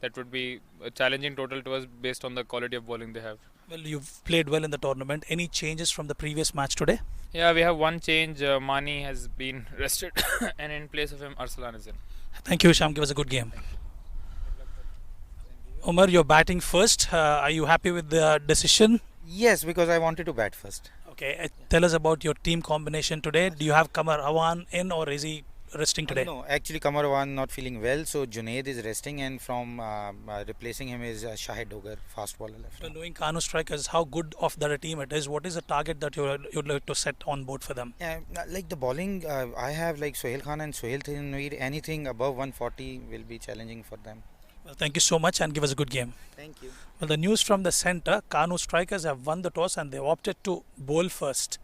That would be a challenging total to us based on the quality of bowling they have. Well, you've played well in the tournament. Any changes from the previous match today? Yeah, we have one change. Mani has been rested, and in place of him, Arsalan is in. Thank you, Sham. Give us a good game. Umar, you're batting first. Are you happy with the decision? Yes, because I wanted to bat first. Okay, tell us about your team combination today. Do you have Kamar Awan in or is he resting today? No, actually Kamarwan not feeling well, so Junaid is resting, and from replacing him is Shahid Dogar, fast bowler left. Well, knowing Kanoo Strikers, how good of the team it is, what is the target that you'd like to set on board for them? Yeah, like the bowling, I have like Sohail Khan and Sohail Thinweed. Anything above 140 will be challenging for them. Well, thank you so much and give us a good game. Thank you. Well, the news from the centre, Kanoo Strikers have won the toss and they opted to bowl first.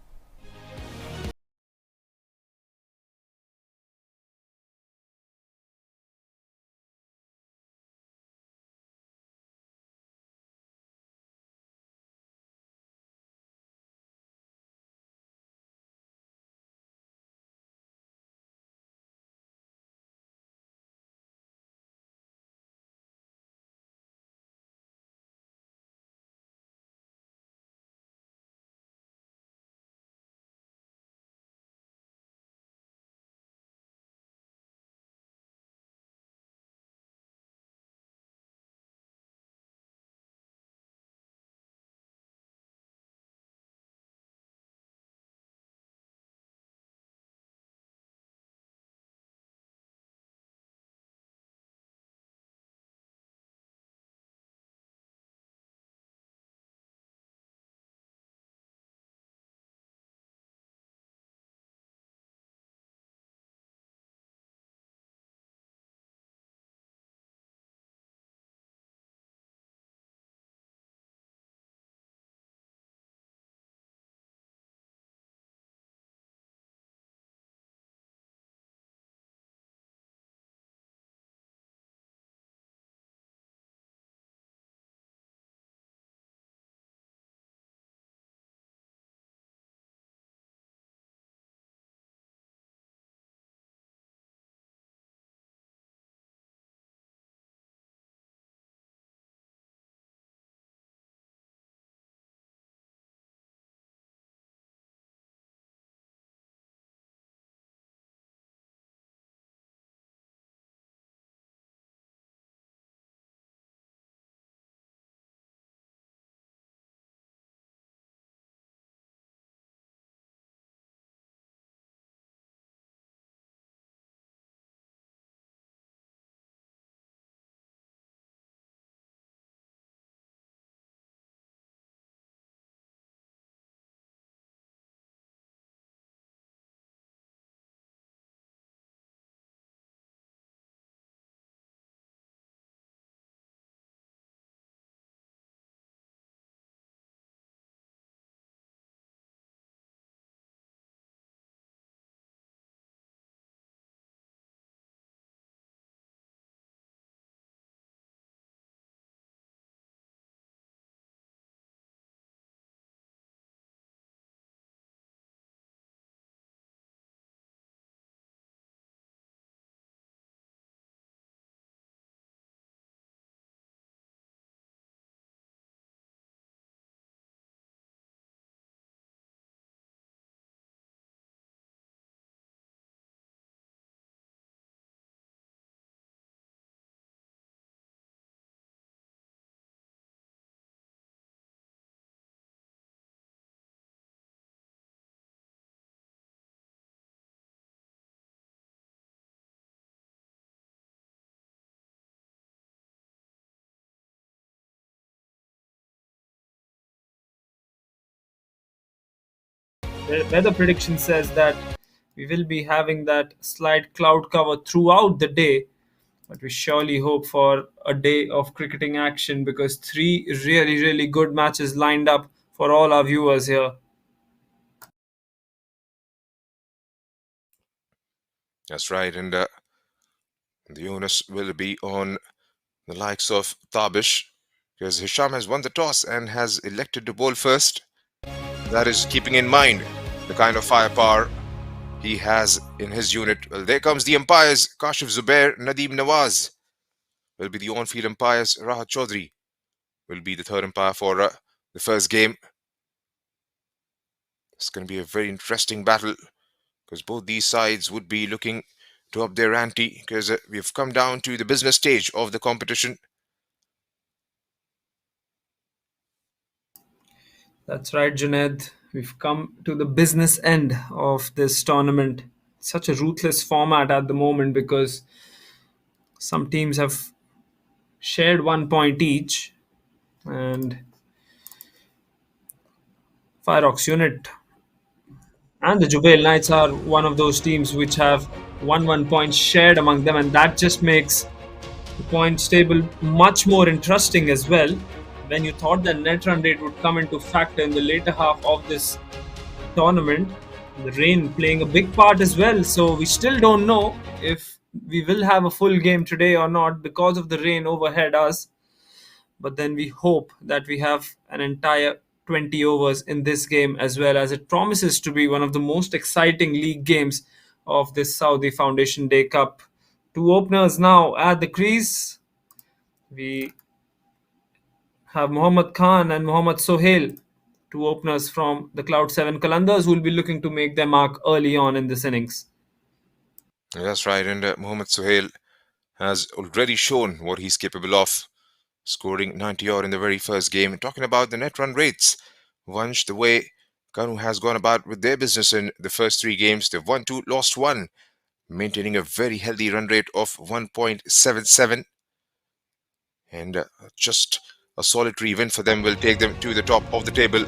The weather prediction says that we will be having that slight cloud cover throughout the day, but we surely hope for a day of cricketing action because three really, really good matches lined up for all our viewers here. That's right, and the onus will be on the likes of Tabish because Hisham has won the toss and has elected to bowl first. That is keeping in mind the kind of firepower he has in his unit. Well, there comes the umpires, Kashif Zubair, Nadeem Nawaz. will be the on-field umpires. Rahat Chaudhary will be the third umpire for the first game. It's going to be a very interesting battle because both these sides would be looking to up their ante because we've come down to the business stage of the competition. That's right, Junaid. We've come to the business end of this tournament. Such a ruthless format at the moment because some teams have shared 1 point each, and Fireox Unit and the Jubail Knights are one of those teams which have 1 point shared among them, and that just makes the points table much more interesting as well. When you thought that net run rate would come into factor in the later half of this tournament, the rain playing a big part as well. So we still don't know if we will have a full game today or not because of the rain overhead us. But then we hope that we have an entire 20 overs in this game as well, as it promises to be one of the most exciting league games of this Saudi Foundation Day Cup. Two openers now at the crease. We have Mohammad Khan and Mohammad Sohail, two openers from the Cloud 7 Qalandars, who will be looking to make their mark early on in this innings. That's right, and Mohammad Sohail has already shown what he's capable of, scoring 90 odd in the very first game. Talking about the net run rates, Vansh, the way Kanoo has gone about with their business in the first 3 games, they've won 2, lost 1, maintaining a very healthy run rate of 1.77, and just a solitary win for them will take them to the top of the table.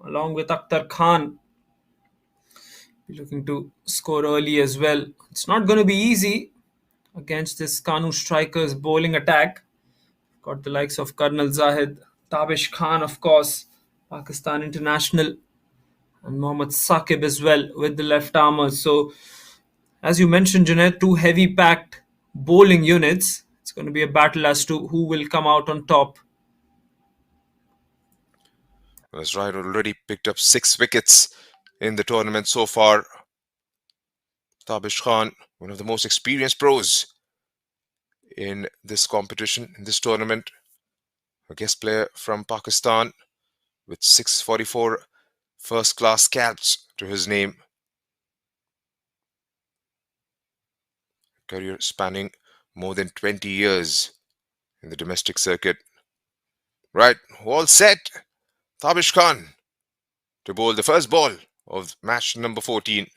Along with Akhtar Khan, looking to score early as well. It's not going to be easy against this Kanoo Strikers bowling attack. Got the likes of Colonel Zahid, Tabish Khan, of course, Pakistan international, and Mohammad Saqib as well with the left armers. So, as you mentioned, Junaid, two heavy packed bowling units. It's going to be a battle as to who will come out on top. That's right, already picked up 6 wickets in the tournament so far. Tabish Khan, one of the most experienced pros in this competition, in this tournament, a guest player from Pakistan with 644 first-class caps to his name. Career spanning more than 20 years in the domestic circuit. Right, all set. Tabish Khan to bowl the first ball of match number 14.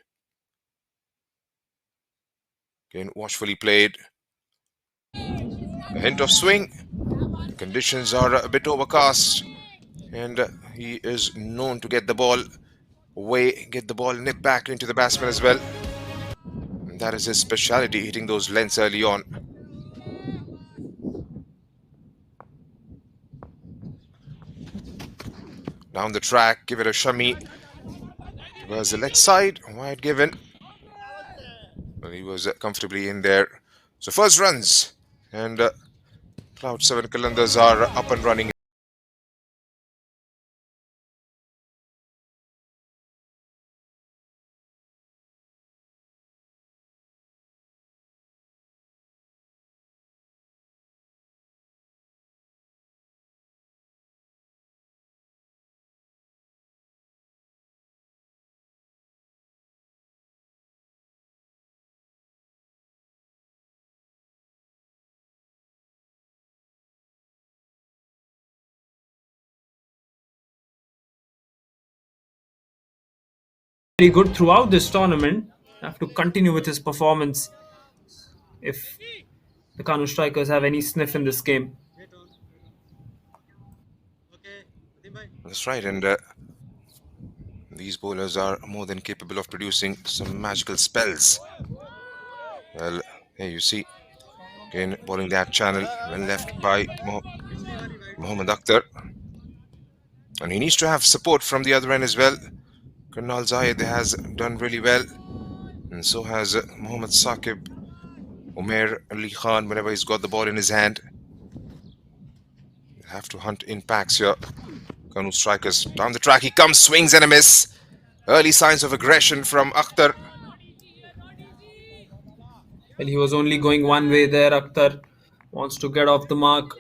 Again, watchfully played. A hint of swing. The conditions are a bit overcast, and he is known to get the ball away, get the ball nipped back into the batsman as well. And that is his speciality, hitting those lengths early on. Down the track, give it a shimmy. Towards the leg side, wide given. Well, he was comfortably in there. So first runs, and Cloud 7 Qalandars are up and running. Very good throughout this tournament. Have to continue with his performance if the Kanoo Strikers have any sniff in this game. That's right, and these bowlers are more than capable of producing some magical spells. Well, here you see, again bowling that channel when left by Mohammad Akhtar. And he needs to have support from the other end as well. Karnal Zahid has done really well, and so has Mohammad Saqib, Umair Ali Khan whenever he's got the ball in his hand. They have to hunt impacts here. Kanoo Strikers down the track. He comes, swings and a miss. Early signs of aggression from Akhtar. Well, he was only going one way there. Akhtar wants to get off the mark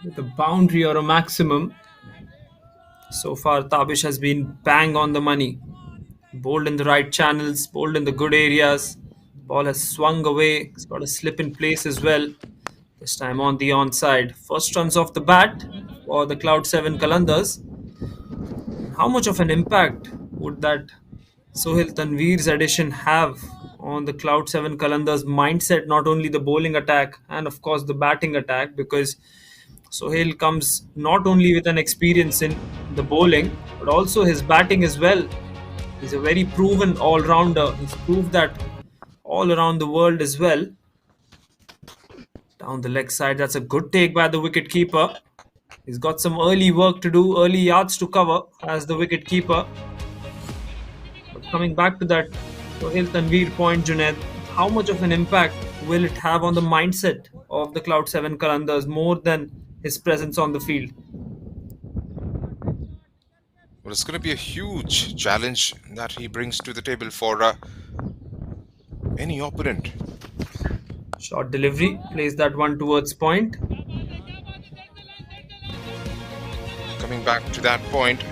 with a boundary or a maximum. So far, Tabish has been bang on the money. Bowled in the right channels, bowled in the good areas. Ball has swung away. It's got a slip in place as well. This time on the onside. First runs off the bat for the Cloud 7 Qalandars. How much of an impact would that Sohail Tanveer's addition have on the Cloud 7 Qalandars' mindset, not only the bowling attack and of course the batting attack, because Sohail comes not only with an experience in the bowling but also his batting as well. He's a very proven all-rounder. He's proved that all around the world as well. Down the leg side, that's a good take by the wicket-keeper. He's got some early work to do, early yards to cover as the wicket-keeper. But coming back to that Sohail Tanveer point, Junaid, how much of an impact will it have on the mindset of the Cloud 7 Qalandars more than his presence on the field? Well, it's going to be a huge challenge that he brings to the table for any opponent. Short delivery, plays that one towards point. Coming back to that point,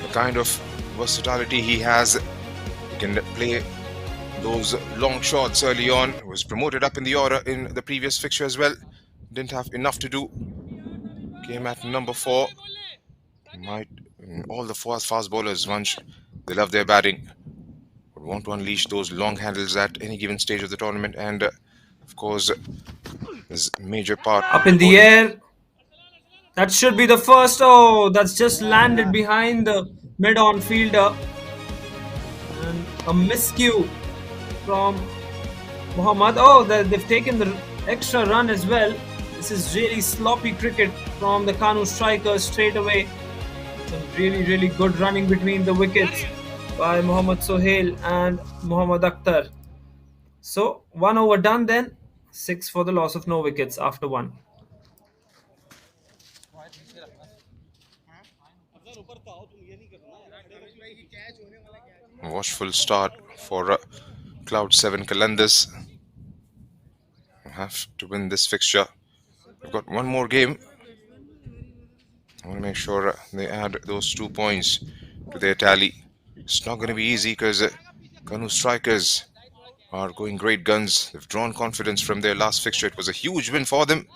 the kind of versatility he has, he can play those long shots early on. He was promoted up in the order in the previous fixture as well. Didn't have enough to do. Came at number 4. All the fast bowlers, once they love their batting, would want to unleash those long handles at any given stage of the tournament. And of course, there's a major part up in the air. That should be the first. Oh, that's just landed behind the mid-on fielder. And a miscue from Muhammad. Oh, they've taken the extra run as well. This is really sloppy cricket from the Kanoo Strikers straight away. Some really good running between the wickets by Mohammad Sohail and Mohammad Akhtar. So 1 over done then. 6 for the loss of no wickets after 1. Watchful start for Cloud 7 Qalandars. Have to win this fixture. We've got one more game. I want to make sure they add those 2 points to their tally. It's not going to be easy because Kanoo Strikers are going great guns. They've drawn confidence from their last fixture. It was a huge win for them.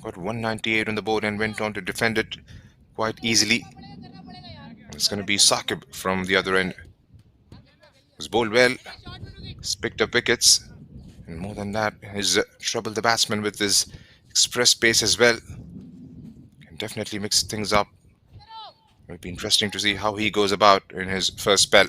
Got 198 on the board and went on to defend it quite easily. It's going to be Saqib from the other end. He's bowled well. He's picked up wickets. And more than that, he's troubled the batsman with his express pace as well. Can definitely mix things up. It'll be interesting to see how he goes about in his first spell.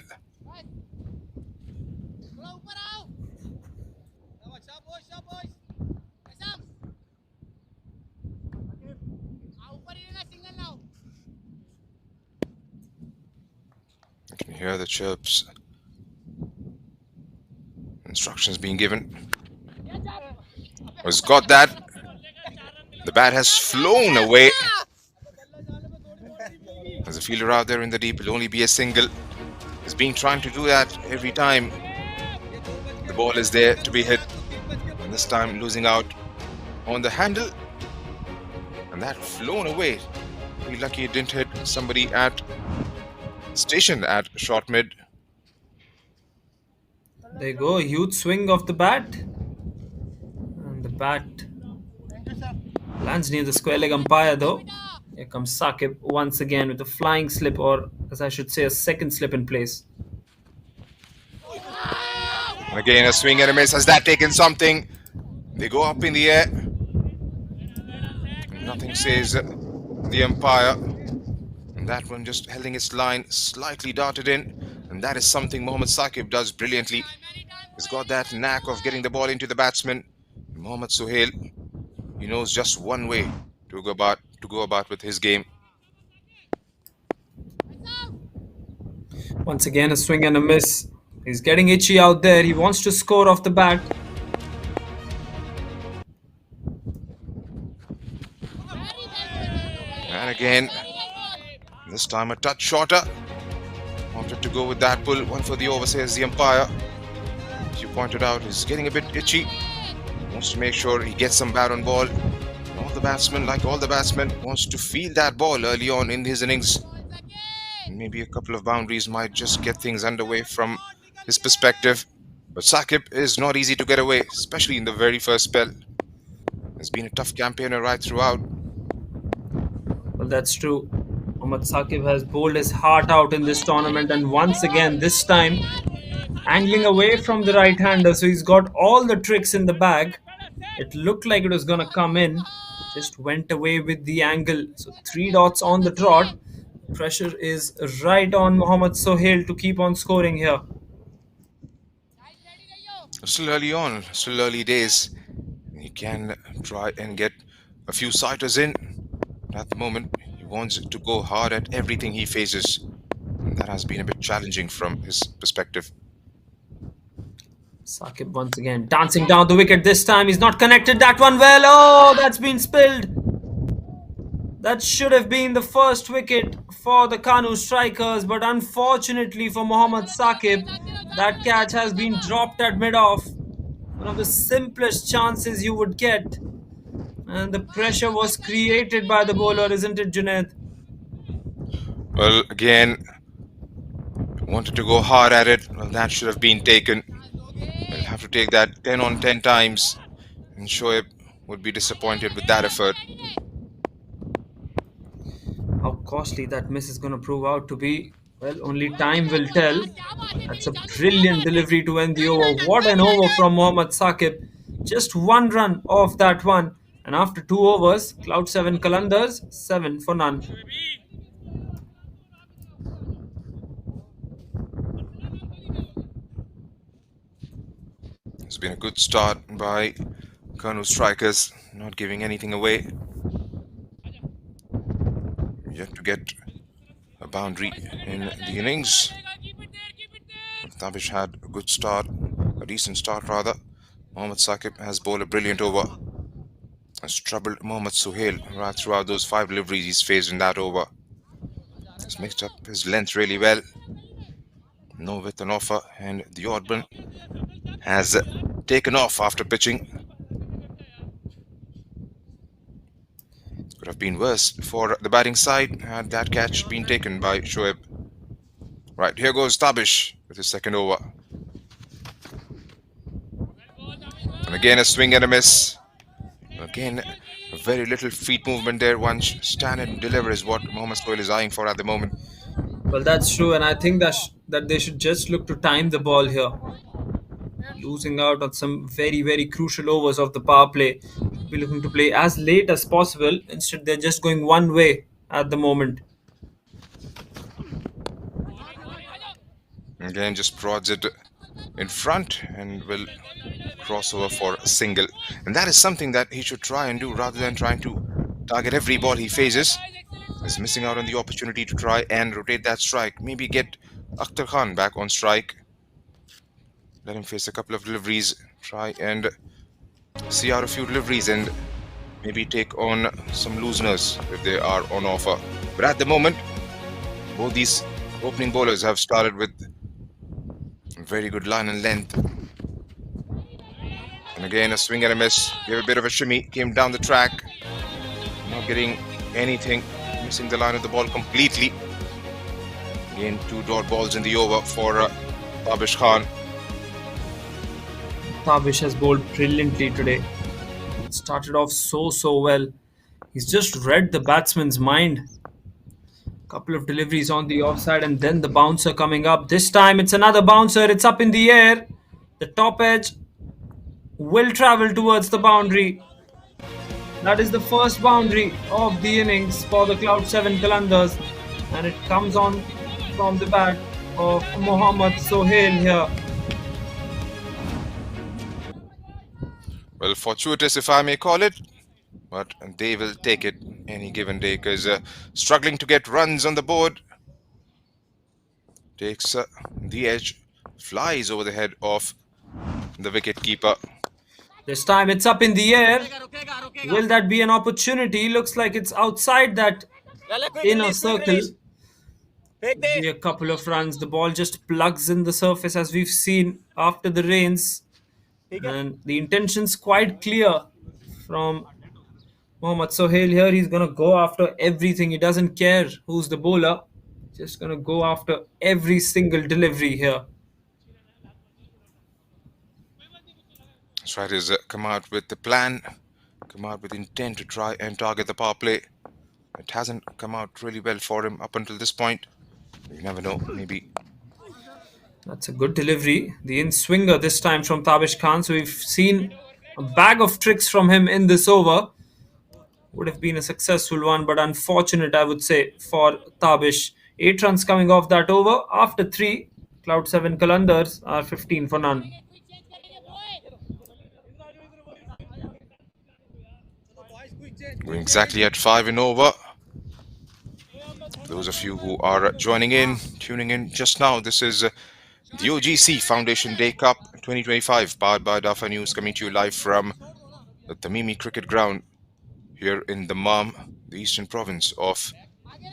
You can hear the chirps. Instructions being given. Has got that. The bat has flown away. There's a fielder out there in the deep. It'll only be a single. He's been trying to do that every time the ball is there to be hit. And this time losing out on the handle. And that flown away. Pretty lucky it didn't hit somebody at stationed at short mid. There you go, a huge swing of the bat. And the bat lands near the square leg umpire though. Here comes Saqib once again with a flying slip, or as I should say, a second slip in place. Again, a swing and a miss. Has that taken something? They go up in the air. Nothing says the umpire. And that one just holding its line, slightly darted in. And that is something Mohammad Saqib does brilliantly. He's got that knack of getting the ball into the batsman. Mohammad Sohail, he knows just one way to go about with his game. Once again, a swing and a miss. He's getting itchy out there. He wants to score off the bat. And again, this time a touch shorter. Wanted to go with that pull. One for the over, says the umpire. As you pointed out, he's getting a bit itchy. Wants to make sure he gets some bat on ball. All the batsmen, like all the batsmen, wants to feel that ball early on in his innings. Maybe a couple of boundaries might just get things underway from his perspective. But SACF is not easy to get away, especially in the very first spell. It's been a tough campaigner right throughout. Well, that's true. Mohammad Saqib has bowled his heart out in this tournament, and once again, this time, angling away from the right-hander. So he's got all the tricks in the bag. It looked like it was going to come in. Just went away with the angle. So 3 dots on the trot. Pressure is right on Mohammad Sohail to keep on scoring here. Still early on, still early days. He can try and get a few sighters in. At the moment, he wants to go hard at everything he faces. And that has been a bit challenging from his perspective. Saqib once again dancing down the wicket. This time he's not connected that one well. Oh, that's been spilled. That should have been the first wicket for the Kanoo Strikers, but unfortunately for Mohammad Saqib, that catch has been dropped at mid-off. One of the simplest chances you would get. And the pressure was created by the bowler, isn't it, Junaid? Well, again, wanted to go hard at it. Well, that should have been taken. We'll have to take that 10 on 10 times. And Shoaib would be disappointed with that effort. How costly that miss is going to prove out to be, well, only time will tell. That's a brilliant delivery to end the over. What an over from Mohammad Saqib. Just 1 run off that one. And after 2 overs, Cloud 7 Qalandars, 7 for none. It's been a good start by Kanoo Strikers, not giving anything away. Yet to get a boundary in the innings. Tabish had a good start, a decent start rather. Mohammad Saqib has bowled a brilliant over. Has troubled Mohammad Sohail right throughout those 5 deliveries he's faced in that over. He's mixed up his length really well. No width on offer, and the oddman has taken off after pitching. Could have been worse for the batting side had that catch been taken by Shoaib. Right, here goes Tabish with his second over. And again a swing and a miss. Again, a very little feet movement there. One stand and deliver is what Mohammad Sohail is eyeing for at the moment. Well, that's true, and I think that they should just look to time the ball here. Losing out on some very, very crucial overs of the power play. Should be looking to play as late as possible. Instead, they're just going one way at the moment. Again, just prods it in front and will cross over for a single. And that is something that he should try and do rather than trying to target every ball he faces. He's missing out on the opportunity to try and rotate that strike. Maybe get Akhtar Khan back on strike. Let him face a couple of deliveries. Try and see out a few deliveries and maybe take on some looseners if they are on offer. But at the moment, both these opening bowlers have started with very good line and length. And again, a swing and a miss. Gave a bit of a shimmy. Came down the track. Not getting anything. Missing the line of the ball completely. Again, 2 dot balls in the over for Tabish Khan. Tabish has bowled brilliantly today. Started off so well. He's just read the batsman's mind. Couple of deliveries on the offside and then the bouncer coming up. This time it's another bouncer. It's up in the air. The top edge will travel towards the boundary. That is the first boundary of the innings for the Cloud 7 Qalandars, and it comes on from the bat of Mohammad Sohail here. Well, fortuitous if I may call it, but they will take it any given day because struggling to get runs on the board. takes the edge, flies over the head of the wicket-keeper. This time it's up in the air. Will that be an opportunity? Looks like it's outside that inner circle. Be a couple of runs. The ball just plugs in the surface as we've seen after the rains. And the intention's quite clear from Mohammad Sohail here. He's going to go after everything. He doesn't care who's the bowler. Just going to go after every single delivery here. Strikers come out with the plan, come out with intent to try and target the power play. It hasn't come out really well for him up until this point. You never know, maybe. That's a good delivery. The in-swinger this time from Tabish Khan. So we've seen a bag of tricks from him in this over. Would have been a successful one, but unfortunate, I would say, for Tabish. 8 runs coming off that over. After 3, Cloud 7 Qalandars are 15 for none. We're exactly at 5 in over. Those of you who are joining in, tuning in just now, this is the OGC Foundation Day Cup 2025, powered by Dafa News, coming to you live from the Al-Tamimi Cricket Ground here in Dammam, the eastern province of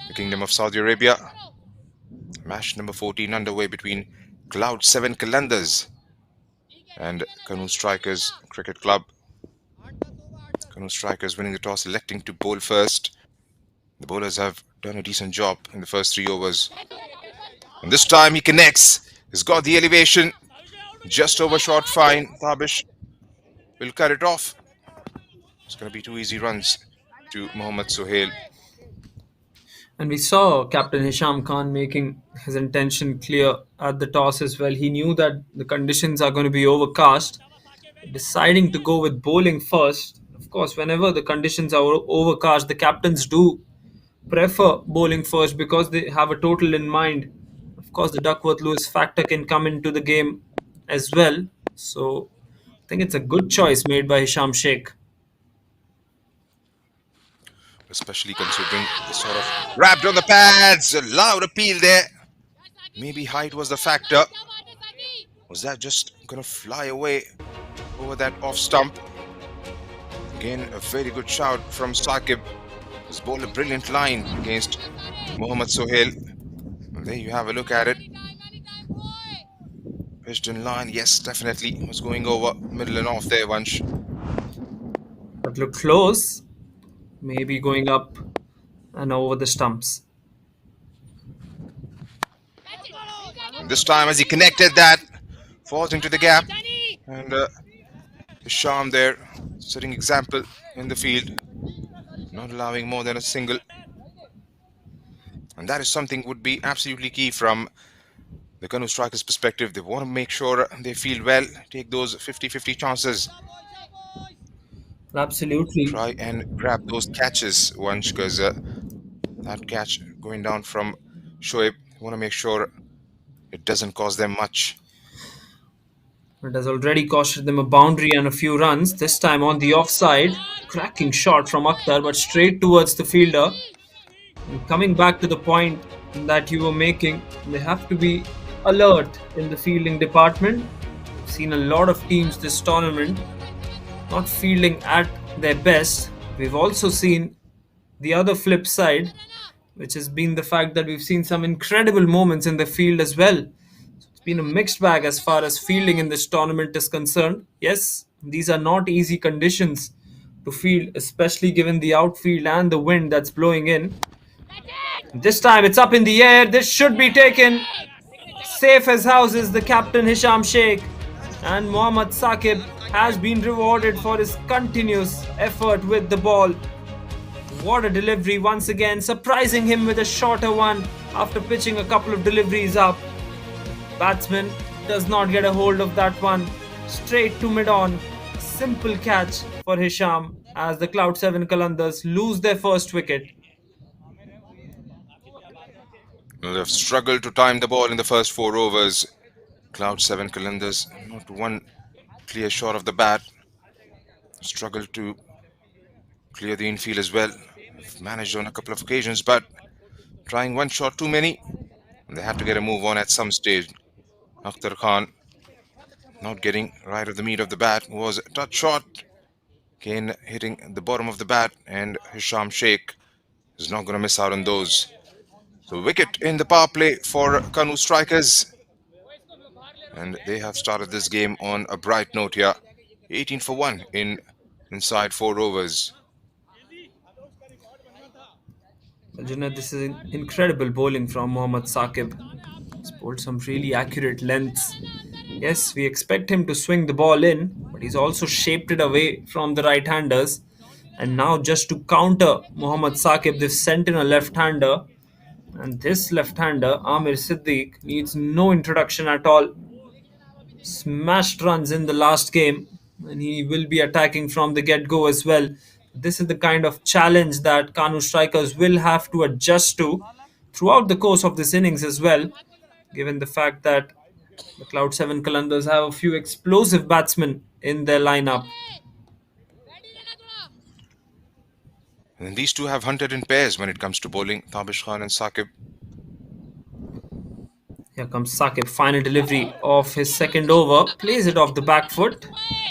the Kingdom of Saudi Arabia. Match number 14 underway between Cloud 7 Qalandars and Kanoo Strikers Cricket Club. Kanoo Strikers winning the toss, electing to bowl first. The bowlers have done a decent job in the first 3 overs. And this time he connects. He's got the elevation. Just over short fine. Tabish will cut it off. It's going to be 2 easy runs to Mohammad Sohail. And we saw Captain Hisham Khan making his intention clear at the toss as well. He knew that the conditions are going to be overcast. Deciding to go with bowling first. Of course, whenever the conditions are overcast, the captains do prefer bowling first because they have a total in mind. Of course, the Duckworth-Lewis factor can come into the game as well. So I think it's a good choice made by Hisham Sheikh. Especially considering the sort of wrapped on the pads, a loud appeal there. Maybe height was the factor. Was that just going to fly away over that off stump? Again, a very good shout from Saqib. He's bowled a brilliant line against Mohammad Sohail. And there you have a look at it. Pitched in line, yes, definitely was going over middle and off there, Vansh. But look close. Maybe going up and over the stumps. And this time as he connected that, falls into the gap. And Hisham there, setting example in the field. Not allowing more than a single. And that is something would be absolutely key from the Kanoo Strikers' perspective. They want to make sure they feel well, take those 50-50 chances. Absolutely. Try and grab those catches once, because that catch going down from Shoaib, they want to make sure it doesn't cost them much. It has already costed them a boundary and a few runs. This time on the offside. Cracking shot from Akhtar, but straight towards the fielder. And coming back to the point that you were making, they have to be alert in the fielding department. We've seen a lot of teams this tournament not fielding at their best. We've also seen the other flip side, which has been the fact that we've seen some incredible moments in the field as well. So it's been a mixed bag as far as fielding in this tournament is concerned. Yes, these are not easy conditions to field, especially given the outfield and the wind that's blowing in. This time it's up in the air. This should be taken. Safe as houses, the captain Hisham Sheikh. And Mohammad Saqib has been rewarded for his continuous effort with the ball. What a delivery once again, surprising him with a shorter one after pitching a couple of deliveries up. Batsman does not get a hold of that one. Straight to mid-on. Simple catch for Hisham as the Cloud 7 Qalandars lose their first wicket. They've struggled to time the ball in the first 4 overs. Cloud 7 Qalandars, not one clear shot of the bat. Struggled to clear the infield as well. Managed on a couple of occasions, but trying one shot too many. They had to get a move on at some stage. Akhtar Khan not getting right of the meat of the bat was a touch shot. Kane hitting the bottom of the bat, and Hisham Sheikh is not going to miss out on those. So wicket in the power play for Kanoo Strikers. And they have started this game on a bright note here. 18 for 1 inside 4 overs. Junaid, this is incredible bowling from Mohammad Saqib. He's bowled some really accurate lengths. Yes, we expect him to swing the ball in, but he's also shaped it away from the right-handers. And now just to counter Mohammad Saqib, they've sent in a left-hander. And this left-hander, Amir Siddiq, needs no introduction at all. Smashed runs in the last game, and he will be attacking from the get-go as well. This is the kind of challenge that Kanoo Strikers will have to adjust to throughout the course of this innings as well, given the fact that the Cloud 7 Qalandars have a few explosive batsmen in their lineup. And these two have hunted in pairs when it comes to bowling, Tabish Khan and Saqib. Here comes Saqib, final delivery of his second over, plays it off the back foot.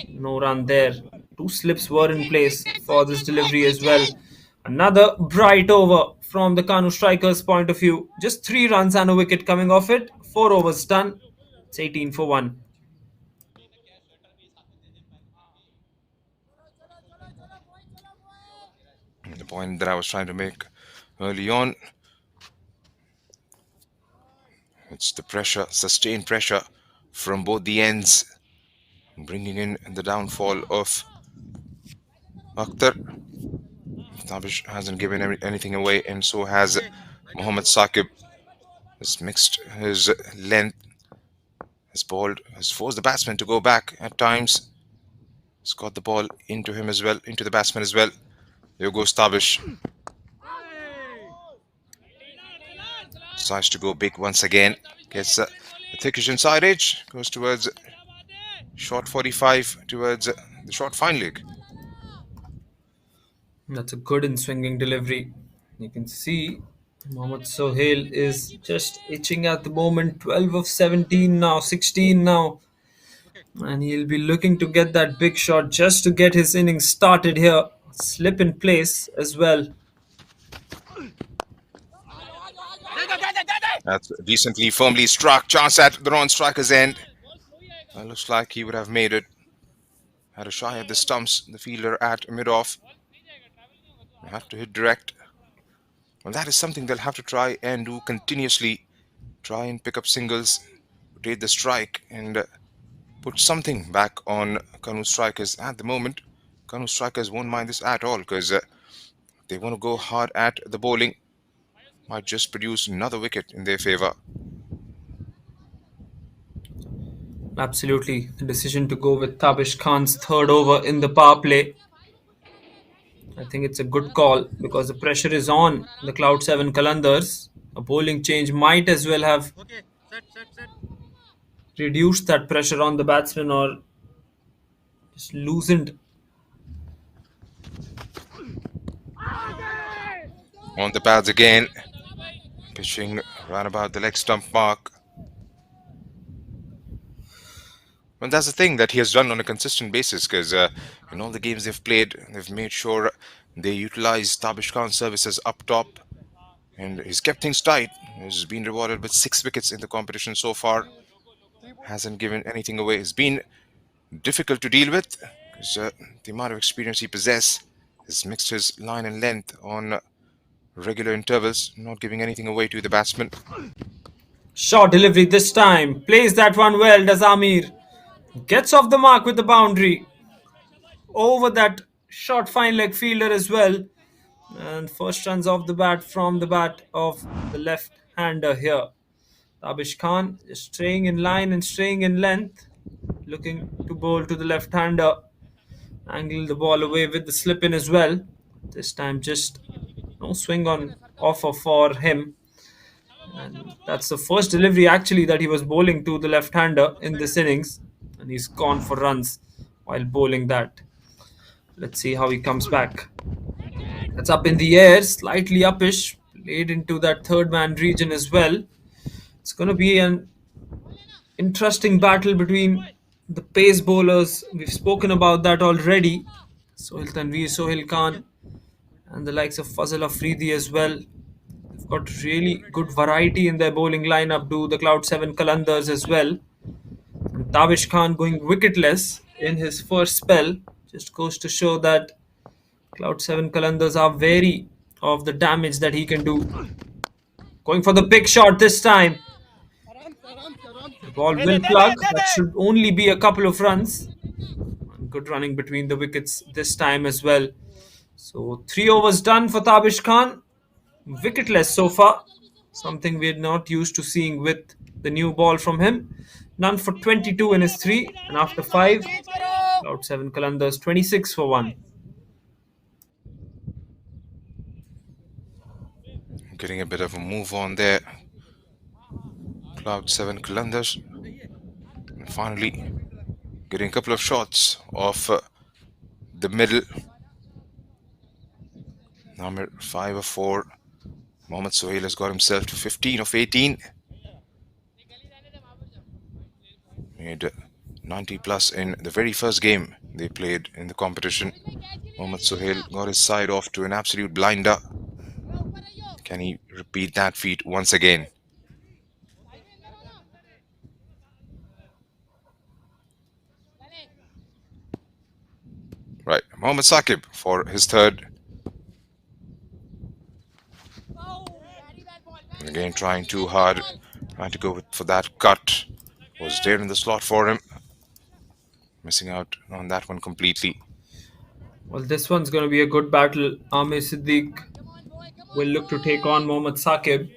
No run there. 2 slips were in place for this delivery as well. Another bright over from the Kanoo Strikers' point of view. Just 3 runs and a wicket coming off it. 4 overs done. It's 18 for 1. The point that I was trying to make early on, it's the pressure, sustained pressure from both the ends, bringing in the downfall of Akhtar. Tabish hasn't given anything away, and so has Mohammad Saqib. Has mixed his length, has bowled, has forced the batsman to go back at times. Has got the ball into him as well, into the batsman as well. Here goes Tabish. Decides to go big once again. Gets the thickish inside edge. Goes towards short 45, towards the short fine leg. That's a good in swinging delivery. You can see Mohammad Sohail is just itching at the moment. 12 of 17 now, 16 now. And he'll be looking to get that big shot just to get his innings started here. Slip in place as well. That's decently firmly struck. Chance at the non-striker's end. Looks like he would have made it. Had a shy at the stumps. The fielder at mid-off. Have to hit direct. Well, that is something they'll have to try and do continuously. Try and pick up singles, rotate the strike, and put something back on Kanoo Strikers. At the moment, Kanoo Strikers won't mind this at all because they want to go hard at the bowling. Might just produce another wicket in their favour. Absolutely. The decision to go with Tabish Khan's third over in the power play. I think it's a good call because the pressure is on the Cloud 7 Qalandars. A bowling change might as well have reduced that pressure on the batsman or just loosened. On the pads again. Pitching right about the leg stump mark. And that's the thing that he has done on a consistent basis because in all the games they've played, they've made sure they utilize Tabish Khan's services up top. And he's kept things tight. He's been rewarded with 6 wickets in the competition so far. Hasn't given anything away. It's been difficult to deal with because the amount of experience he possesses has mixed his line and length on regular intervals, not giving anything away to the batsman. Short delivery this time. Plays that one well, does Amir. Gets off the mark with the boundary. Over that short fine leg fielder as well. And first runs off the bat from the bat of the left-hander here. Tabish Khan is staying in line and staying in length. Looking to bowl to the left-hander. Angle the ball away with the slip in as well. This time just no swing on offer for him. And that's the first delivery actually that he was bowling to the left-hander in this innings. And he's gone for runs while bowling that. Let's see how he comes back. That's up in the air, slightly uppish. Played into that third man region as well. It's going to be an interesting battle between the pace bowlers. We've spoken about that already. Sohail Tanveer, Sohail Khan, and the likes of Fazal Afridi as well. They've got really good variety in their bowling lineup. Do the Cloud 7 Qalandars as well. And Tavish Khan going wicketless in his first spell just goes to show that Cloud 7 Qalandars are wary of the damage that he can do. Going for the big shot this time. The ball will plug. That should only be a couple of runs. Good running between the wickets this time as well. So 3 overs done for Tabish Khan. Wicketless so far. Something we're not used to seeing with the new ball from him. None for 22 in his 3. And after 5, Cloud 7 Qalandars 26 for 1. Getting a bit of a move on there. Cloud 7 Qalandars. And finally getting a couple of shots off the middle. Number 5 of 4. Mohammad Sohail has got himself to 15 of 18. Made 90 plus in the very first game they played in the competition. Mohammad Sohail got his side off to an absolute blinder. Can he repeat that feat once again? Right, Mohammad Saqib for his third. Again, trying too hard, trying to go for that cut. Was there in the slot for him. Missing out on that one completely. Well, this one's going to be a good battle. Amir Siddiq will look to take on Mohammad Saqib.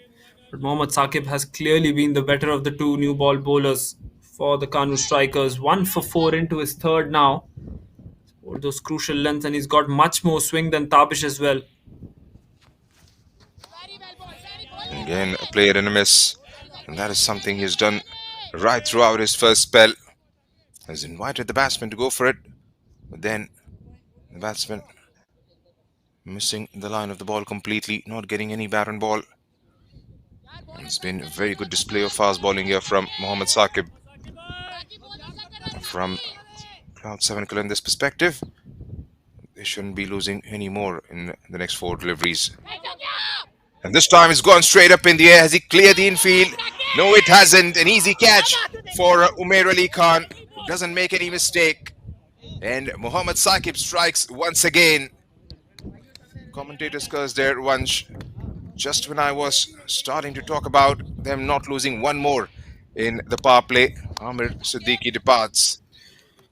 But Mohammad Saqib has clearly been the better of the two new ball bowlers for the Kanoo Strikers. 1 for 4 into his third now. For those crucial lengths, and he's got much more swing than Tabish as well. Again, a player in a miss. And that is something he's done right throughout his first spell. Has invited the batsman to go for it. But then the batsman missing the line of the ball completely. Not getting any bat on ball. It's been a very good display of fast bowling here from Mohammad Saqib. From Cloud 7 Qalandar's perspective, they shouldn't be losing any more in the next 4 deliveries. And this time it's gone straight up in the air. Has he cleared the infield? No, it hasn't. An easy catch for Umair Ali Khan. Doesn't make any mistake. And Mohammad Saqib strikes once again. Commentators cursed there once. Just when I was starting to talk about them not losing one more in the power play, Amir Siddiqui departs.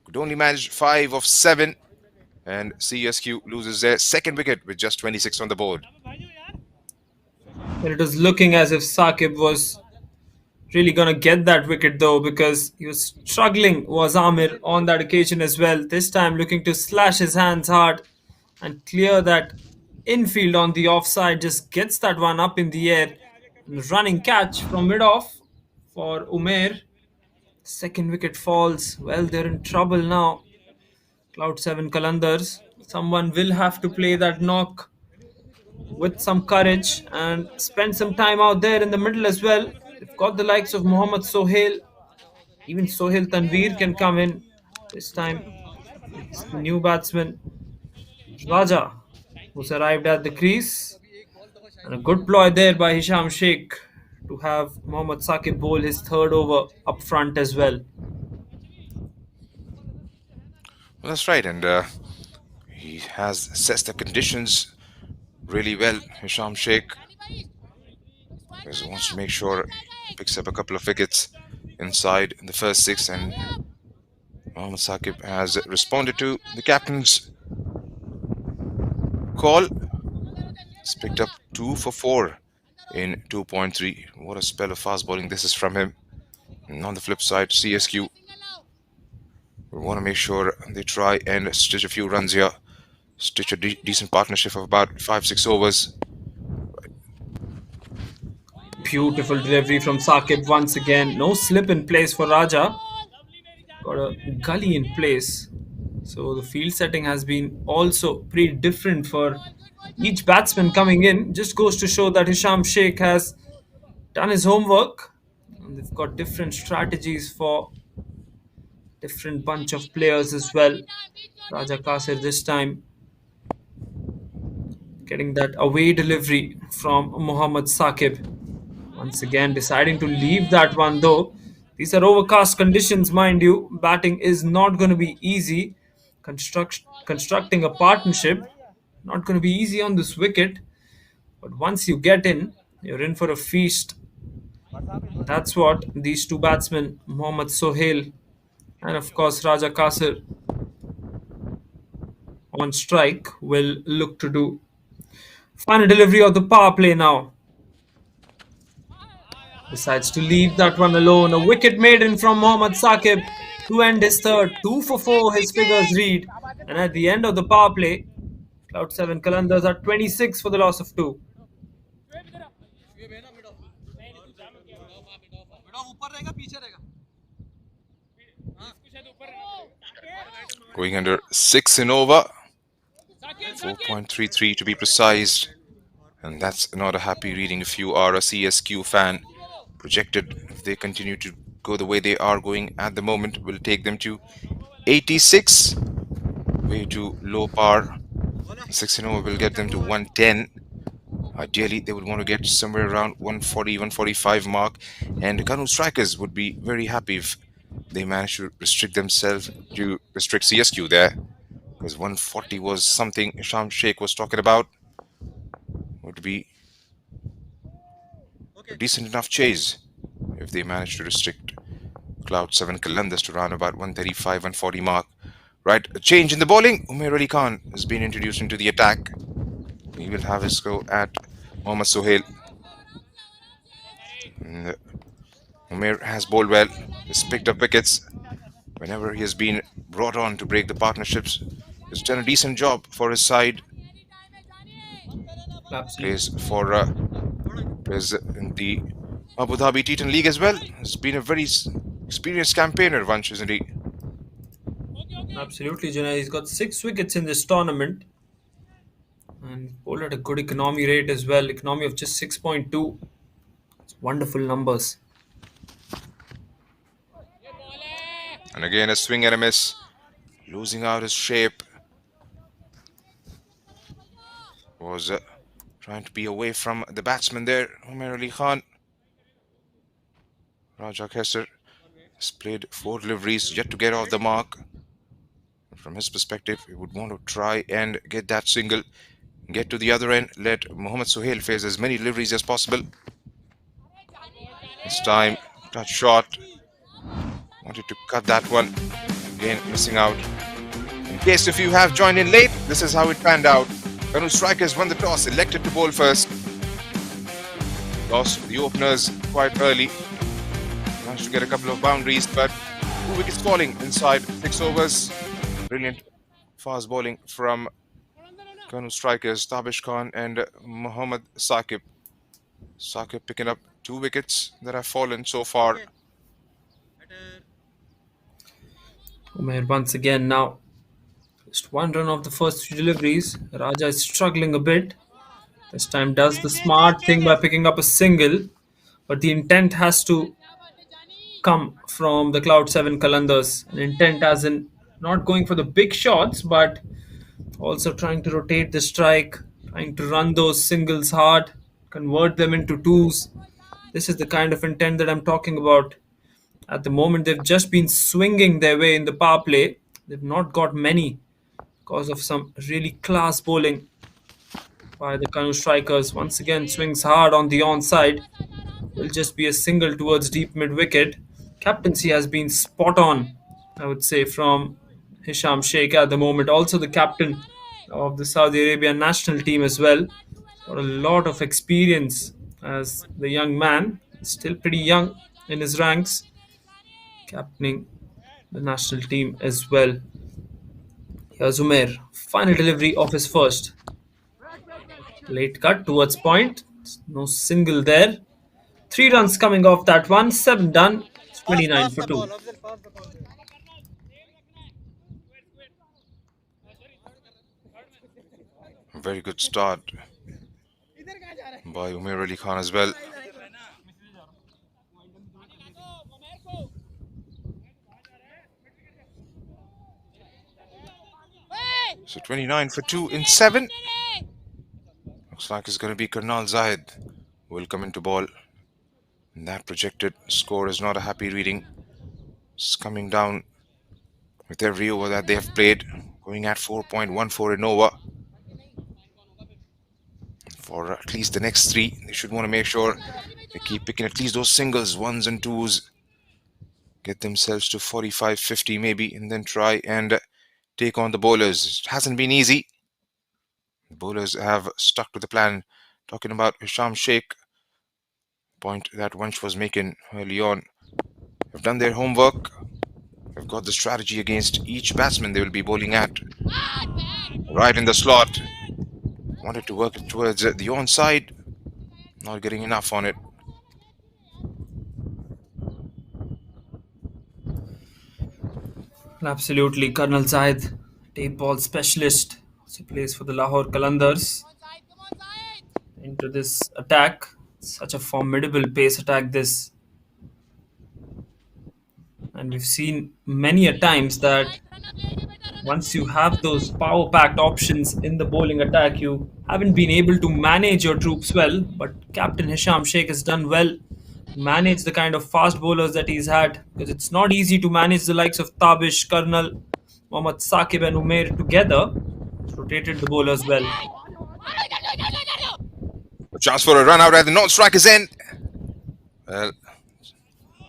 Could only manage 5 of 7. And CSQ loses their second wicket with just 26 on the board. Well, it was looking as if Saqib was really going to get that wicket though, because he was struggling, was Amir, on that occasion as well. This time looking to slash his hands hard and clear that infield on the offside. Just gets that one up in the air. Running catch from mid-off for Umair. Second wicket falls. Well, they're in trouble now. Cloud 7 Qalandars. Someone will have to play that knock with some courage and spend some time out there in the middle as well. They've got the likes of Mohammad Sohail. Even Sohail Tanveer can come in. This time it's the new batsman Raja who's arrived at the crease. And a good ploy there by Hisham Sheikh to have Mohammad Saqib bowl his third over up front as well. Well, that's right, and he has assessed the conditions really well, Hisham Sheikh. Because he wants to make sure he picks up a couple of wickets inside the first 6, and Mohammad Saqib has responded to the captain's call. He's picked up 2 for 4 in 2.3. What a spell of fast bowling this is from him. And on the flip side, CSQ, we want to make sure they try and stitch a few runs here. Stitch a decent partnership of about 5-6 overs. Beautiful delivery from Saqib once again. No slip in place for Raja. Got a gully in place. So the field setting has been also pretty different for each batsman coming in. Just goes to show that Hisham Sheikh has done his homework. And they've got different strategies for different bunch of players as well. Raja Kasir this time getting that away delivery from Mohammad Saqib. Once again deciding to leave that one though. These are overcast conditions, mind you. Batting is not going to be easy. Constructing a partnership, not going to be easy on this wicket. But once you get in, you're in for a feast. That's what these two batsmen, Mohammad Sohail and of course Raja Kasir on strike, will look to do. Final delivery of the power play now. Decides to leave that one alone. A wicket maiden from Mohammad Saqib to end his third. 2 for 4, his figures read. And at the end of the power play, Cloud 7 Qalandars are 26 for the loss of 2. Going under 6 in over. 4.33 to be precise. And that's not a happy reading if you are a CSQ fan. Projected, if they continue to go the way they are going at the moment, will take them to 86. Way too low par. 6 in over will get them to 110. Ideally, they would want to get somewhere around 140, 145 mark. And Kanoo Strikers would be very happy if they managed to restrict themselves to restrict CSQ there. Because 140 was something Hisham Sheikh was talking about. Would be a decent enough chase if they manage to restrict Cloud 7 Qalandars to around about 135, 140 mark. Right, a change in the bowling. Umair Ali Khan has been introduced into the attack. He will have his go at Mohammad Sohail. Umair has bowled well. He's picked up wickets whenever he has been brought on to break the partnerships. He's done a decent job for his side. Plays in the Abu Dhabi T10 League as well. He's been a very experienced campaigner, Vansh, isn't he? Absolutely, Junaid. He's got 6 wickets in this tournament. And bowled at a good economy rate as well. Economy of just 6.2. It's wonderful numbers. And again, a swing and a miss. Losing out his shape. Was trying to be away from the batsman there, Umair Ali Khan. Raja Kasir has played 4 deliveries, yet to get off the mark. From his perspective, he would want to try and get that single, get to the other end, let Mohammad Sohail face as many deliveries as possible. This time, touch shot. Wanted to cut that one. Again, missing out. In case if you have joined in late, this is how it panned out. Kanoo Strikers won the toss, elected to bowl first. Lost the openers quite early. Managed to get a couple of boundaries, but 2 wickets falling inside 6 overs. Brilliant fast bowling from Kanoo Strikers, Tabish Khan and Mohammad Saqib. Saqib picking up 2 wickets that have fallen so far. Umair once again now. Just 1 run off the first 3 deliveries. Raja is struggling a bit. This time does the smart thing by picking up a single. But the intent has to come from the Cloud 7 Qalandars. An intent as in not going for the big shots, but also trying to rotate the strike, trying to run those singles hard, convert them into twos. This is the kind of intent that I'm talking about. At the moment, they've just been swinging their way in the power play. They've not got many because of some really class bowling by the Kanoo Strikers. Once again, swings hard on the onside. Will just be a single towards deep mid wicket. Captaincy has been spot on, I would say, from Hisham Sheikh at the moment. Also the captain of the Saudi Arabian national team as well. Got a lot of experience as the young man. Still pretty young in his ranks. Captaining the national team as well. Here's Umair. Final delivery of his first. Late cut towards point. No single there. 3 runs coming off that one. 7 done. It's 29 for 2. Very good start by Umair Ali Khan as well. So 29 for 2 in 7. Looks like it's going to be Karnal Zahid who will come into ball. And that projected score is not a happy reading. It's coming down with every over that they have played, going at 4.14 in over. For at least the next 3, they should want to make sure they keep picking at least those singles, 1s and 2s. Get themselves to 45, 50 maybe, and then try and take on the bowlers. It hasn't been easy. The bowlers have stuck to the plan. Talking about Hisham Sheikh, point that Vansh was making early on. They've done their homework. They've got the strategy against each batsman they will be bowling at. Right in the slot. Wanted to work it towards the onside. Not getting enough on it. Absolutely, Colonel Zahid, tape ball specialist, also plays for the Lahore Qalandars. Into this attack, such a formidable pace attack this. And we've seen many a times that once you have those power-packed options in the bowling attack, you haven't been able to manage your troops well. But Captain Hisham Sheikh has done well to manage the kind of fast bowlers that he's had, because it's not easy to manage the likes of Tabish, Karnal, Mohammad Saqib and Umair together. He's rotated the bowlers well. A chance for a run out at the non-striker's end. Well,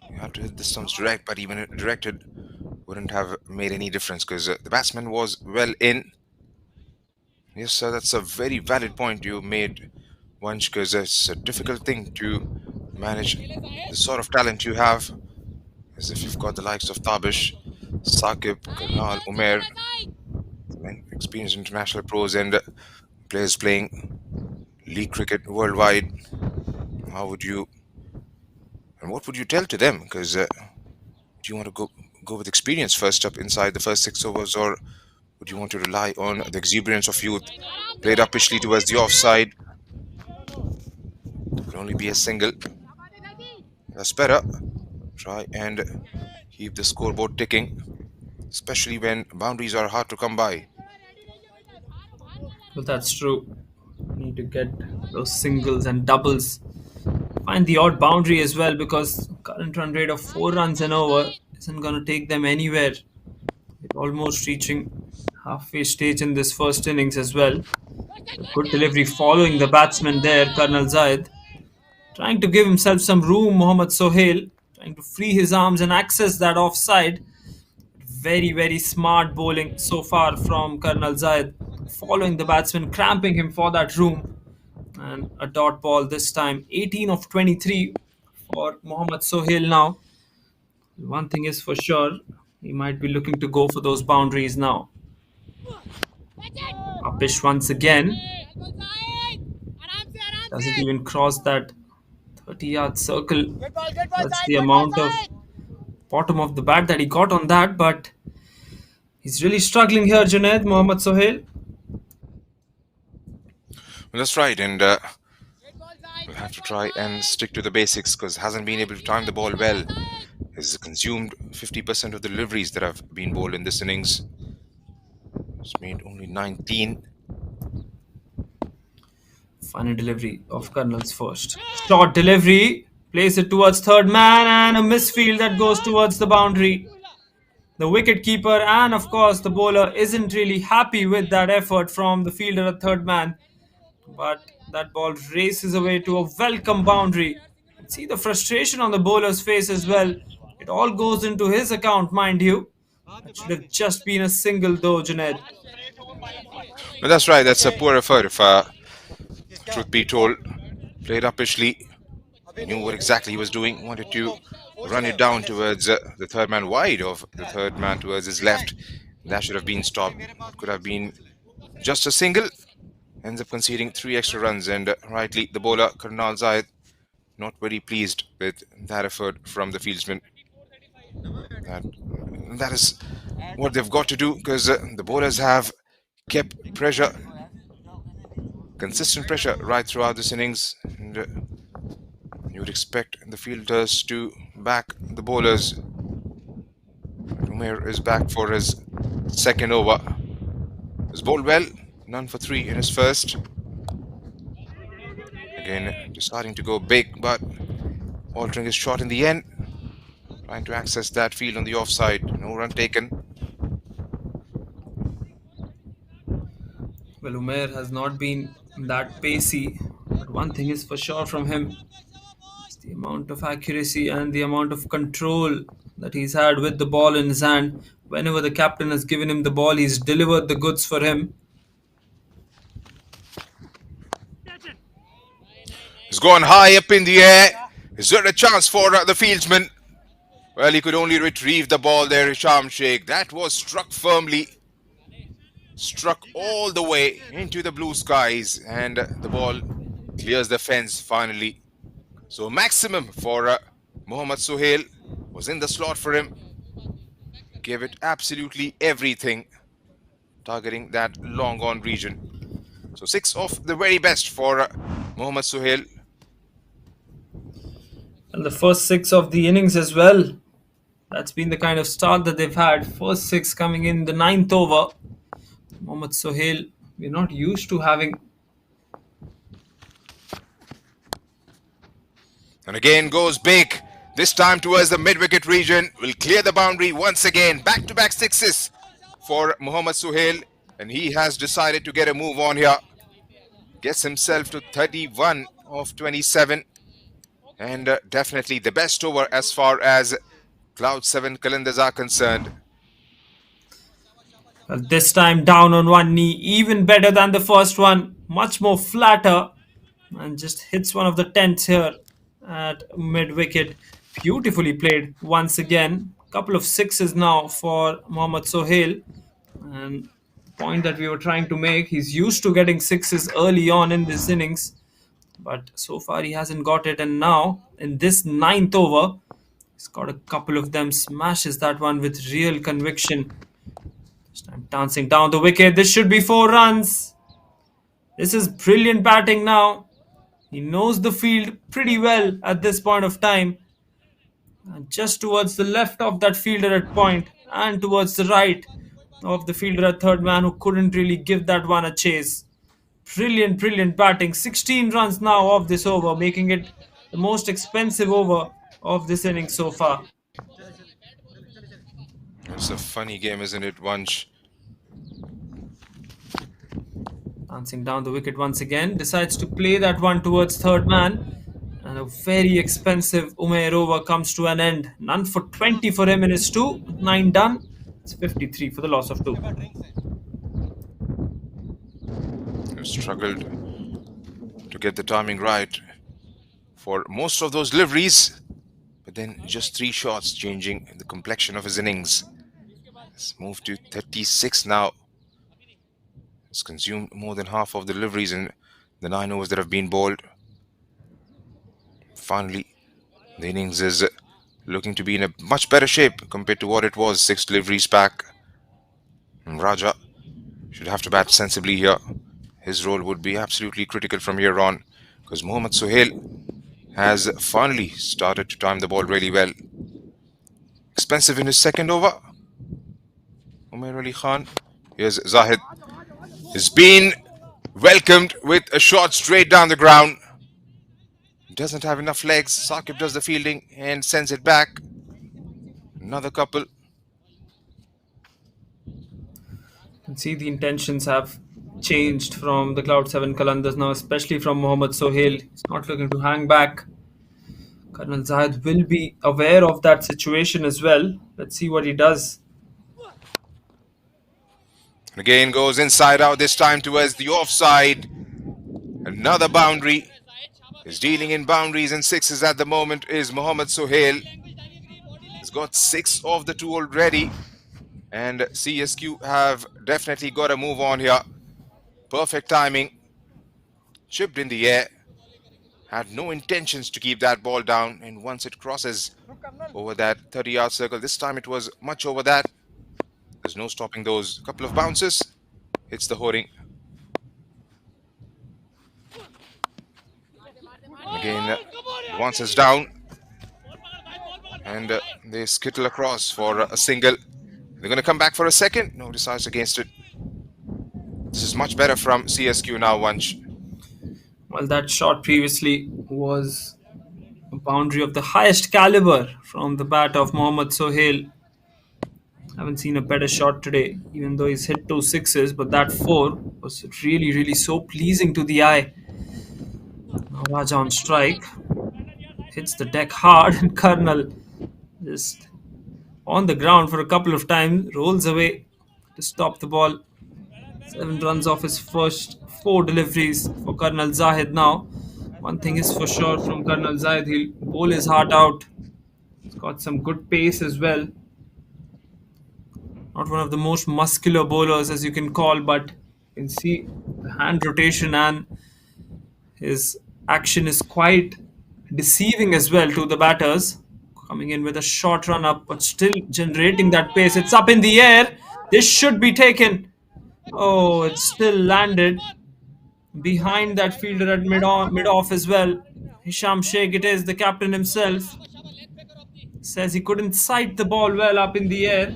you have to hit the stumps direct, but even it directed wouldn't have made any difference because the batsman was well in. Yes, sir, that's a very valid point you made, Vansh, because it's a difficult thing to manage the sort of talent you have. As if you've got the likes of Tabish, Saqib, Karnal, Umair, experienced international pros and players playing league cricket worldwide. How would you, and what would you tell to them? Because do you want to go with experience first up inside the first 6 overs, or would you want to rely on the exuberance of youth? Played uppishly towards the offside. Could only be a single. That's better. Try and keep the scoreboard ticking, especially when boundaries are hard to come by. Well, that's true. Need to get those singles and doubles. Find the odd boundary as well, because current run rate of 4 runs an over isn't going to take them anywhere. They're almost reaching halfway stage in this first innings as well. Good delivery following the batsman there, Colonel Zahid. Trying to give himself some room, Mohammad Sohail. Trying to free his arms and access that offside. Very, very smart bowling so far from Colonel Zahid. Following the batsman, cramping him for that room. And a dot ball this time. 18 of 23 for Mohammad Sohail now. One thing is for sure, he might be looking to go for those boundaries now. Upish once again. Doesn't even cross that 30-yard circle. That's the amount of bottom of the bat that he got on that, but he's really struggling here, Junaid, Mohammad Sohail. Well, that's right, and we'll have to try and stick to the basics because hasn't been able to time the ball well. Has consumed 50% of the deliveries that have been bowled in this innings. It's made only 19. Final delivery of Colonel's first. Short delivery. Plays it towards third man and a misfield that goes towards the boundary. The wicket keeper and of course the bowler isn't really happy with that effort from the fielder at third man. But that ball races away to a welcome boundary. See the frustration on the bowler's face as well. It all goes into his account, mind you. That should have just been a single though, Junaid. But that's right, that's a poor effort if truth be told. Played uppishly. He knew what exactly he was doing. Wanted to run it down towards the third man wide of the third man towards his left. That should have been stopped. Could have been just a single. Ends up conceding 3 extra runs, and rightly the bowler Karnal Zahid not very pleased with that effort from the fieldsman. That is what they've got to do because the bowlers have kept pressure, consistent pressure right throughout this innings, and you would expect the fielders to back the bowlers. Umair is back for his second over. Has bowled well, none for 3 in his first. Again, deciding to go big, but altering his shot in the end. Trying to access that field on the offside. No run taken. Well, Umair has not been that pacey, but one thing is for sure from him. It's the amount of accuracy and the amount of control that he's had with the ball in his hand. Whenever the captain has given him the ball, he's delivered the goods for him. He's gone high up in the air. Is there a chance for the fieldsman? Well, he could only retrieve the ball there, Hisham Sheikh. That was struck firmly. Struck all the way into the blue skies. And the ball clears the fence finally. So maximum for Mohammad Sohail was in the slot for him. Gave it absolutely everything. Targeting that long on region. So 6 of the very best for Mohammad Sohail. And the first 6 of the innings as well. That's been the kind of start that they've had. First 6 coming in the 9th over. Mohammad Sohail, we're not used to having. And again goes big. This time towards the mid-wicket region. Will clear the boundary once again. Back-to-back 6s for Mohammad Sohail. And he has decided to get a move on here. Gets himself to 31 of 27. And definitely the best over as far as Cloud 7 Qalandars are concerned. Well, this time down on one knee, even better than the first one. Much more flatter. And just hits one of the tents here at mid-wicket. Beautifully played once again. Couple of 6s now for Mohammad Sohail. And the point that we were trying to make, he's used to getting 6s early on in this innings. But so far he hasn't got it. And now in this 9th over, he's got a couple of them. Smashes that one with real conviction. This time dancing down the wicket. This should be 4 runs. This is brilliant batting now. He knows the field pretty well at this point of time. And just towards the left of that fielder at point and towards the right of the fielder at third man, who couldn't really give that one a chase. Brilliant, brilliant batting. 16 runs now off this over, making it the most expensive over of this inning so far. It's a funny game, isn't it, Vansh? Dancing down the wicket once again. Decides to play that one towards third man. And a very expensive Umair over comes to an end. None for 20 for him in his 2. 9 done. It's 53 for the loss of 2. Struggled to get the timing right for most of those deliveries, but then just 3 shots changing the complexion of his innings. It's moved to 36 now. It's consumed more than half of the deliveries in the 9 overs that have been bowled. Finally, the innings is looking to be in a much better shape compared to what it was 6 deliveries back. And Raja should have to bat sensibly here. His role would be absolutely critical from here on, because Mohammad Sohail has finally started to time the ball really well. Expensive in his 2nd over. Umair Ali Khan. Here's Zahid. Has been welcomed with a shot straight down the ground. Doesn't have enough legs. SACF does the fielding and sends it back. Another couple. You can see the intentions have changed from the Cloud 7 Qalandars now, especially from Mohammad Sohail. He's not looking to hang back. Colonel Zahid will be aware of that situation as well. Let's see what he does. Again goes inside out, this time towards the offside. Another boundary. Is dealing in boundaries and 6s at the moment is Mohammad Sohail. He's got 6 of the 2 already. And CSQ have definitely got a move on here. Perfect timing. Chipped in the air. Had no intentions to keep that ball down. And once it crosses over that 30-yard circle, this time it was much over that. There's no stopping those. Couple of bounces. Hits the hoarding. Again, once it's down. And they skittle across for a single. They're going to come back for a second. No, decides against it. This is much better from CSQ now, Vanch. Well, that shot previously was a boundary of the highest caliber from the bat of Mohammad Sohail. Haven't seen a better shot today, even though he's hit 2 sixes, but that four was really, really so pleasing to the eye. Now Raja on strike, hits the deck hard, and Karnal just on the ground for a couple of times, rolls away to stop the ball. 7 runs off his first 4 deliveries for Karnal Zahid now. One thing is for sure from Karnal Zahid, he'll bowl his heart out. He's got some good pace as well. Not one of the most muscular bowlers as you can call, but you can see the hand rotation and his action is quite deceiving as well to the batters. Coming in with a short run up, but still generating that pace. It's up in the air. This should be taken. Oh, it's still landed behind that fielder at mid off as well. Hisham Sheikh, it is the captain himself, says he couldn't sight the ball well up in the air.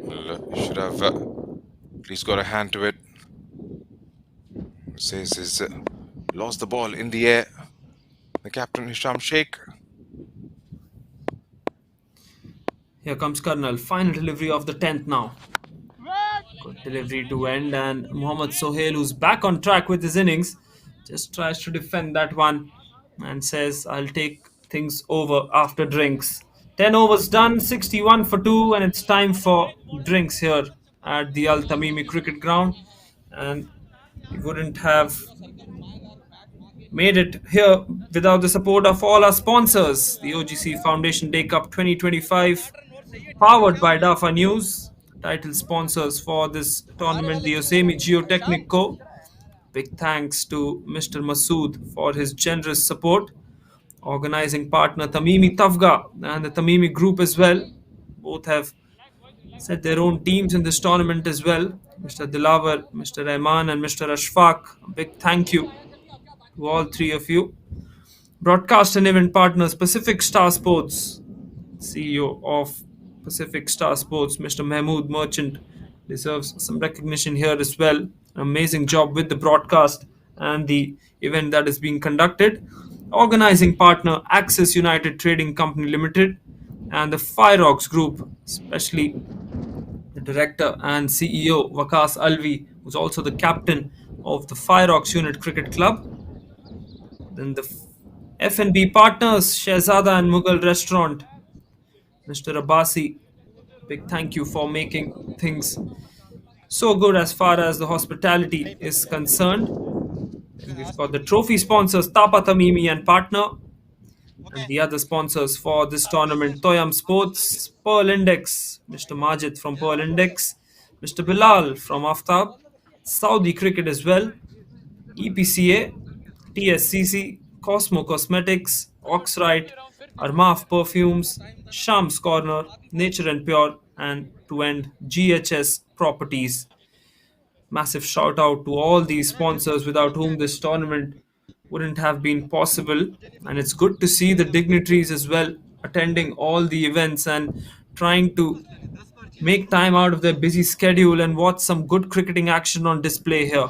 Well, should have at least got a hand to it. Says he's lost the ball in the air. The captain Hisham Sheikh. Here comes Karnal. Final delivery of the 10th now. Good delivery to end, and Mohammad Sohail, who's back on track with his innings, just tries to defend that one and says, I'll take things over after drinks. 10 overs done, 61 for 2, and it's time for drinks here at the Al-Tamimi Cricket Ground. And we wouldn't have made it here without the support of all our sponsors. The OGC Foundation Day Cup 2025, powered by DAFA News. Title sponsors for this tournament, the Osemi Geotechnic Co. Big thanks to Mr. Masood for his generous support. Organizing partner Tamimi Tafga and the Tamimi Group as well. Both have set their own teams in this tournament as well. Mr. Dilawar, Mr. Rahman, and Mr. Ashfaq. A big thank you to all three of you. Broadcast and event partners Pacific Star Sports. CEO of Pacific Star Sports, Mr. Mahmood Merchant, deserves some recognition here as well. An amazing job with the broadcast and the event that is being conducted. Organizing partner Axis United Trading Company Limited and the Fireox Group, especially the director and CEO Waqas Alvi, who's also the captain of the Fireox Unit Cricket Club. Then the F&B partners Shehzada and Mughal Restaurant, Mr. Abbasi, big thank you for making things so good as far as the hospitality is concerned. And we've got the trophy sponsors Tapa Tamimi and Partner, and the other sponsors for this tournament Toyam Sports, Pearl Index, Mr. Majid from Pearl Index, Mr. Bilal from Aftab, Saudi Cricket as well, EPCA, TSCC, Cosmo Cosmetics, Oxrite, Armaf Perfumes, Shams Corner, Nature and Pure, and to end GHS Properties. Massive shout out to all these sponsors without whom this tournament wouldn't have been possible. And it's good to see the dignitaries as well attending all the events and trying to make time out of their busy schedule and watch some good cricketing action on display here.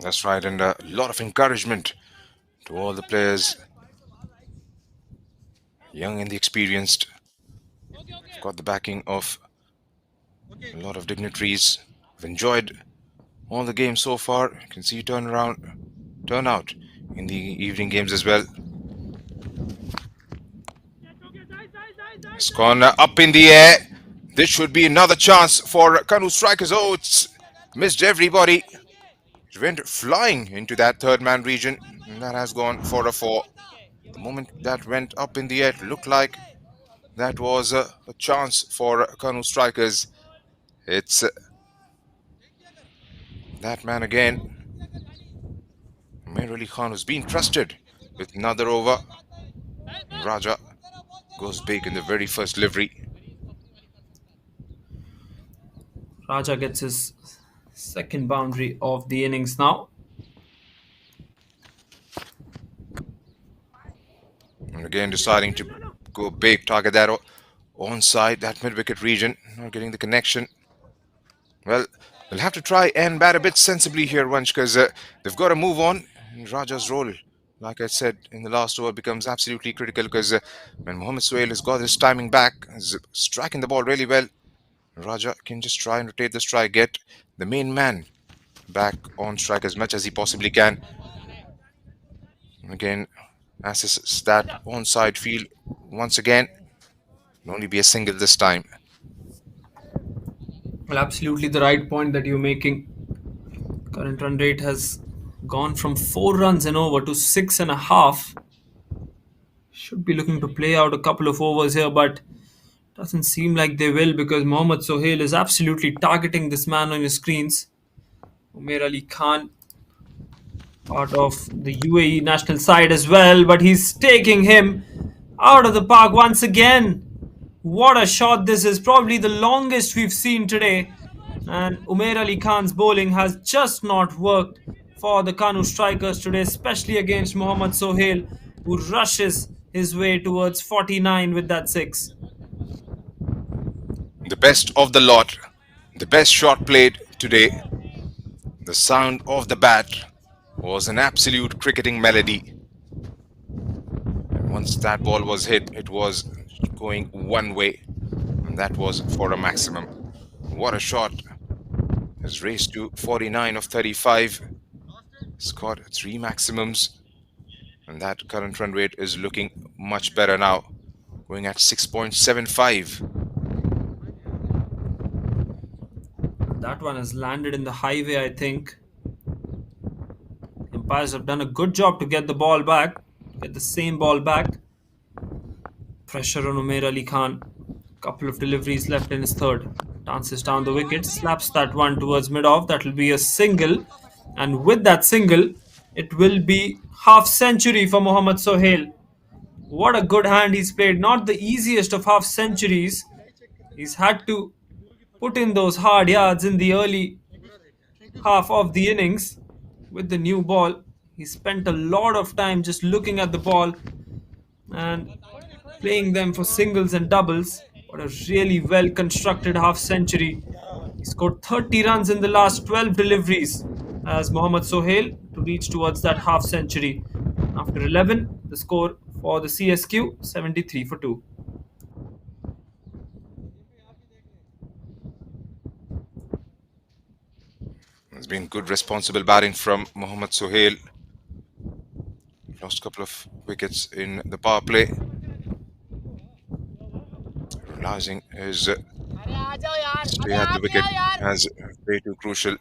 That's right, and a lot of encouragement to all the players, young and the experienced. Got the backing of a lot of dignitaries. I've enjoyed all the games so far. You can see turnout in the evening games as well. It's gone up in the air. This should be another chance for Kanoo Strikers. Oh, it's missed everybody. It went flying into that third man region, and that has gone for a 4. The moment that went up in the air, it looked like that was a chance for Kanoo Strikers. It's that man again, Mir Ali Khan, who's been trusted with another over. Raja goes big in the very first delivery. Raja gets his second boundary of the innings now. again deciding to go big, target that onside, that mid-wicket region, not getting the connection. Well, they'll have to try and bat a bit sensibly here, Vansh, because they've got to move on. And Raja's role, like I said, in the last over becomes absolutely critical because when Mohammad Sohail has got his timing back, is striking the ball really well, Raja can just try and rotate the strike, get the main man back on strike as much as he possibly can. Again, assists that onside field once again. It'll only be a single this time. Well, absolutely the right point that you're making. Current run rate has gone from 4 runs and over to 6.5. Should be looking to play out a couple of overs here, but doesn't seem like they will because Mohammad Sohail is absolutely targeting this man on your screens. Umair Ali Khan, part of the UAE national side as well, but he's taking him out of the park once again. What a shot this is, probably the longest we've seen today. And Umair Ali Khan's bowling has just not worked for the Kanoo Strikers today, especially against Mohammad Sohail, who rushes his way towards 49 with that 6. The best of the lot, the best shot played today. The sound of the bat was an absolute cricketing melody. And once that ball was hit, it was going one way, and that was for a maximum. What a shot. Has raced to 49 of 35. Scored 3 maximums, and that current run rate is looking much better now, going at 6.75. That one has landed in the highway, I think. Umpires have done a good job to get the ball back, get the same ball back. Pressure on Umair Ali Khan. Couple of deliveries left in his third. Dances down the wicket, slaps that one towards mid-off. That will be a single. And with that single, it will be half century for Mohammad Sohail. What a good hand he's played. Not the easiest of half centuries. He's had to put in those hard yards in the early half of the innings with the new ball. He spent a lot of time just looking at the ball and playing them for singles and doubles. What a really well constructed half century. He scored 30 runs in the last 12 deliveries as Mohammad Sohail to reach towards that half century. After 11, the score for the CSQ 73 for 2. It's been good responsible batting from Mohammad Sohail. Lost a couple of wickets in the power play. Realizing his stay at the wicket as way too crucial.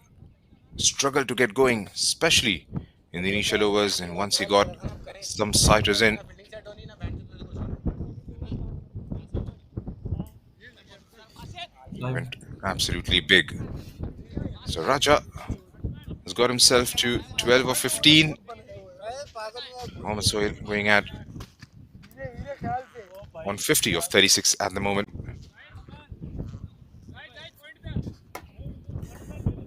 Struggled to get going, especially in the initial overs, and once he got some sighters in, went absolutely big. So Raja has got himself to 12 or 15. Mohammad Sohail going at 150 of 36 at the moment.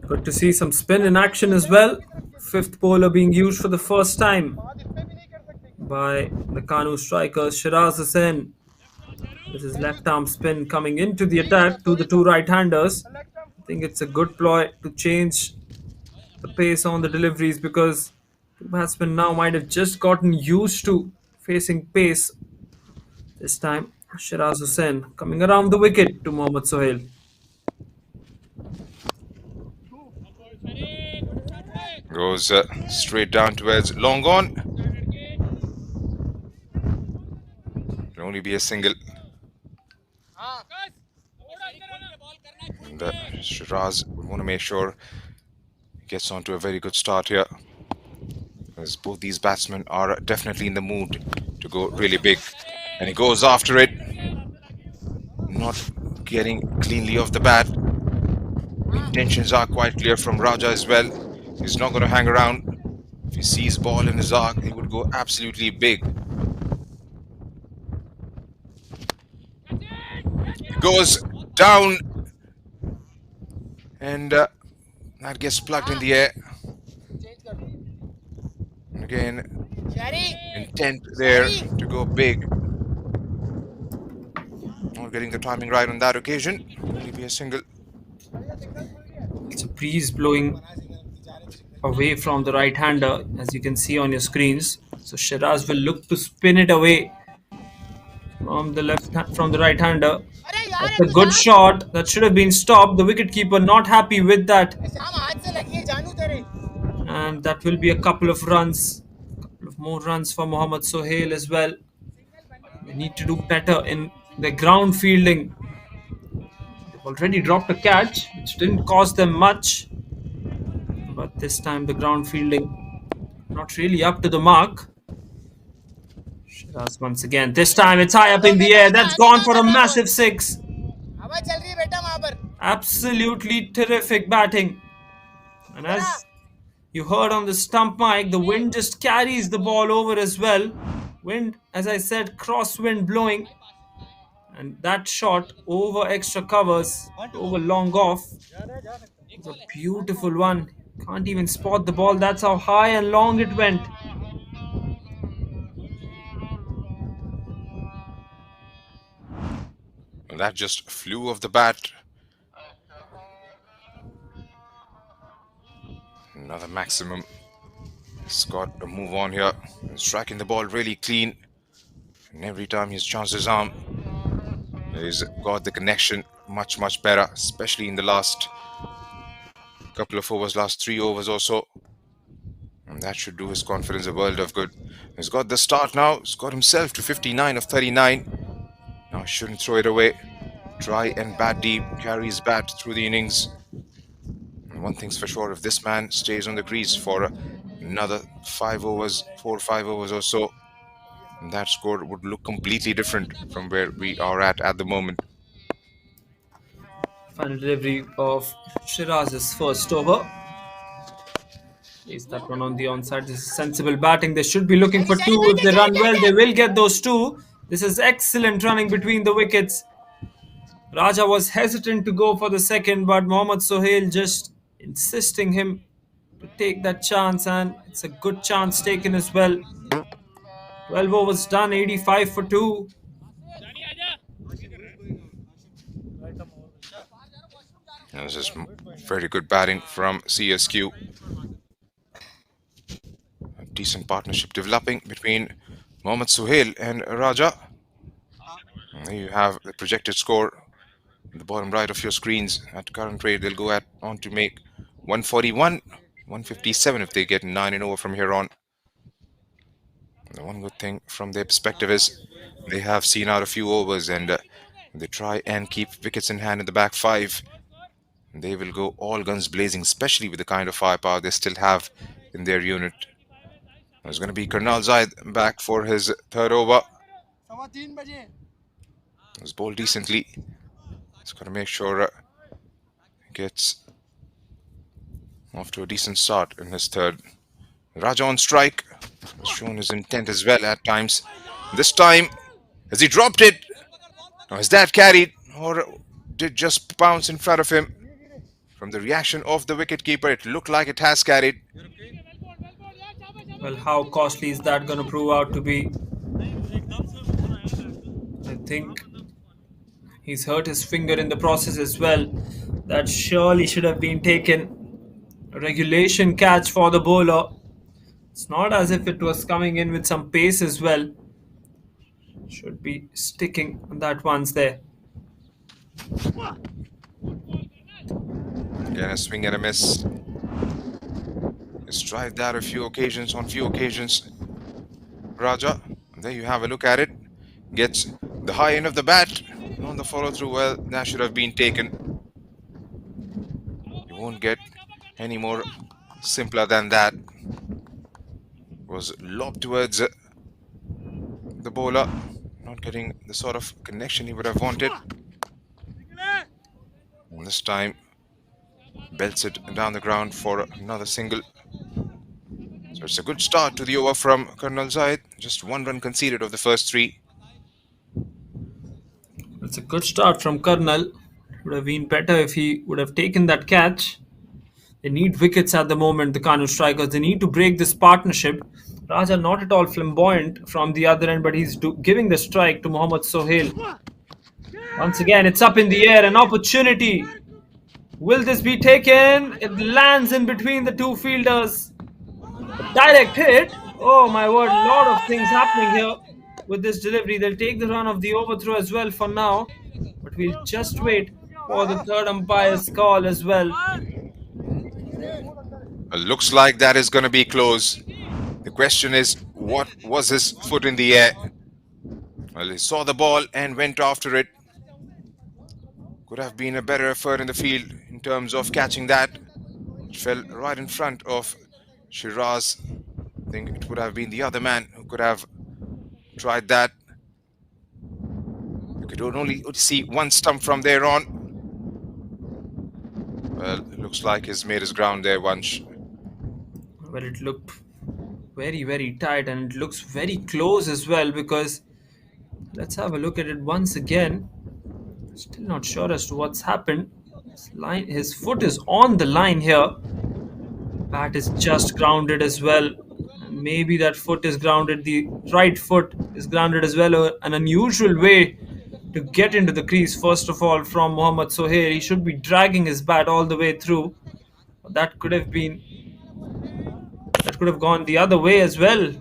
Good to see some spin in action as well. Fifth bowler being used for the first time by the Kanoo Strikers, Shiraz Hussain. This is left arm spin coming into the attack to the two right-handers. I think it's a good ploy to change the pace on the deliveries because the batsmen now might have just gotten used to facing pace. This time, Shiraz Hussain coming around the wicket to Mohammad Sohail. Goes straight down towards long on. It'll only be a single. And Shiraz would want to make sure he gets onto a very good start here, as both these batsmen are definitely in the mood to go really big. And he goes after it, not getting cleanly off the bat. Intentions are quite clear from Raja as well. He's not going to hang around. If he sees ball in his arc, he would go absolutely big. He goes down, and that gets plugged in the air. And again, intent there to go big. getting the timing right on that occasion. Will he be a single? It's a breeze blowing away from the right-hander, as you can see on your screens. So Shiraz will look to spin it away from the right-hander. That's a good shot. That should have been stopped. The wicketkeeper not happy with that. And that will be a couple of runs. A couple of more runs for Mohammad Sohail as well. They need to do better in the ground fielding. They've already dropped a catch, which didn't cost them much. But this time the ground fielding not really up to the mark. Shiraz once again. This time it's high up in the air. That's gone for a massive 6. Absolutely terrific batting. And as you heard on the stump mic, the wind just carries the ball over as well. Wind, as I said, crosswind blowing. And that shot over extra covers, over long off. It's a beautiful one. Can't even spot the ball. That's how high and long it went. Well, that just flew off the bat. Another maximum. He's got a move on here. He's striking the ball really clean. And every time his chances arm, he's got the connection much better, especially in the last couple of overs, last 3 overs or so. And that should do his confidence a world of good. He's got the start now. He's got himself to 59 of 39. Now he shouldn't throw it away. Try and bat deep, carry his bat through the innings. And one thing's for sure, if this man stays on the crease for another 5 overs, 4 or 5 overs or so, that score would look completely different from where we are at the moment. Final delivery of Shiraz's first over. Is that one on the onside? This is sensible batting. They should be looking for 2. If they run well, they will get those 2. This is excellent running between the wickets. Raja was hesitant to go for the second, but Mohammad Sohail just insisting him to take that chance, and it's a good chance taken as well. 12 overs done, 85 for 2. And this is very good batting from CSQ. A decent partnership developing between Mohammad Sohail and Raja. And there you have the projected score in the bottom right of your screens. At current rate, they'll go on to make 141, 157 if they get 9 and over from here on. The one good thing from their perspective is they have seen out a few overs, and they try and keep wickets in hand in the back 5. They will go all guns blazing, especially with the kind of firepower they still have in their unit. There's going to be Qalandars back for his 3rd over. He's bowled decently. He's got to make sure he gets off to a decent start in his 3rd. Raja on strike. Has shown his intent as well at times. This time, has he dropped it? Or has that carried? Or did just bounce in front of him? From the reaction of the wicketkeeper, it looked like it has carried. Well, how costly is that going to prove out to be? I think he's hurt his finger in the process as well. That surely should have been taken. A regulation catch for the bowler. It's not as if it was coming in with some pace as well. Should be sticking on that once there. Yeah, a swing and a miss. He's tried that on few occasions. Raja, there you have a look at it. Gets the high end of the bat. On the follow through, well, that should have been taken. You won't get any more simpler than that. Was lobbed towards the bowler, not getting the sort of connection he would have wanted. And this time belts it down the ground for another single. So it's a good start to the over from Qalandars. Just 1 run conceded of the first 3. It's a good start from Karnal. Would have been better if he would have taken that catch. They need wickets at the moment, the Kanoo Strikers. They need to break this partnership. Raja not at all flamboyant from the other end, but he's giving the strike to Mohammad Sohail. Once again, it's up in the air, an opportunity. Will this be taken? It lands in between the two fielders. A direct hit. Oh my word, a lot of things happening here with this delivery. They'll take the run of the overthrow as well for now. But we'll just wait for the third umpire's call as well. Looks like that is going to be close. The question is, what was his foot in the air? Well, he saw the ball and went after it. Could have been a better effort in the field in terms of catching that. It fell right in front of Shiraz. I think it would have been the other man who could have tried that. You could only see one stump from there on. Well, it looks like he's made his ground there, Vansh. Well, it looked very, very tight, and it looks very close as well, because let's have a look at it once again. Still not sure as to what's happened. His foot is on the line here. Bat is just grounded as well. And maybe that foot is grounded. The right foot is grounded as well. An unusual way to get into the crease. First of all, from Mohammad Sohail, he should be dragging his bat all the way through. That could have gone the other way as well.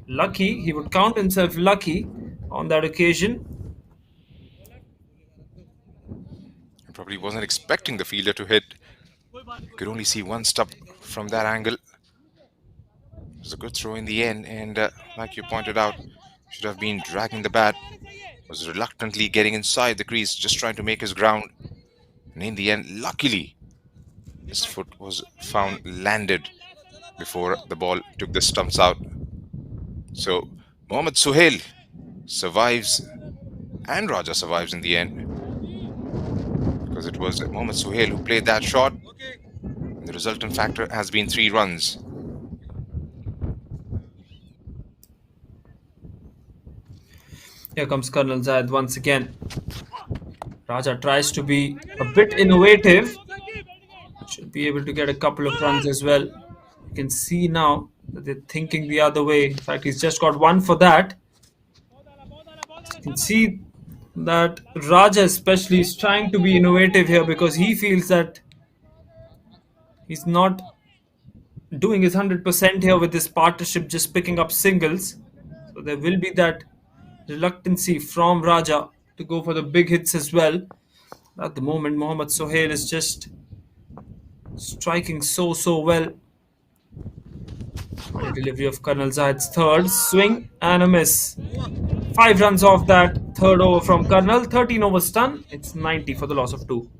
Lucky, he would count himself lucky on that occasion. He probably wasn't expecting the fielder to hit. You could only see one stump from that angle. It was a good throw in the end, and like you pointed out, should have been dragging the bat. Was reluctantly getting inside the crease, just trying to make his ground. And in the end, luckily, his foot was found landed before the ball took the stumps out. So Mohammad Sohail survives, and Raja survives in the end, because it was Mohammad Sohail who played that shot. And the resultant factor has been 3 runs. Here comes Colonel Zayed once again. Raja tries to be a bit innovative. Should be able to get a couple of runs as well. You can see now that they're thinking the other way. In fact, he's just got one for that. You can see that Raja especially is trying to be innovative here, because he feels that he's not doing his 100% here with this partnership, just picking up singles. So there will be that reluctancy from Raja to go for the big hits as well. At the moment, Mohammad Sohail is just striking so well. The delivery of Colonel Zahid's third, swing and a miss. 5 runs off that third over from Colonel. 13 overs done. It's 90 for the loss of 2.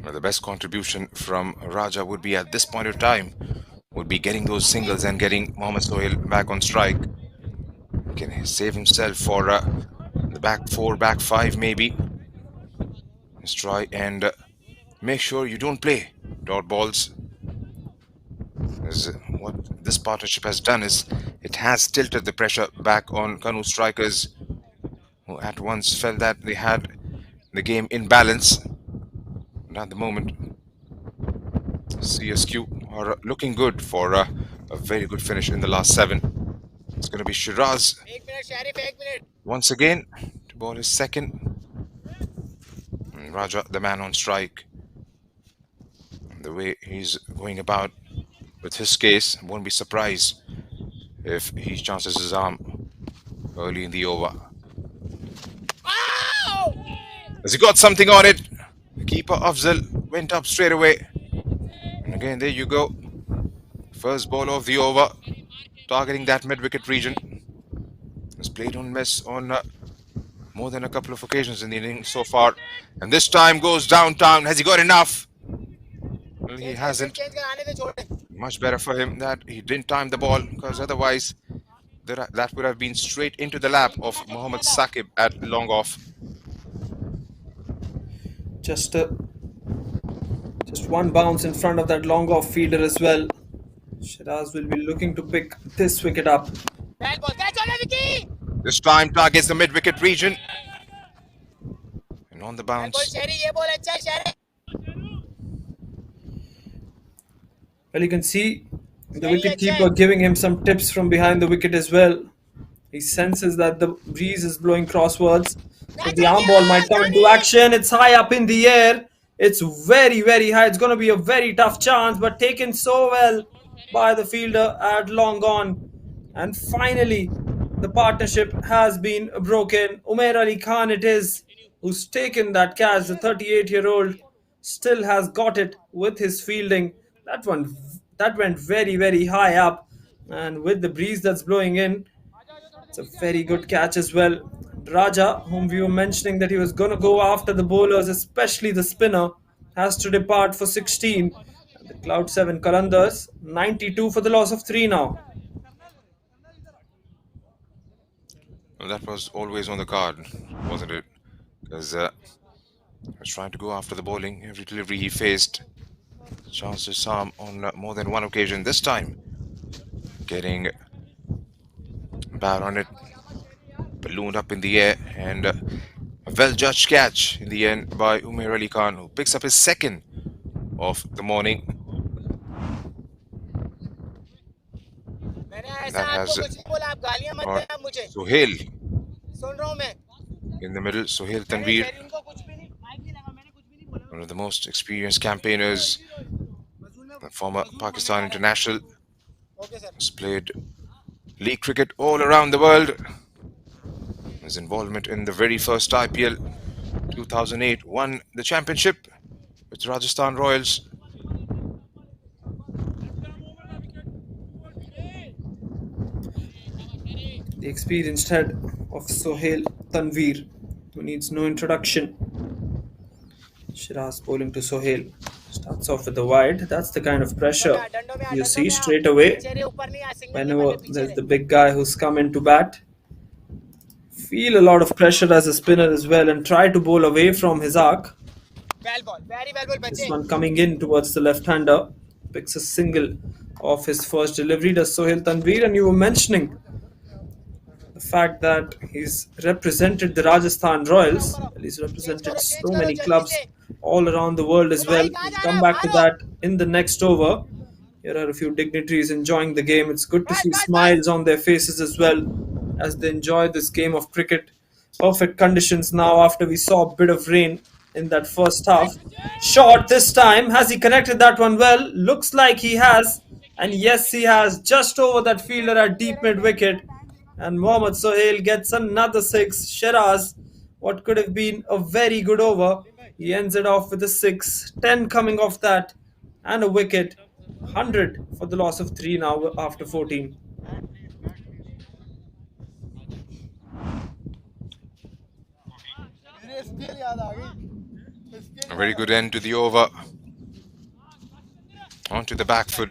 Well, the best contribution from Raja would be at this point of time, would be getting those singles and getting Mohammad Sohail back on strike. Can save himself for the back 4, back 5 maybe. Let's try and make sure you don't play dot balls. As what this partnership has done is it has tilted the pressure back on Kanoo Strikers, who at once felt that they had the game in balance. And at the moment, CSQ are looking good for a very good finish in the last 7. It's going to be Shiraz once again to ball his second. And Raja, the man on strike. The way he's going about with his case, won't be surprised if he chances his arm early in the over. Has he got something on it? The keeper Afzal went up straight away. And again, there you go. First ball of the over, targeting that mid-wicket region. Has played on miss on more than a couple of occasions in the innings so far. And this time goes downtown. Has he got enough? Well, he hasn't. Much better for him that he didn't time the ball, because otherwise that would have been straight into the lap of Mohammad Saqib at long off. Just one bounce in front of that long off fielder as well. Shiraz will be looking to pick this wicket up. This time targets the mid-wicket region. And on the bounce. Well, you can see the wicketkeeper giving him some tips from behind the wicket as well. He senses that the breeze is blowing crosswards, so the arm ball might come into action. It's high up in the air. It's very, very high. It's going to be a very tough chance, but taken so well by the fielder at long on. And finally, the partnership has been broken. Umair Ali Khan it is who's taken that catch. The 38-year-old still has got it with his fielding. That went very, very high up, and with the breeze that's blowing in, it's a very good catch as well. Raja, whom we were mentioning that he was going to go after the bowlers, especially the spinner, has to depart for 16. And the Cloud 7 Qalandars, 92 for the loss of 3 now. Well, that was always on the card, wasn't it? Because he was trying to go after the bowling. Every delivery he faced, chances harm on more than one occasion. This time, getting bad on it, ballooned up in the air, and a well-judged catch in the end by Umair Ali Khan, who picks up his second of the morning. That has Sohail in the middle. Sohail Tanveer, one of the most experienced campaigners, the former Pakistan international, has played league cricket all around the world. His involvement in the very first IPL 2008 won the championship with Rajasthan Royals. The experienced head of Sohail Tanveer, who needs no introduction. Shiraz bowling to Sohail. Starts off with the wide. That's the kind of pressure you see straight away whenever there's the big guy who's come in to bat. Feel a lot of pressure as a spinner as well and try to bowl away from his arc. This one coming in towards the left-hander. Picks a single off his first delivery, does Sohail Tanveer. And you were mentioning the fact that he's represented the Rajasthan Royals. Well, he's represented so many clubs all around the world as well. We'll come back to that in the next over. Here are a few dignitaries enjoying the game. It's good to see smiles on their faces as well as they enjoy this game of cricket. Perfect conditions now after we saw a bit of rain in that first half. Shot this time. Has he connected that one well? Looks like he has. And yes, he has. Just over that fielder at deep mid wicket. And Mohammad Sohail gets another 6. Shiraz, what could have been a very good over, he ends it off with a 6. 10 coming off that and a wicket. 100 for the loss of 3 now after 14. A very good end to the over. Onto the back foot.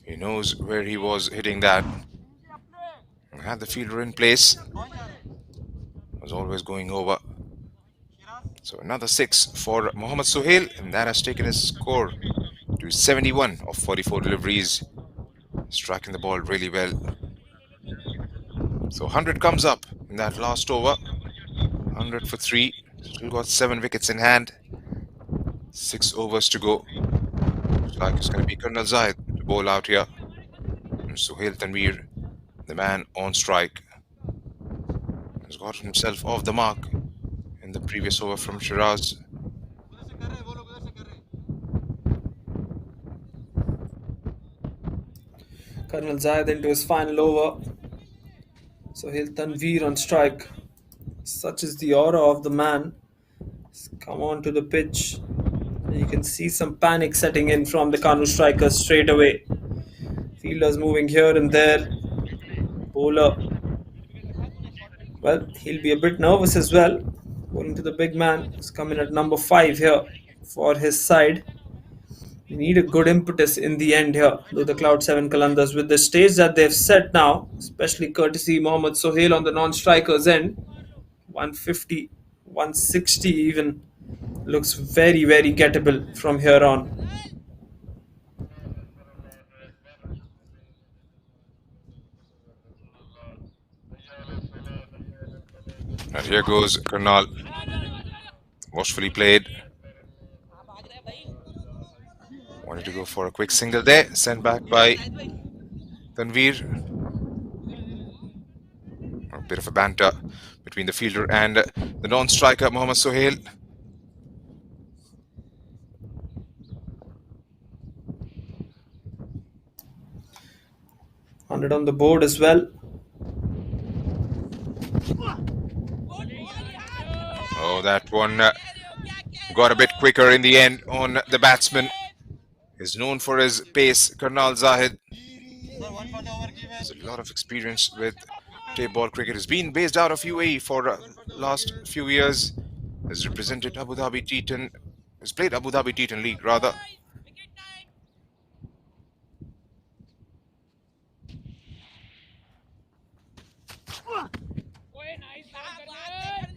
He knows where he was hitting that. Had the fielder in place. Was always going over. So another 6 for Mohammad Sohail, and that has taken his score to 71 of 44 deliveries. Striking the ball really well. So 100 comes up in that last over. 100 for 3. Still got 7 wickets in hand. 6 overs to go. Looks like it's going to be Colonel Zahid to bowl out here. And Sohail Tanveer, the man on strike, has got himself off the mark in the previous over from Shiraz. Colonel Zahid into his final over. Sohail Tanveer on strike. Such is the aura of the man. He's come on to the pitch. You can see some panic setting in from the Kanoo Strikers straight away. Fielders moving here and there. Bowler, well, he'll be a bit nervous as well. Bowling to the big man who's coming at number 5 here for his side. You need a good impetus in the end here, though the Cloud 7 Qalandars, with the stage that they've set now, especially courtesy Mohammad Sohail on the non-strikers end. 150, 160 even. Looks very, very gettable from here on. And here goes Karnal. Watchfully played. Wanted to go for a quick single there, sent back by Tanveer. A bit of a banter between the fielder and the non-striker Mohammad Sohail. Hundred on the board as well. Oh, that one got a bit quicker in the end on the batsman. He's known for his pace, Karnal Zahid. Has a lot of experience with tape ball cricket. Has been based out of UAE for last few years. Has represented Abu Dhabi T10. Has played Abu Dhabi T10 League rather.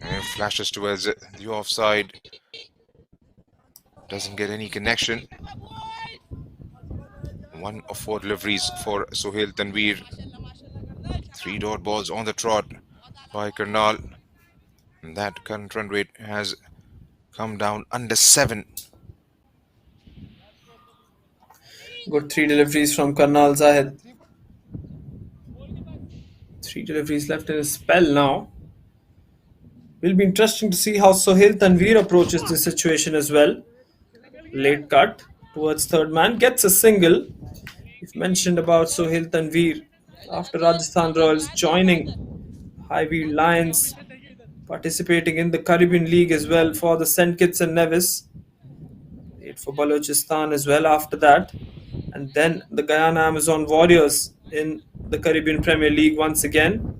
And flashes towards the offside. Doesn't get any connection. 1 of 4 deliveries for Sohail Tanveer. 3 dot balls on the trot by Karnal. And that current run rate has come down under 7. Good 3 deliveries from Karnal Zahid. 3 deliveries left in his spell now. Will be interesting to see how Sohail Tanveer approaches this situation as well. Late cut towards third man, gets a single. We've mentioned about Sohail Tanveer after Rajasthan Royals joining Highfield Lions, participating in the Caribbean League as well for the St. Kitts and Nevis. Played for Balochistan as well after that. And then the Guyana Amazon Warriors in the Caribbean Premier League once again.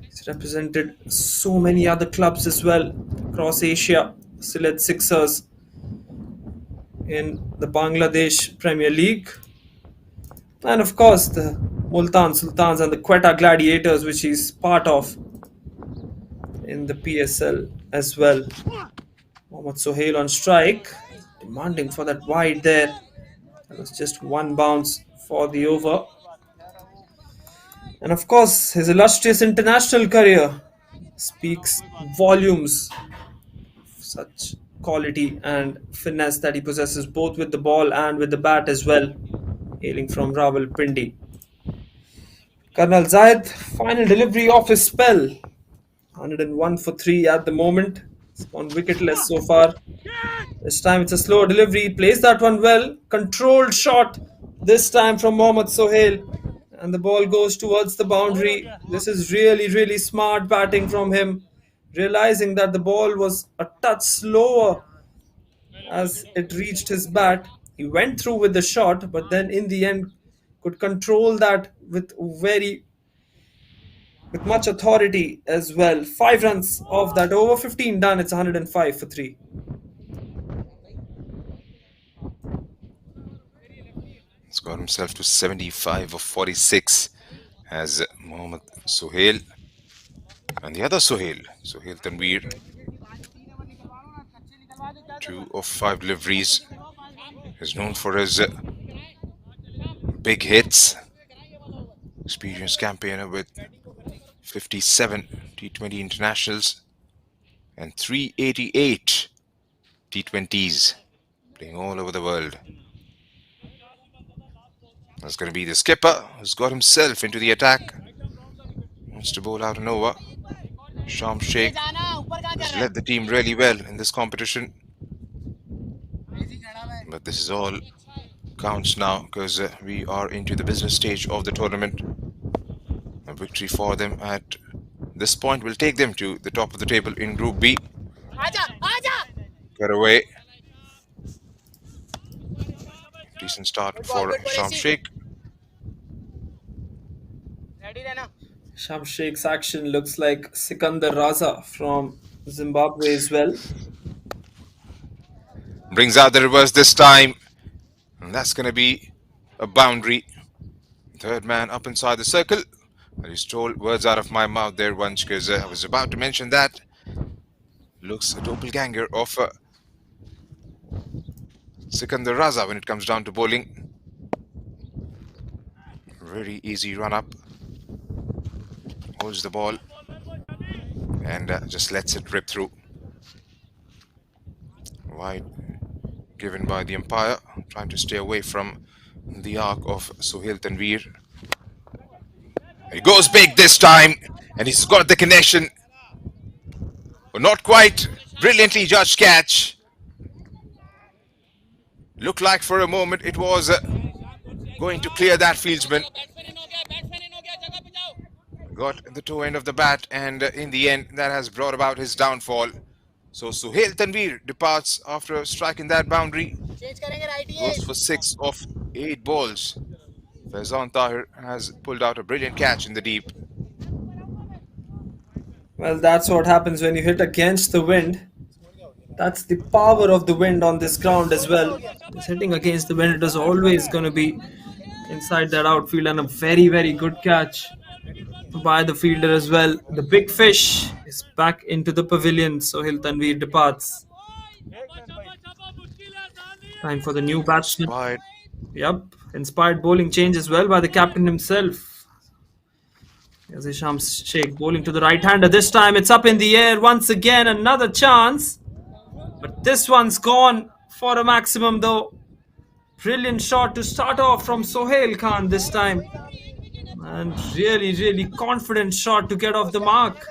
He's represented so many other clubs as well across Asia. Sylhet Sixers in the Bangladesh Premier League. And of course the Multan Sultans and the Quetta Gladiators, which he's part of in the PSL as well. Mohammad Sohail on strike, demanding for that wide there. That was just 1 bounce for the over. And of course, his illustrious international career speaks volumes of such quality and finesse that he possesses both with the ball and with the bat as well, hailing from Rawalpindi. Karnal Zahid, final delivery of his spell. 101 for 3 at the moment. He's gone wicketless so far. This time it's a slower delivery. He plays that one well. Controlled shot this time from Mohammad Sohail. And the ball goes towards the boundary. This is really, really smart batting from him. Realizing that the ball was a touch slower as it reached his bat. He went through with the shot, but then in the end could control that with much authority as well. 5 runs off that over, 15 done. It's 105 for 3. He's got himself to 75 of 46 as Mohammad Sohail. And the other Sohail Tanveer, 2 of 5 deliveries. He's known for his big hits. Experienced campaigner with 57 T20 internationals and 388 T20s, playing all over the world. That's going to be the skipper who's got himself into the attack. Wants to bowl out an over. Sham Sheikh has led the team really well in this competition. But this is all counts now because we are into the business stage of the tournament. A victory for them at this point will take them to the top of the table in Group B. Get away. Decent start for Sham Sheikh. Sham Sheikh's action looks like Sikandar Raza from Zimbabwe as well. Brings out the reverse this time. And that's going to be a boundary. Third man up inside the circle. You stole words out of my mouth there once because I was about to mention that. Looks a doppelganger of Sikandar Raza when it comes down to bowling. Very easy run up. Holds the ball and just lets it rip through. Wide given by the umpire, trying to stay away from the arc of Sohail Tanveer. He goes big this time, and he's got the connection. But not quite. Brilliantly judged catch. Looked like for a moment it was going to clear that fieldsman. Got the toe end of the bat, and in the end, that has brought about his downfall. So Sohail Tanveer departs after striking that boundary. Goes for 6 of 8 balls. Faizan Tahir has pulled out a brilliant catch in the deep. Well, that's what happens when you hit against the wind. That's the power of the wind on this ground as well. It's hitting against the wind, it is always going to be inside that outfield, and a very, very good catch by the fielder as well. The big fish is back into the pavilion. Sohail Tanveer departs. Time for the new batsman. Wide. Yep, inspired bowling change as well by the captain himself. Here's Hisham Sheikh bowling to the right-hander. This time it's up in the air once again. Another chance. But this one's gone for a maximum though. Brilliant shot to start off from Sohail Khan this time. And really, really confident shot to get off the mark.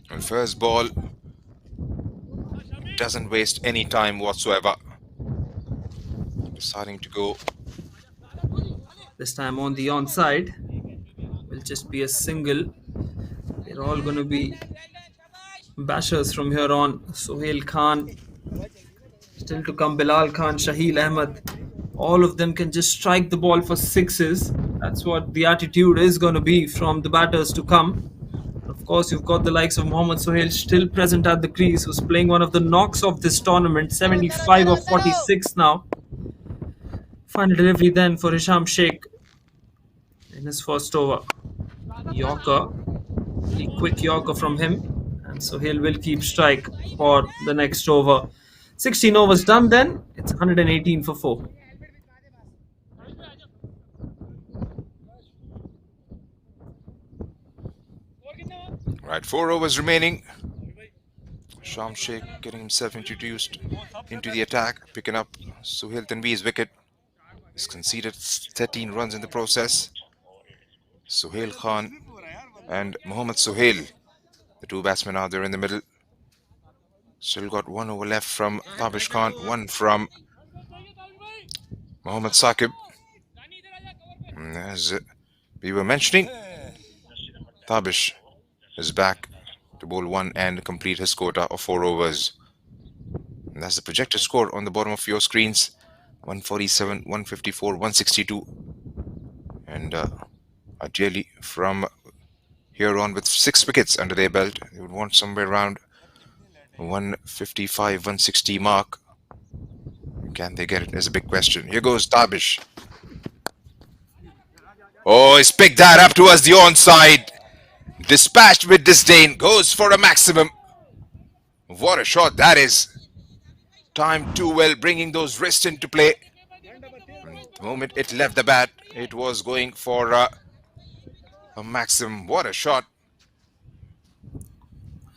And first ball doesn't waste any time whatsoever. Deciding to go. This time on the onside. Will just be a single. They're all going to be bashers from here on. Sohail Khan. Still to come Bilal Khan, Shaheel Ahmed. All of them can just strike the ball for sixes. That's what the attitude is going to be from the batters to come. Of course, you've got the likes of Mohammad Sohail still present at the crease, who's playing one of the knocks of this tournament, 75 of 46 now. Final delivery then for Hisham Sheikh in his first over. Yorker, really quick Yorker from him, and Sohail will keep strike for the next over. 16 overs done then, it's 118 for 4. Right, 4 overs remaining. Hisham Sheikh getting himself introduced into the attack, picking up Sohail Tanveer's wicket. He's conceded 13 runs in the process. Sohail Khan and Mohammad Sohail, the two batsmen are there in the middle. Still got 1 over left from Tabish Khan, 1 from Mohammad Saqib. And as we were mentioning, Tabish is back to bowl 1 and complete his quota of 4 overs. And that's the projected score on the bottom of your screens. 147, 154, 162. And ideally from here on, with 6 wickets under their belt, they would want somewhere around 155, 160 mark. Can they get it is a big question. Here goes Tabish. Oh, he's picked that up towards the onside. Dispatched with disdain. Goes for a maximum. What a shot that is. Timed too well, bringing those wrists into play. And the moment it left the bat, it was going for a maximum. What a shot.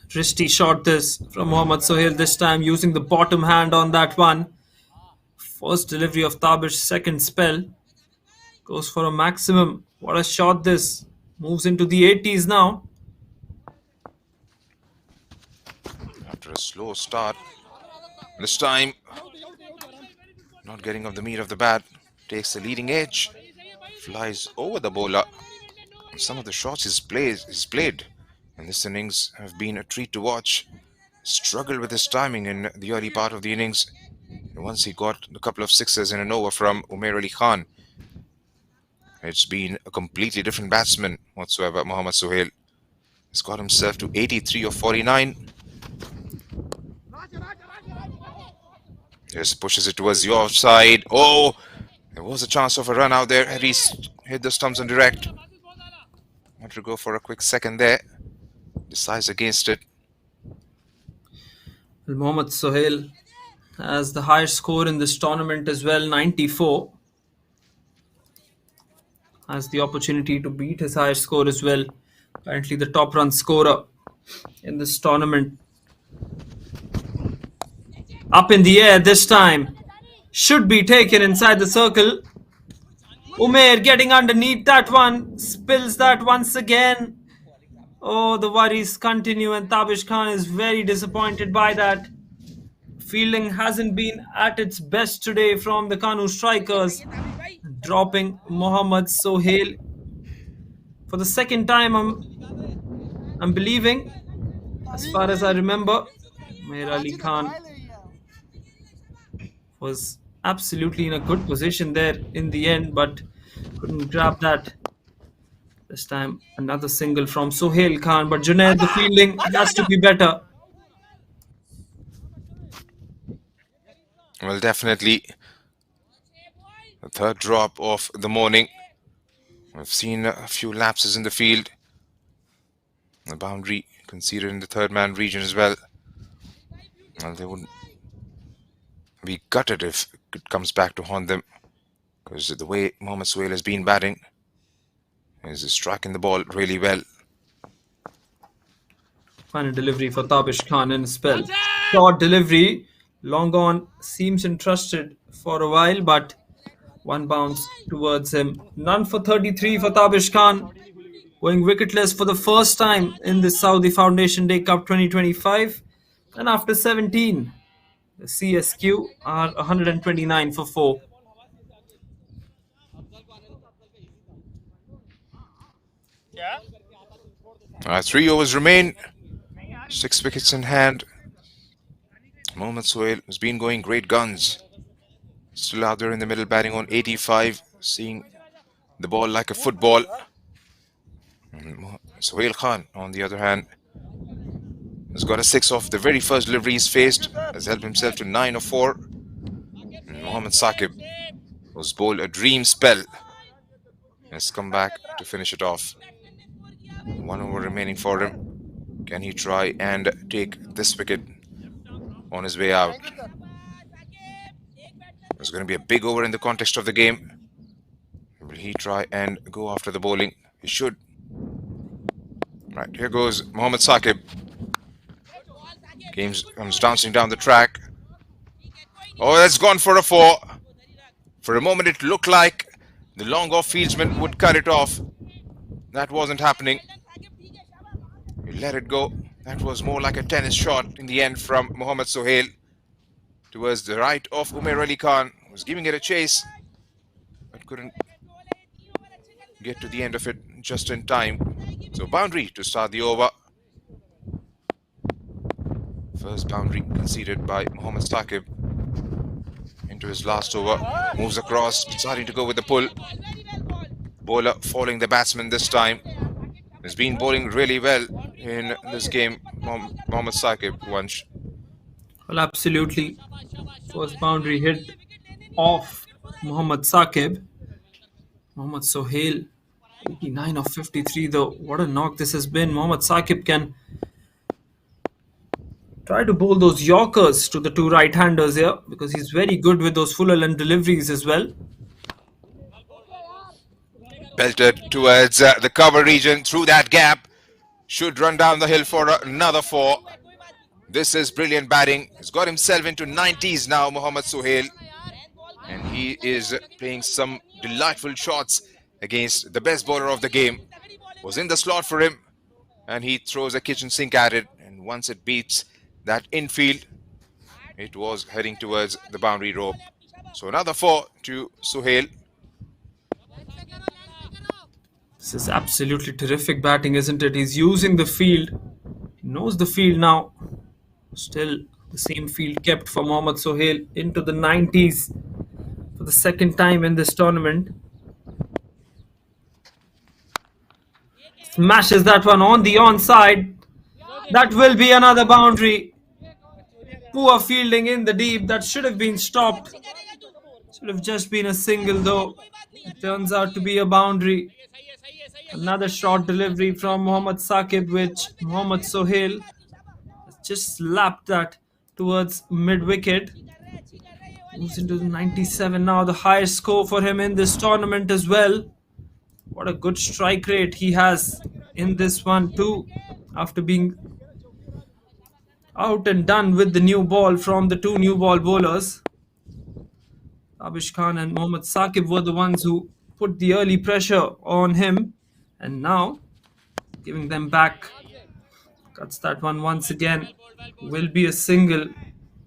Wristy shot this from Mohammad Sohail, this time using the bottom hand on that one. First delivery of Tabish, second spell. Goes for a maximum. What a shot this. Moves into the 80s now. After a slow start, this time not getting off the meat of the bat, takes the leading edge, flies over the bowler. And some of the shots he's played in this innings have been a treat to watch. Struggled with his timing in the early part of the innings. And once he got a couple of sixes in an over from Umair Ali Khan, it's been a completely different batsman whatsoever. Mohammad Sohail has got himself to 83 of 49. Just pushes it towards the offside. Oh, there was a chance of a run out there had he hit the stumps on direct. Want to go for a quick second there. Decides against it. Mohammad Sohail has the highest score in this tournament as well, 94. Has the opportunity to beat his highest score as well. Currently the top run scorer in this tournament. Up in the air this time. Should be taken inside the circle. Umair getting underneath that one. Spills that once again. Oh, the worries continue, and Tabish Khan is very disappointed by that. Fielding hasn't been at its best today from the Kanoo Strikers, dropping Mohammad Sohail for the second time. I'm believing, as far as I remember, Umair Ali Khan was absolutely in a good position there in the end, but couldn't grab that. This time, another single from Sohail Khan, but Junaid, the fielding has to be better. Well, definitely the third drop of the morning. We've seen a few lapses in the field. The boundary conceded in the third man region as well. Well, they would be gutted if it comes back to haunt them, because the way Mohammad Sohail has been batting, is striking the ball really well. Final delivery for Tabish Khan in a spell. Short delivery. Long on seems entrusted for a while, but one bounce towards him. None for 33 for Tabish Khan. Going wicketless for the first time in the Saudi Foundation Day Cup 2025. And after 17, the CSQ are 129 for 4. Three overs remain. 6 wickets in hand. Mohammad Sohail has been going great guns. Still out there in the middle, batting on 85, seeing the ball like a football. And Sohail Khan, on the other hand, has got a 6 off the very first delivery he's faced, has helped himself to 9 of 4. And Mohammad SACF was bowled a dream spell, has come back to finish it off. 1 over remaining for him. Can he try and take this wicket on his way out? It's going to be a big over in the context of the game. Will he try and go after the bowling? He should. Right, here goes Mohammad SACF. Comes dancing down the track. Oh, that's gone for a 4. For a moment it looked like the long off fieldsman would cut it off. That wasn't happening. He let it go. That was more like a tennis shot in the end from Mohammad Sohail towards the right of Umair Ali Khan. Was giving it a chase, but couldn't get to the end of it just in time. So boundary to start the over. First boundary conceded by Mohammad SACF into his last over. Moves across, starting to go with the pull. Bowler following the batsman this time. Has been bowling really well in this game, Mohammad SACF. Vansh. Well, absolutely. First boundary hit off Mohammad SACF. Mohammad Sohail, 89 of 53 though. What a knock this has been. Mohammad SACF can try to bowl those Yorkers to the two right-handers here, because he's very good with those full length deliveries as well. Belted towards the cover region through that gap. Should run down the hill for another 4. This is brilliant batting. He's got himself into 90s now, Mohammad Sohail. And he is playing some delightful shots against the best bowler of the game. Was in the slot for him, and he throws a kitchen sink at it. And once it beats that infield, it was heading towards the boundary rope. So another 4 to Sohail. This is absolutely terrific batting, isn't it? He's using the field. He knows the field now. Still the same field kept for Mohammad Sohail into the 90s for the second time in this tournament. Smashes that one on the onside. That will be another boundary. Poor fielding in the deep. That should have been stopped. Should have just been a single though. It turns out to be a boundary. Another short delivery from Mohammad SACF, which Mohammad Sohail has just slapped that towards mid-wicket. Moves into the 97 now, the highest score for him in this tournament as well. What a good strike rate he has in this one too. After out and done with the new ball from the two new ball bowlers. Tabish Khan and Mohammad Saqib were the ones who put the early pressure on him, and now giving them back. Cuts that one once again. Will be a single.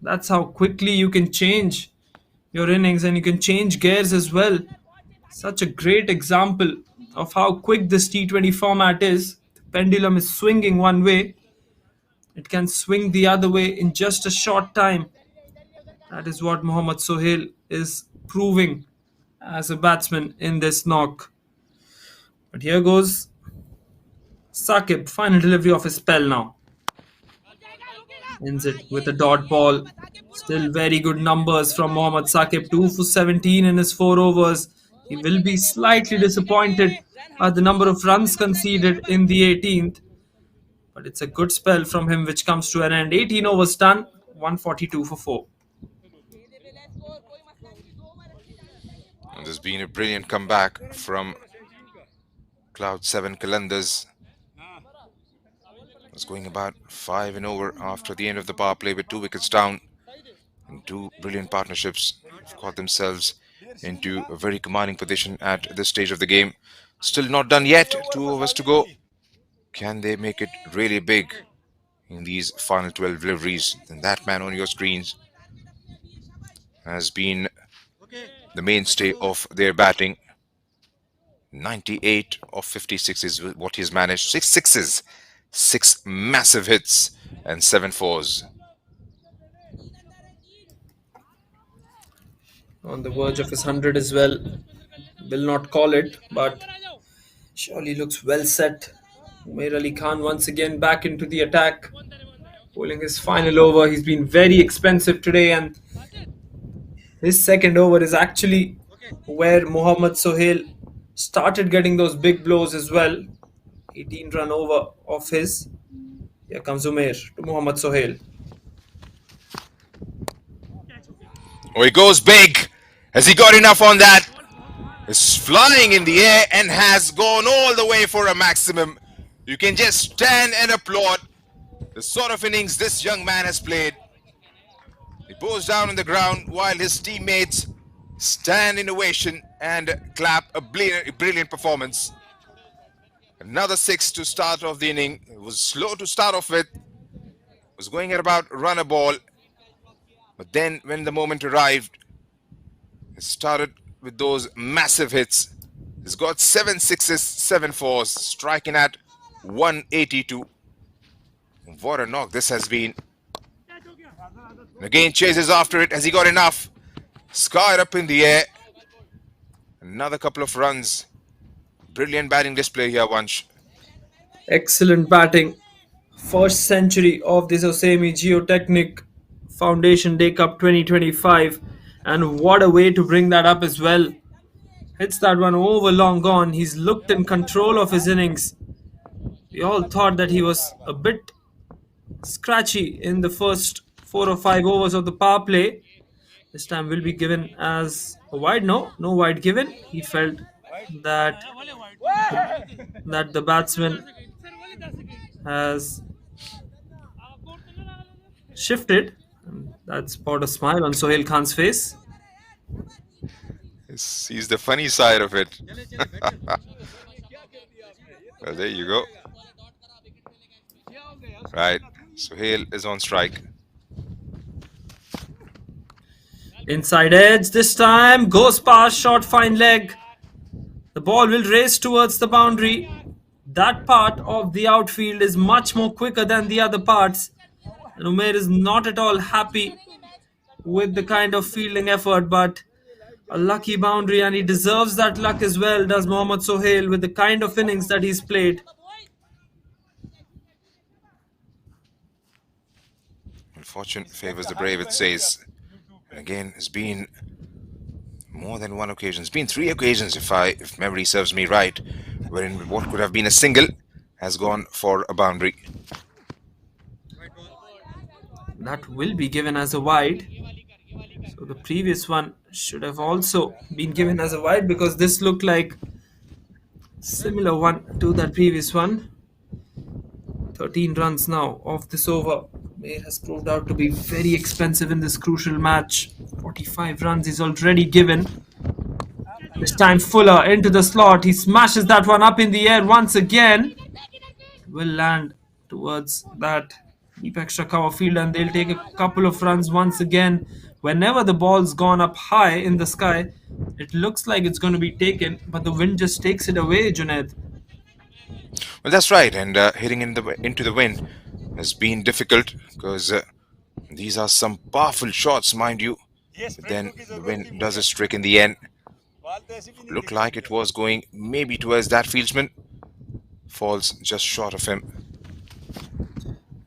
That's how quickly you can change your innings, and you can change gears as well. Such a great example of how quick this T20 format is. The pendulum is swinging one way, it can swing the other way in just a short time. That is what Mohammad Sohail is proving as a batsman in this knock. But here goes Saqib, final delivery of his spell now. Ends it with a dot ball. Still very good numbers from Mohammad Saqib. 2 for 17 in his 4 overs. He will be slightly disappointed at the number of runs conceded in the 18th. But it's a good spell from him which comes to an end. 18 overs done, 142 for 4. And there's been a brilliant comeback from Cloud 7 Qalandars. Was going about 5 and over after the end of the power play with 2 wickets down. And 2 brilliant partnerships have got themselves into a very commanding position at this stage of the game. Still not done yet. 2 overs to go. Can they make it really big in these final 12 deliveries? Then that man on your screens has been the mainstay of their batting. 98 of 56 is what he's managed. 6 sixes, 6 massive hits, and 7 fours. On the verge of his 100 as well. Will not call it, but surely looks well set. Umair Ali Khan once again back into the attack. Bowling his final over. He's been very expensive today, and his second over is actually where Mohammad Sohail started getting those big blows as well. 18 run over of his. Here comes Umair to Mohammad Sohail. Oh, he goes big. Has he got enough on that? It's flying in the air and has gone all the way for a maximum. You can just stand and applaud the sort of innings this young man has played. He bows down on the ground while his teammates stand in ovation and clap. A brilliant performance. Another 6 to start off the inning. It was slow to start off with. Was going at about run a ball. But then when the moment arrived, it started with those massive hits. He's got 7 sixes, 7 fours, striking at 182. What a knock this has been. And again chases after it. Has he got enough? Sky up in the air. Another couple of runs. Brilliant batting display here, Vansh. Excellent batting. First century of this OGC Geotechnic Foundation Day Cup 2025. And what a way to bring that up as well. Hits that one over long gone. He's looked in control of his innings. We all thought that he was a bit scratchy in the first 4 or 5 overs of the power play. This time will be given as a wide. No wide given. He felt that the batsman has shifted. And that's brought a smile on Sohail Khan's face. He's the funny side of it. Well, there you go. Right, Sohail is on strike. Inside edge this time. Goes past, short fine leg. The ball will race towards the boundary. That part of the outfield is much more quicker than the other parts. And Umair is not at all happy with the kind of fielding effort, but a lucky boundary, and he deserves that luck as well, does Mohammad Sohail, with the kind of innings that he's played. Fortune favors the brave, it says. And again, it's been more than one occasion. It's been 3 occasions, if memory serves me right, wherein what could have been a single has gone for a boundary. That will be given as a wide. So the previous one should have also been given as a wide, because this looked like similar one to that previous one. 13 runs now off this over. May has proved out to be very expensive in this crucial match. 45 runs is already given. This time Fuller into the slot. He smashes that one up in the air once again. Will land towards that deep extra cover field and they'll take a couple of runs once again. Whenever the ball's gone up high in the sky, it looks like it's going to be taken, but the wind just takes it away, Junaid. Well, that's right, and hitting into the wind has been difficult because these are some powerful shots, mind you. But then the wind does its trick in the end. Looked like it was going maybe towards that fieldsman. Falls just short of him.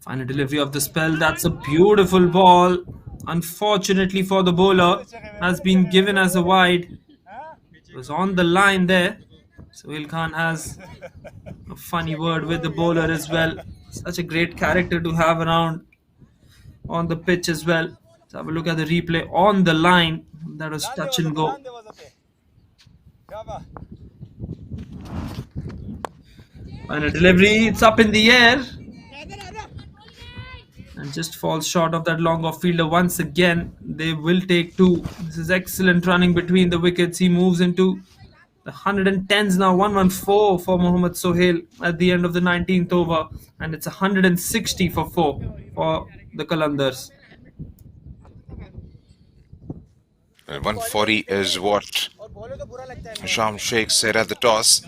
Final delivery of the spell. That's a beautiful ball. Unfortunately for the bowler, has been given as a wide. It was on the line there. Sohail Khan has a funny word with the bowler as well. Such a great character to have around on the pitch as well. Let's have a look at the replay on the line. That was touch and go. Final delivery. It's up in the air. And just falls short of that long off fielder once again. They will take two. This is excellent running between the wickets. He moves into the 110s now. 114 for Mohammad Sohail at the end of the 19th over. And it's 160 for 4 for the Qalandars. Well, 140 is what Hisham Sheikh said at the toss.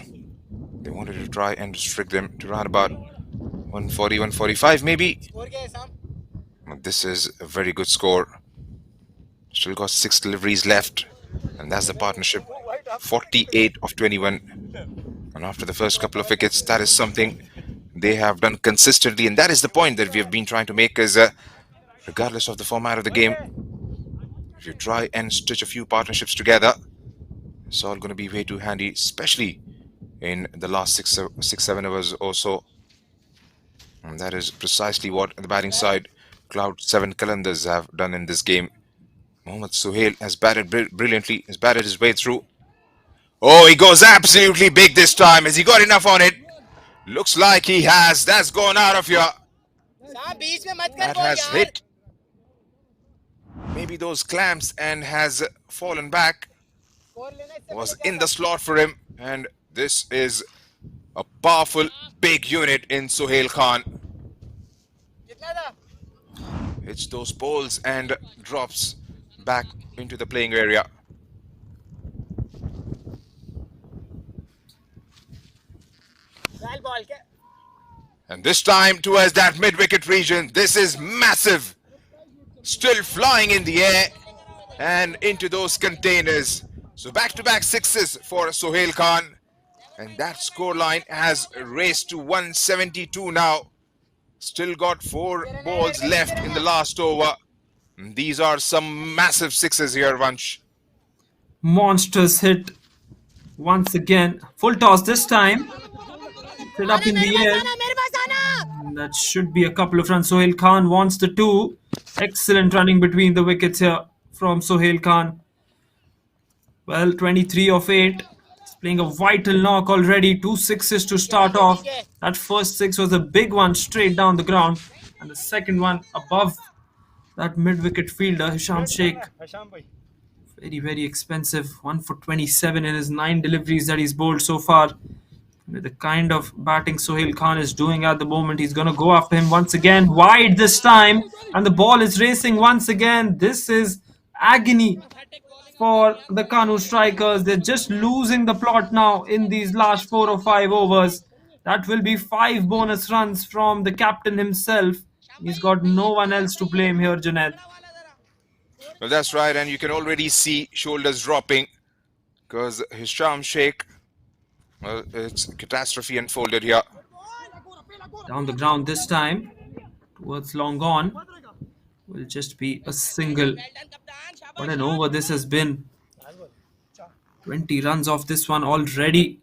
They wanted to try and restrict them to around about 140, 145 maybe. This is a very good score. Still got 6 deliveries left. And that's the partnership. 48 of 21. And after the first couple of wickets, that is something they have done consistently. And that is the point that we have been trying to make is regardless of the format of the game, if you try and stitch a few partnerships together, it's all going to be way too handy, especially in the last 6-7 overs or so. And that is precisely what the batting side, Cloud 7 Qalandars, have done in this game. Mohammad Sohail has batted brilliantly, has batted his way through. Oh, he goes absolutely big this time. Has he got enough on it? Looks like he has. That's gone out of here. That has hit maybe those clamps and has fallen back. Was in the slot for him. And this is a powerful, big unit in Sohail Khan. Hits those poles and drops back into the playing area. And this time towards that mid-wicket region. This is massive. Still flying in the air and into those containers. So back-to-back sixes for Sohail Khan. And that scoreline has raced to 172 now. Still got 4 balls left in the last over. These are some massive sixes here, Vansh. Monstrous hit once again. Full toss this time. Put up in the air. That should be a couple of runs. Sohail Khan wants the 2. Excellent running between the wickets here from Sohail Khan. Well, 23 of 8. Playing a vital knock already. 2 sixes to start off. That first 6 was a big one straight down the ground. And the second one above that mid-wicket fielder, Hisham Sheikh. Very, very expensive. 1 for 27 in his 9 deliveries that he's bowled so far. With the kind of batting Sohail Khan is doing at the moment, he's going to go after him once again. Wide this time. And the ball is racing once again. This is agony for the Kanoo Strikers. They're just losing the plot now in these last 4 or 5 overs. That will be 5 bonus runs from the captain himself. He's got no one else to blame here, Junaid. Well, that's right, and you can already see shoulders dropping because Hisham Sheikh, well, it's catastrophe unfolded here. Down the ground this time, towards long on, will just be a single. What an over this has been. 20 runs off this one already.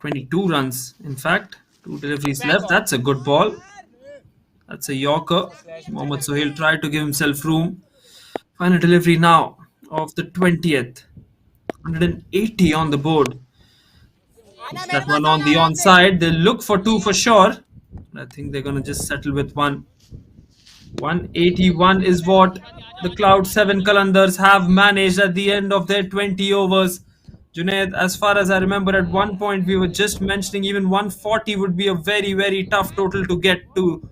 22 runs, in fact. 2 deliveries left. That's a good ball. That's a Yorker. Mohammad Sohail tried to give himself room. Final delivery now of the 20th. 180 on the board. That one on the onside. They'll look for 2 for sure. I think they're going to just settle with 181 is what the Cloud 7 Qalandars have managed at the end of their 20 overs. Junaid, as far as I remember, at one point we were just mentioning even 140 would be a very, very tough total to get to.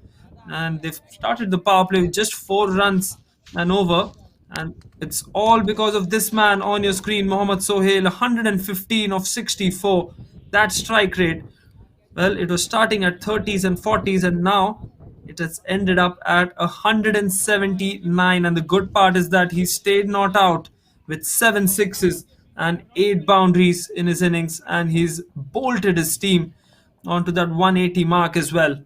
And they've started the power play with just 4 runs and over. And it's all because of this man on your screen, Mohammad Sohail, 115 of 64. That strike rate. Well, it was starting at 30s and 40s, and now it has ended up at 179. And the good part is that he stayed not out with 7 sixes and 8 boundaries in his innings, and he's bolted his team onto that 180 mark as well.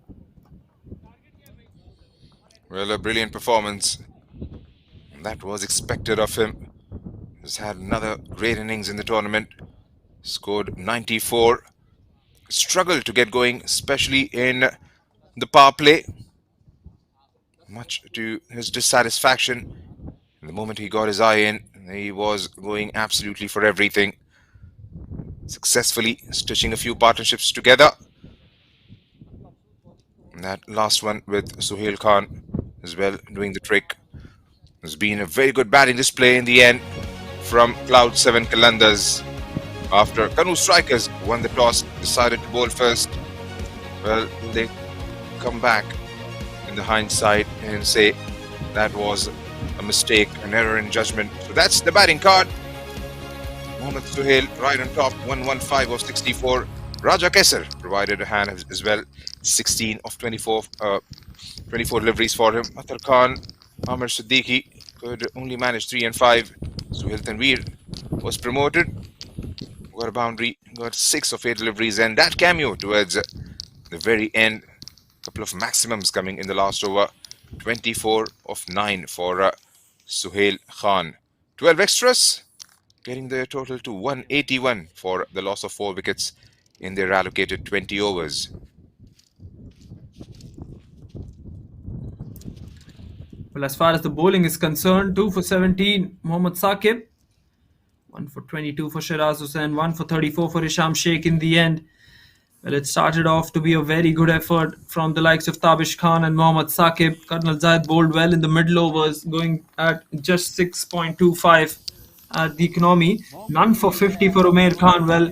Well, a brilliant performance. That was expected of him. He's had another great innings in the tournament. Scored 94. Struggled to get going, especially in the power play. Much to his dissatisfaction. The moment he got his eye in, he was going absolutely for everything. Successfully stitching a few partnerships together. And that last one with Sohail Khan as well, doing the trick. It's been a very good batting display in the end from Cloud 7 Qalandars. After Kanoo Strikers won the toss, decided to bowl first. Well, they come back in the hindsight and say that was a mistake, an error in judgment. So that's the batting card. Mohammad Sohail right on top, 115 of 64. Raja Kesar provided a hand as well, 16 of 24 deliveries for him. Athar Khan, Amir Siddiqui could only manage 3 and 5. Sohail Tanveer was promoted, got a boundary, got 6 of 8 deliveries, and that cameo towards the very end. A couple of maximums coming in the last over. 24 of 9 for Sohail Khan. 12 extras, getting their total to 181 for the loss of 4 wickets in their allocated 20 overs. Well, as far as the bowling is concerned, 2 for 17, Mohammad Saqib. 1 for 22 for Shiraz Hussain, 1 for 34 for Hisham Sheikh in the end. Well, it started off to be a very good effort from the likes of Tabish Khan and Mohammad Saqib. Colonel Zaid bowled well in the middle overs, going at just 6.25 at the economy. None for 50 for Umair Khan. Well,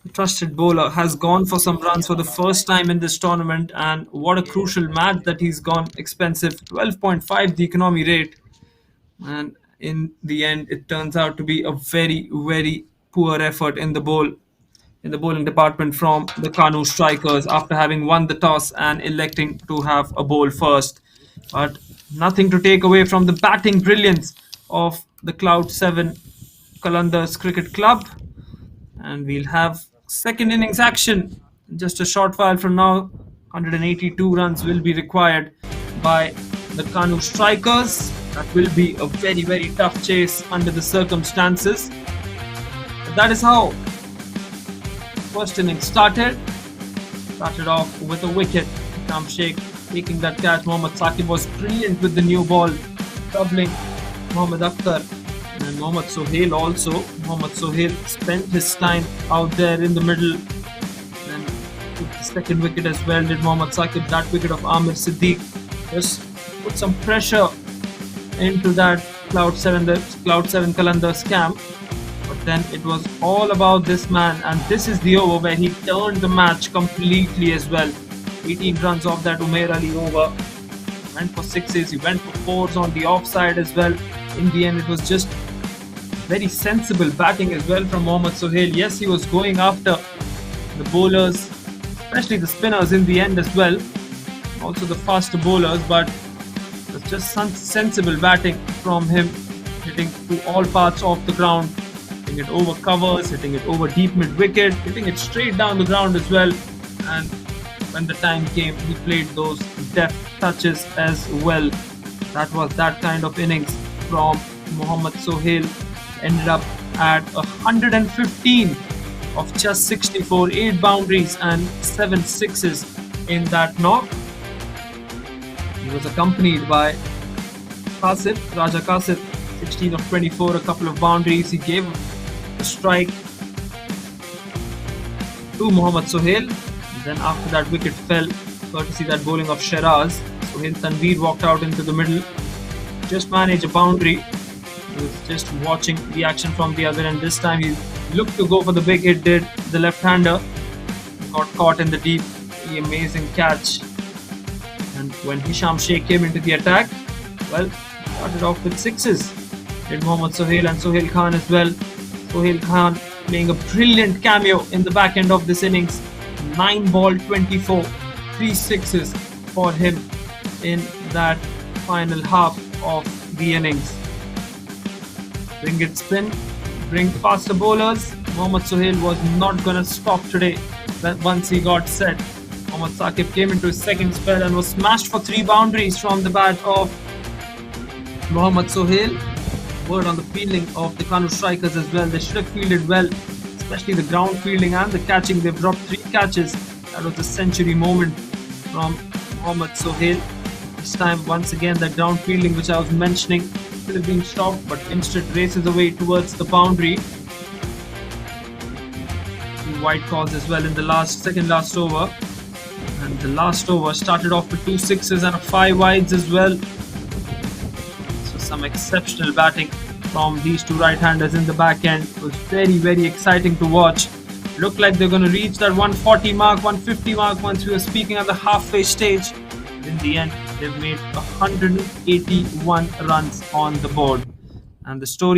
the trusted bowler has gone for some runs for the first time in this tournament, and what a crucial match that he's gone expensive. 12.5 the economy rate, and in the end it turns out to be a very, very poor effort in the bowling department from the Kanoo Strikers after having won the toss and electing to have a bowl first. But nothing to take away from the batting brilliance of the Cloud 7 Qalandars Cricket Club. And we'll have second innings action in just a short while from now. 182 runs will be required by the Kanoo Strikers. That will be a very, very tough chase under the circumstances. But that is how first innings started off with a wicket. Hisham Sheikh taking that catch. Mohammad Saqib was brilliant with the new ball, troubling Mohammad Akhtar. And Mohammad Sohail also. Mohammad Sohail spent his time out there in the middle and took the second wicket as well. Did Mohammad Saqib. That wicket of Amir Siddiq just put some pressure into that Cloud 7 Qalandars camp. But then it was all about this man, and this is the over where he turned the match completely as well. 18 runs off that Umair Ali over. Went for 6s, he went for 4s on the offside as well. In the end, it was just very sensible batting as well from Mohammad Sohail. Yes, he was going after the bowlers, especially the spinners in the end as well. Also the faster bowlers, but it was just sensible batting from him, hitting to all parts of the ground. Hitting it over covers, hitting it over deep mid-wicket, hitting it straight down the ground as well. And when the time came, he played those deft touches as well. That was that kind of innings from Mohammad Sohail. Ended up at 115 of just 64, 8 boundaries and 7 sixes in that knock. He was accompanied by Raja Kasif, 16 of 24, a couple of boundaries. He gave a strike to Mohammad Sohail. Then after that wicket fell, courtesy that bowling of Shiraz. Sohail Tanveer walked out into the middle, just managed a boundary. He was just watching the action from the other end. This time he looked to go for the big hit, did the left-hander. Got caught in the deep, the amazing catch. And when Hisham Sheikh came into the attack, well, started off with sixes. Did Mohammad Sohail and Sohail Khan as well. Sohail Khan playing a brilliant cameo in the back end of this innings. 9 ball 24, 3 sixes for him in that final half of the innings. Bring it spin, bring faster bowlers. Mohammad Sohail was not going to stop today. Once he got set, Mohammad SACF came into his second spell and was smashed for 3 boundaries from the bat of Mohammad Sohail. Word on the fielding of the Kanoo Strikers as well. They should have fielded well, especially the ground fielding and the catching. They've dropped 3 catches. That was a century moment from Mohammad Sohail. This time, once again, the ground fielding which I was mentioning could have been stopped, but instead races away towards the boundary. 2 wide calls as well in the second last over. And the last over started off with 2 sixes and 5 wides as well. So some exceptional batting from these 2 right-handers in the back end. It was very, very exciting to watch. Looked like they're going to reach that 140 mark, 150 mark once we were speaking at the halfway stage. But in the end, they've made 181 runs on the board. And the story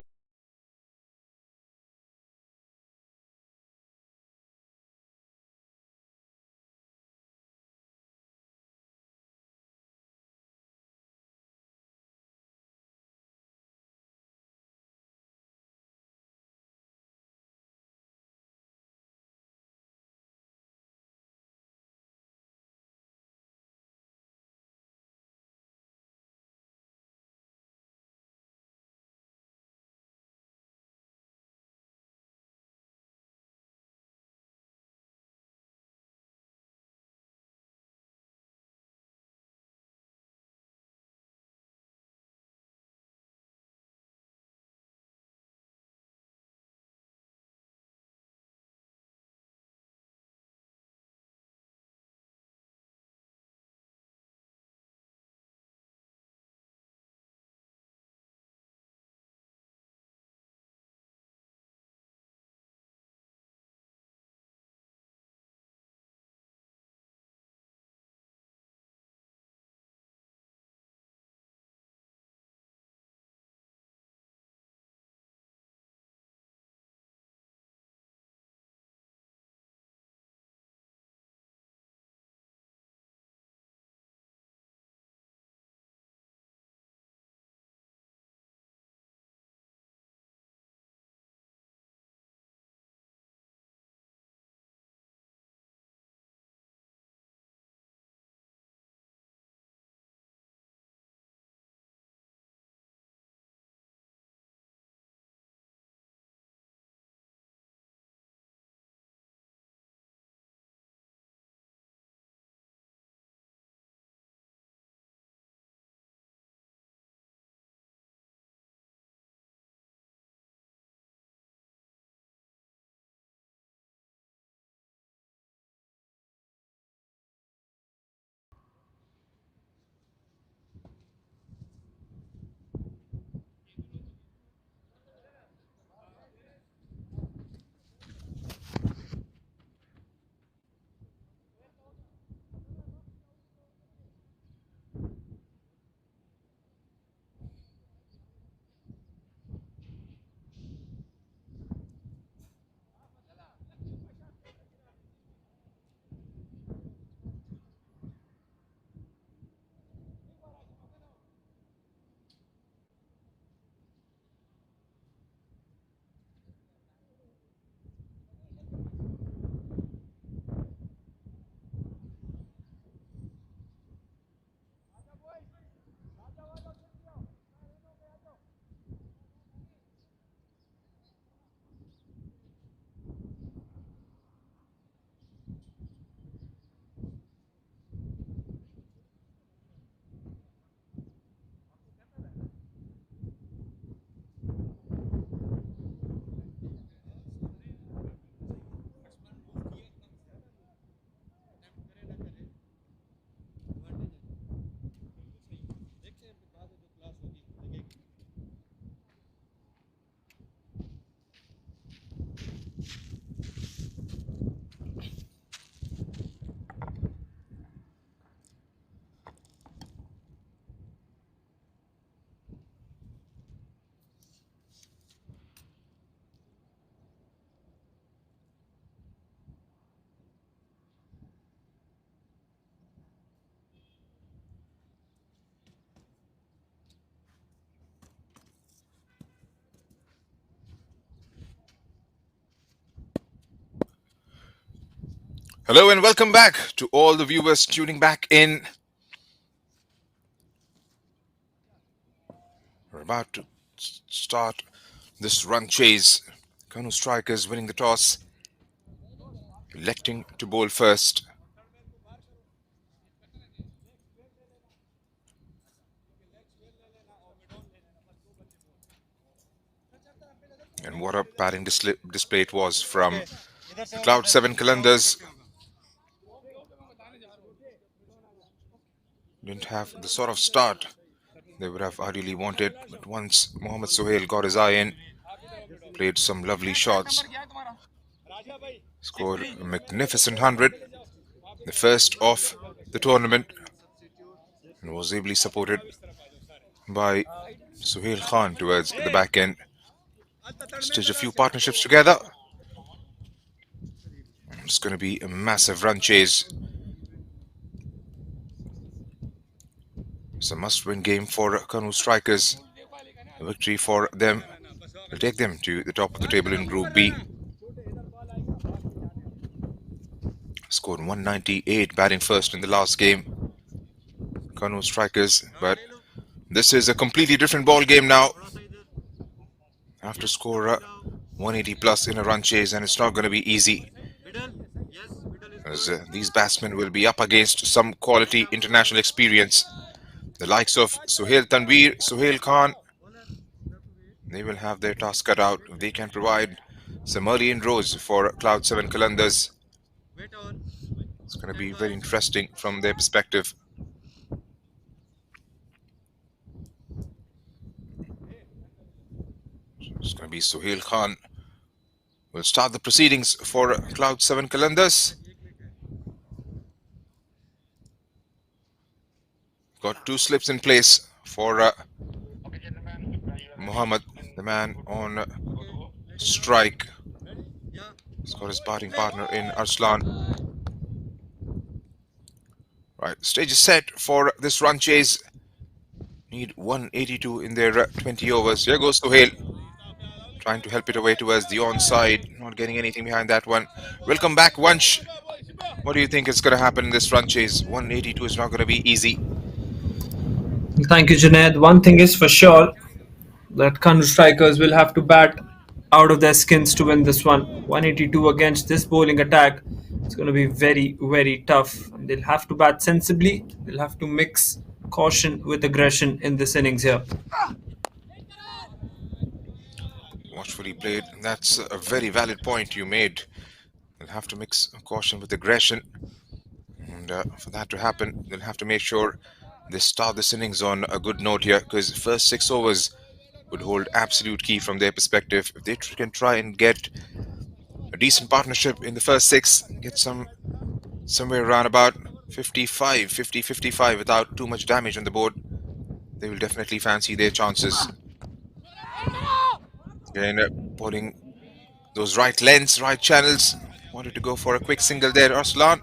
Hello and welcome back to all the viewers tuning back in. We're about to start this run chase. Kanoo Strikers winning the toss, electing to bowl first. And what a batting display it was from the Cloud 7 Qalandars. Didn't have the sort of start they would have ideally wanted, but once Mohammad Sohail got his eye in, played some lovely shots, scored a magnificent 100, the first of the tournament, and was ably supported by Sohail Khan towards the back end. Stitch a few partnerships together. It's going to be a massive run chase. It's a must-win game for Kanoo Strikers. A victory for them will take them to the top of the table in Group B. Scored 198, batting first in the last game. Kanoo Strikers, but this is a completely different ball game now. Have to score 180 plus in a run chase, and it's not going to be easy, as these batsmen will be up against some quality international experience. The likes of Sohail Tanveer, Sohail Khan, they will have their task cut out if they can provide some early inroads for Cloud 7 Qalandars. It's going to be very interesting from their perspective. It's going to be Sohail Khan will start the proceedings for Cloud 7 Qalandars. Got two slips in place for Muhammad, the man on strike. He's got his batting partner in Arslan. Right, stage is set for this run chase. Need 182 in their 20 overs. Here goes Sohail, trying to help it away towards the onside. Not getting anything behind that one. Welcome back, Vansh. What do you think is going to happen in this run chase? 182 is not going to be easy. Thank you, Junaid. One thing is for sure, that Kanoo Strikers will have to bat out of their skins to win this one. 182 against this bowling attack. It's going to be very, very tough. And they'll have to bat sensibly. They'll have to mix caution with aggression in this innings here. Watchfully played. That's a very valid point you made. They'll have to mix caution with aggression. And for that to happen, they'll have to make sure they start this innings on a good note here, because the first 6 overs would hold absolute key from their perspective. If they can try and get a decent partnership in the first 6, get somewhere around about 50-55 without too much damage on the board, they will definitely fancy their chances. Again, putting those right lengths, right channels. Wanted to go for a quick single there, Arslan.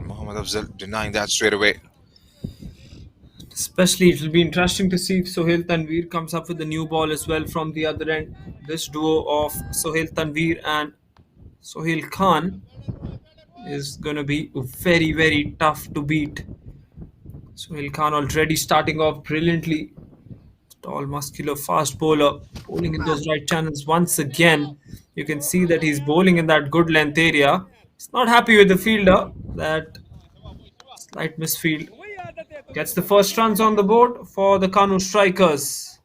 Mohammad Afzal denying that straight away. Especially, it will be interesting to see if Sohail Tanveer comes up with a new ball as well from the other end. This duo of Sohail Tanveer and Sohail Khan is going to be very, very tough to beat. Sohail Khan already starting off brilliantly. Tall, muscular, fast bowler, bowling in those right channels once again. You can see that he's bowling in that good length area. He's not happy with the fielder. That slight misfield. Gets the first runs on the board for the Kanoo Strikers.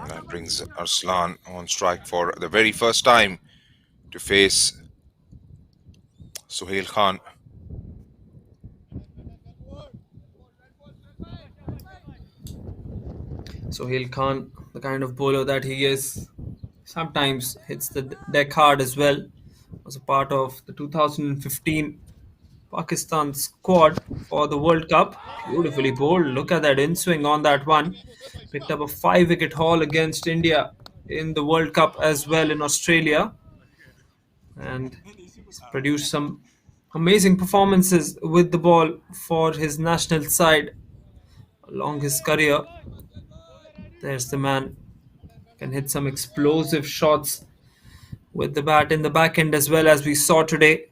That brings Arslan on strike for the very first time to face Sohail Khan. Sohail Khan, the kind of bowler that he is, sometimes hits the deck hard as well. Was a part of the 2015 Pakistan squad for the World Cup. Beautifully bowled. Look at that in swing on that one. Picked up a 5-wicket haul against India in the World Cup as well in Australia. And he's produced some amazing performances with the ball for his national side along his career. There's the man can hit some explosive shots with the bat in the back end as well, as we saw today.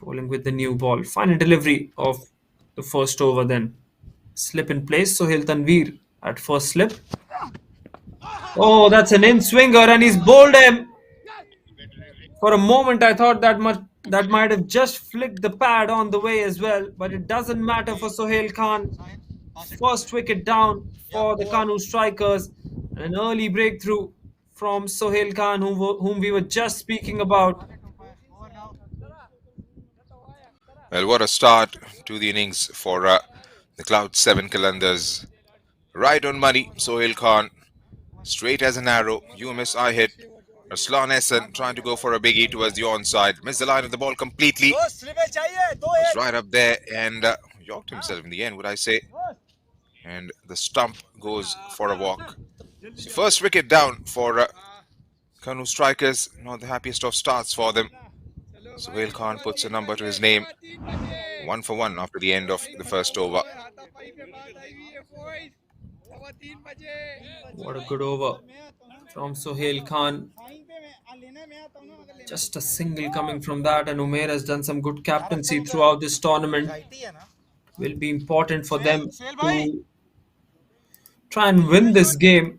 Bowling with the new ball. Final delivery of the first over then. Slip in place. Sohail Tanveer at first slip. Oh, that's an in swinger and he's bowled him. For a moment, I thought that might have just flicked the pad on the way as well, but it doesn't matter for Sohail Khan. First wicket down for the Kanoo Strikers, and an early breakthrough from Sohail Khan, whom we were just speaking about. Well, what a start to the innings for the Cloud 7 Qalandars. Right on money, Sohail Khan. Straight as an arrow, you miss, I hit. Arslan Ehsan trying to go for a biggie towards the onside. Missed the line of the ball completely. Was right up there and yorked himself in the end, would I say. And the stump goes for a walk. So first wicket down for Kanoo Strikers. Not the happiest of starts for them. Sohail Khan puts a number to his name. 1 for 1 after the end of the first over. What a good over from Sohail Khan. Just a single coming from that, and Umair has done some good captaincy throughout this tournament. Will be important for them to try and win this game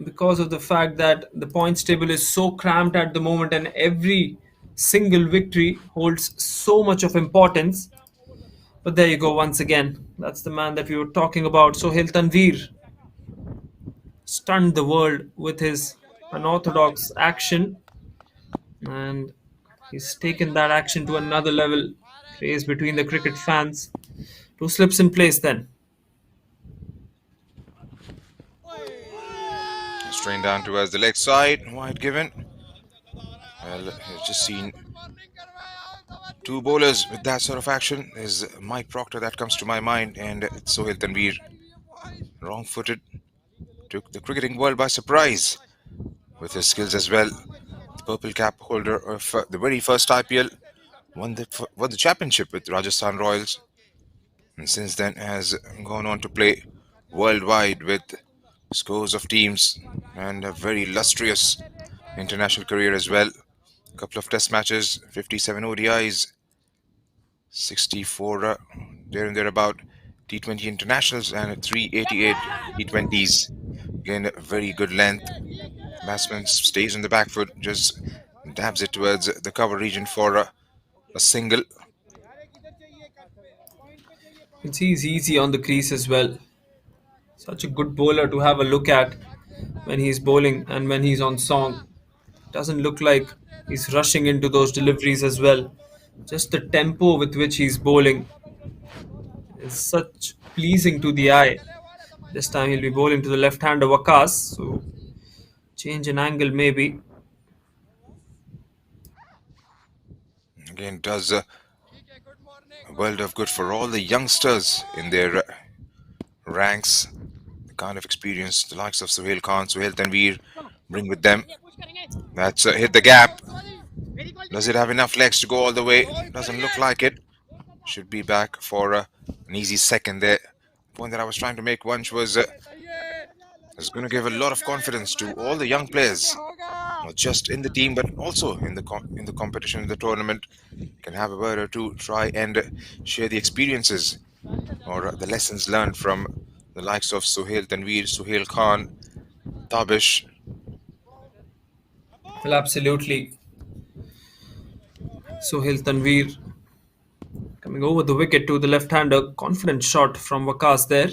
because of the fact that the points table is so cramped at the moment and every single victory holds so much of importance. But there you go once again. That's the man that we were talking about. Sohail Tanveer stunned the world with his unorthodox action, and he's taken that action to another level. Praise between the cricket fans. Two slips in place then. Strained down towards the leg side. Wide given. Well, you've just seen two bowlers with that sort of action. There's Mike Proctor that comes to my mind, and Sohail Tanveer. Wrong-footed. Took the cricketing world by surprise with his skills as well. The purple cap holder of the very first IPL. Won the championship with Rajasthan Royals. And since then has gone on to play worldwide with scores of teams and a very illustrious international career as well. A couple of test matches, 57 ODIs, 64 there and thereabout T20 internationals, and 388 T20s. Again, a very good length. Batsman stays on the back foot, just dabs it towards the cover region for a single. You can see he's easy on the crease as well. Such a good bowler to have a look at when he's bowling and when he's on song. Doesn't look like he's rushing into those deliveries as well. Just the tempo with which he's bowling is such pleasing to the eye. This time he'll be bowling to the left-hander Waqas, so change an angle maybe. Again, does a world of good for all the youngsters in their ranks. The kind of experience the likes of Sohail Khan, Sohail Tanveer bring with them. That's hit the gap. Does it have enough legs to go all the way? Doesn't look like it. Should be back for an easy second there. The point that I was trying to make once was it's going to give a lot of confidence to all the young players, not just in the team but also in the competition, in the tournament. Can have a word or two, try and share the experiences or the lessons learned from the likes of Sohail Tanveer, Sohail Khan, Tabish. Well, absolutely. Sohail Tanveer coming over the wicket to the left-hander. Confident shot from Waqas there.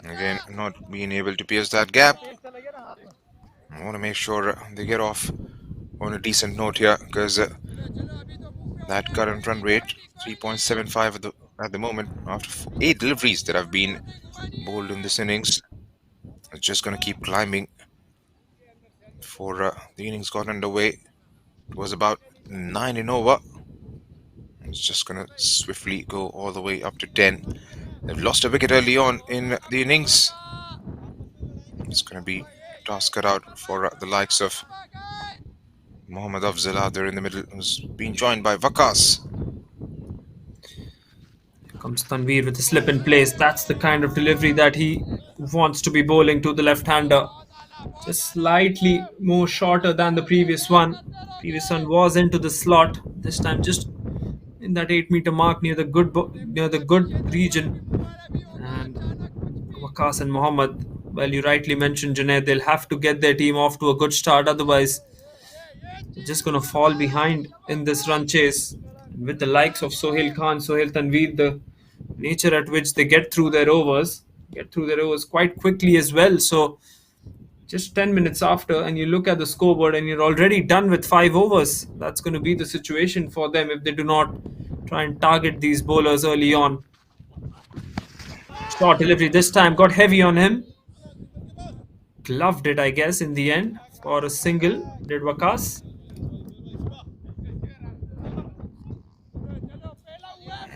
Again, not being able to pierce that gap. I want to make sure they get off on a decent note here, because that current run rate, 3.75 at the moment, after 8 deliveries that have been bowled in this innings, it's just going to keep climbing. Before the innings got underway, it was about 9 in over. It's just going to swiftly go all the way up to 10. They've lost a wicket early on in the innings. It's going to be task cut out for the likes of Mohammad Afzal out there in the middle, who's been joined by Waqas. Comes Tanveer with a slip in place. That's the kind of delivery that he wants to be bowling to the left-hander. Just slightly more shorter than the previous one. Previous one was into the slot. This time just in that 8-meter mark near the good region. And Waqas and Mohammad, well, you rightly mentioned, Junaid, they'll have to get their team off to a good start. Otherwise, they're just going to fall behind in this run chase. With the likes of Sohail Khan, Sohail Tanveer, the nature at which they get through their overs quite quickly as well. So just 10 minutes after, and you look at the scoreboard and you're already done with 5 overs. That's going to be the situation for them if they do not try and target these bowlers early on. Short delivery this time, got heavy on him. Gloved it, I guess, in the end for a single, did Waqas.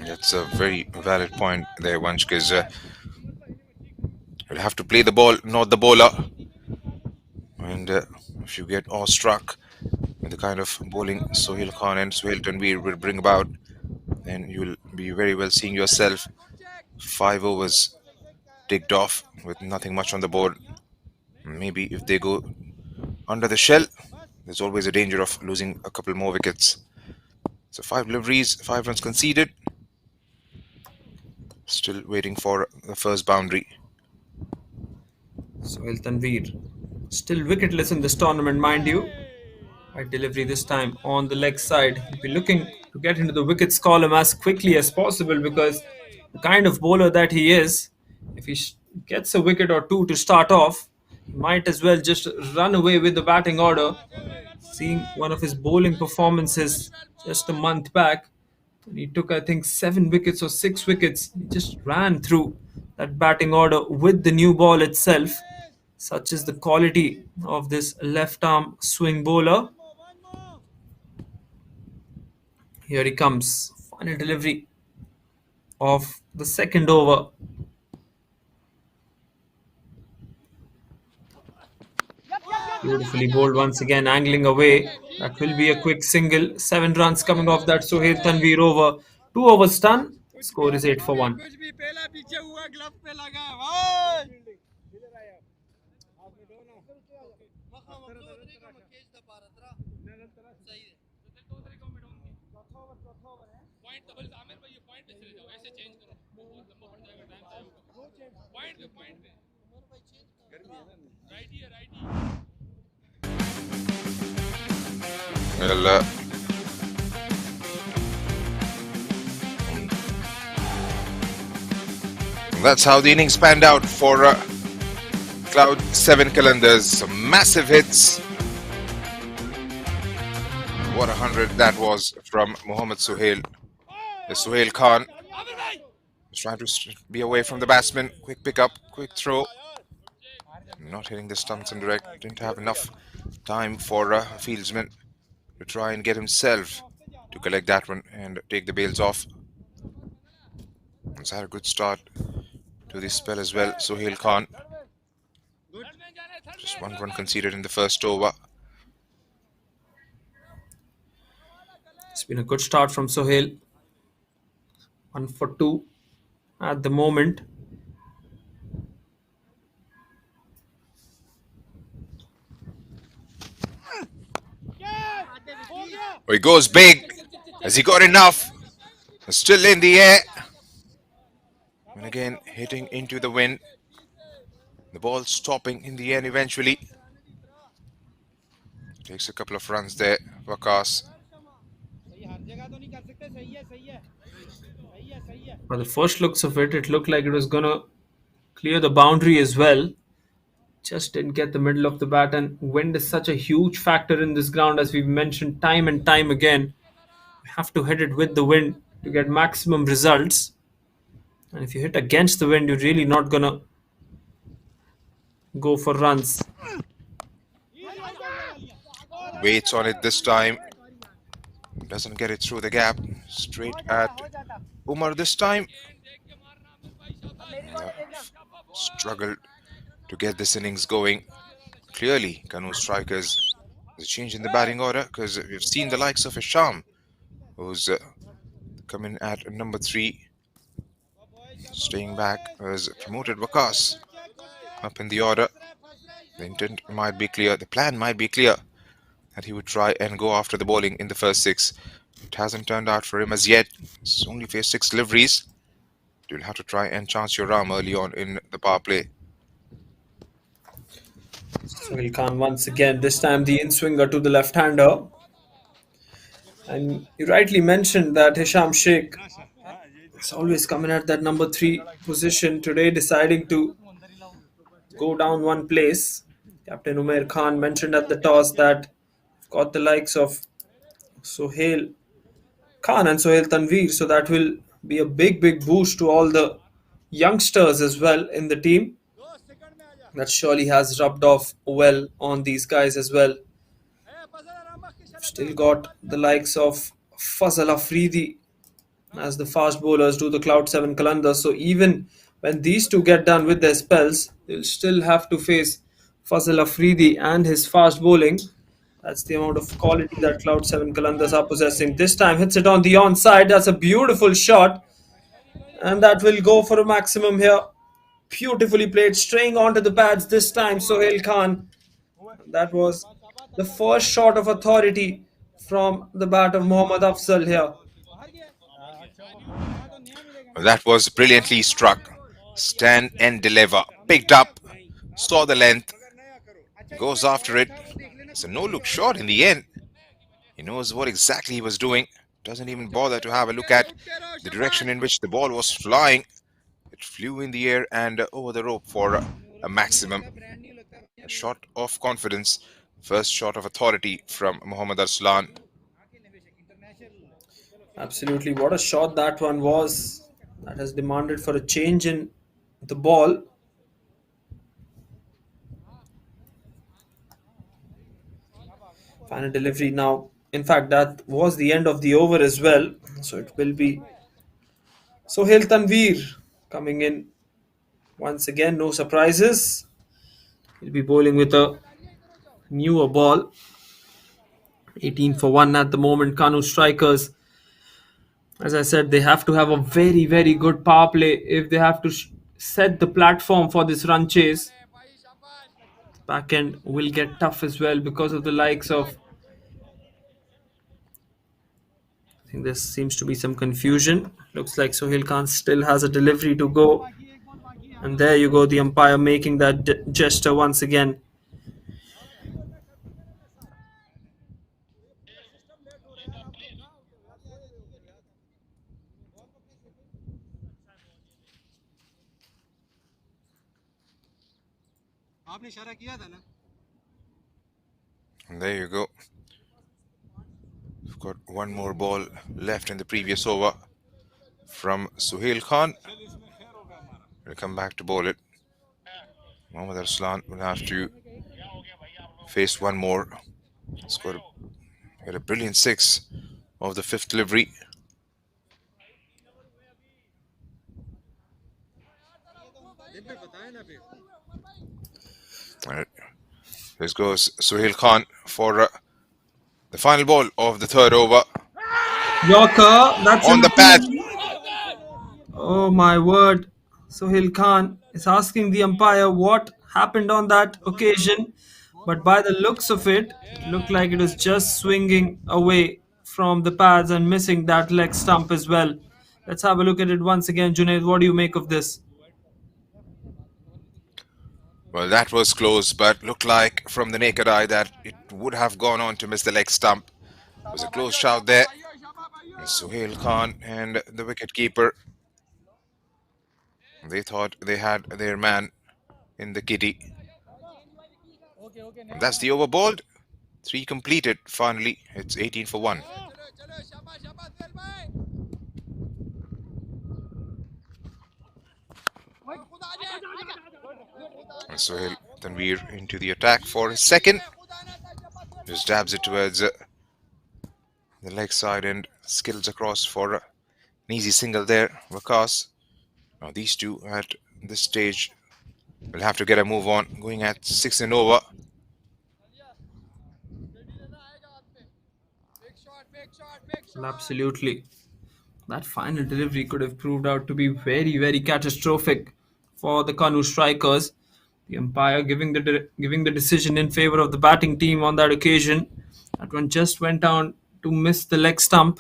That's a very valid point there, Vansh, because you'll have to play the ball, not the bowler. And if you get awestruck with the kind of bowling Sohail Khan and Sohail Tanveer will bring about, then you'll be very well seeing yourself 5 overs ticked off with nothing much on the board. Maybe if they go under the shell, there's always a danger of losing a couple more wickets. So 5 deliveries, 5 runs conceded. Still waiting for the first boundary. Sohail Tanveer still wicketless in this tournament, mind you. Right delivery this time on the leg side. He'll be looking to get into the wickets column as quickly as possible, because the kind of bowler that he is, if he gets a wicket or two to start off, he might as well just run away with the batting order. Seeing one of his bowling performances just a month back, he took, I think, 7 wickets or 6 wickets. He just ran through that batting order with the new ball itself. Such is the quality of this left-arm swing bowler. Here he comes. Final delivery of the second over. Beautifully bowled once again, angling away. That will be a quick single. 7 runs coming off that Sohail Tanveer over. 2 overs done. Score is 8 for 1. Well, that's how the innings panned out for Cloud 7 Qalandars. Some massive hits. What a 100 that was from Mohammad Sohail. The Sohail Khan was trying to be away from the batsman. Quick pick up, quick throw. Not hitting the stumps and direct. Didn't have enough time for a fieldsman to try and get himself to collect that one and take the bails off. He's had a good start to this spell as well. Sohail Khan. Just 1 run conceded in the first over. It's been a good start from Sohail. 1 for 2 at the moment. He goes big. Has he got enough? Still in the air. And again, hitting into the wind. The ball stopping in the end eventually. Takes a couple of runs there, Waqas. By the first looks of it, it looked like it was going to clear the boundary as well. Just didn't get the middle of the bat, and wind is such a huge factor in this ground, as we've mentioned time and time again. You have to hit it with the wind to get maximum results. And if you hit against the wind, you're really not going to go for runs. Waits on it this time. Doesn't get it through the gap. Straight at Umar this time. Struggled to get this innings going. Clearly, Kanoo Strikers is a change in the batting order, because we've seen the likes of Hisham, who's coming at number 3. Staying back was promoted Wakas up in the order. The intent might be clear, the plan might be clear that he would try and go after the bowling in the first 6. It hasn't turned out for him as yet. He's only faced 6 deliveries. You'll have to try and chance your arm early on in the power play. Sohail Khan once again, this time the in-swinger to the left-hander. And you rightly mentioned that Hisham Sheikh is always coming at that number 3 position. Today deciding to go down one place. Captain Umair Khan mentioned at the toss that got the likes of Sohail Khan and Sohail Tanveer, so that will be a big boost to all the youngsters as well in the team. That surely has rubbed off well on these guys as well. Still got the likes of Fazal Afridi as the fast bowlers do the Cloud 7 Qalandars. So even when these two get done with their spells, they'll still have to face Fazal Afridi and his fast bowling. That's the amount of quality that Cloud 7 Qalandars are possessing. This time hits it on the onside. That's a beautiful shot. And that will go for a maximum here. Beautifully played, straying onto the pads this time, Sohail Khan. That was the first shot of authority from the bat of Mohammad Afzal here. That was brilliantly struck. Stand and deliver. Picked up, saw the length, goes after it. It's a no-look shot in the end. He knows what exactly he was doing. Doesn't even bother to have a look at the direction in which the ball was flying. It flew in the air and over the rope for a maximum. A shot of confidence. First shot of authority from Mohammad Arslan. Absolutely, what a shot that one was. That has demanded for a change in the ball. Final delivery now. In fact, that was the end of the over as well. So it will be Sohail Tanveer coming in once again. No surprises. He'll be bowling with a newer ball. 18 for 1 at the moment. Kanoo Strikers, as I said, they have to have a very good power play if they have to set the platform for this run chase. Back end will get tough as well because of the likes of, I think there seems to be some confusion. Looks like Sohail Khan still has a delivery to go. And there you go, the umpire making that gesture once again. And there you go. We've got one more ball left in the previous over from Sohail Khan. We'll come back to bowl it. Mohammad Arslan will have to face one more. He's got a brilliant 6 of the 5th delivery. All right. Here goes Sohail Khan for the final ball of the 3rd over. Yorker, that's on the pad. Oh my word. Sohail Khan is asking the umpire what happened on that occasion. But by the looks of it, it looked like it was just swinging away from the pads and missing that leg stump as well. Let's have a look at it once again. Junaid, what do you make of this? Well, that was close, but looked like from the naked eye that it would have gone on to miss the leg stump. It was a close shout there. And Sohail Khan and the wicket-keeper, they thought they had their man in the kitty. And that's the over bowled. 3 completed finally. It's 18 for 1. And Sohail Tanveer into the attack for his 2nd. Just dabs it towards the leg side and skills across for an easy single there. Wakas. Now these two at this stage will have to get a move on, going at 6 and over. Absolutely. That final delivery could have proved out to be very, very catastrophic for the Kanoo Strikers. The umpire giving the decision in favor of the batting team on that occasion. That one just went down to miss the leg stump.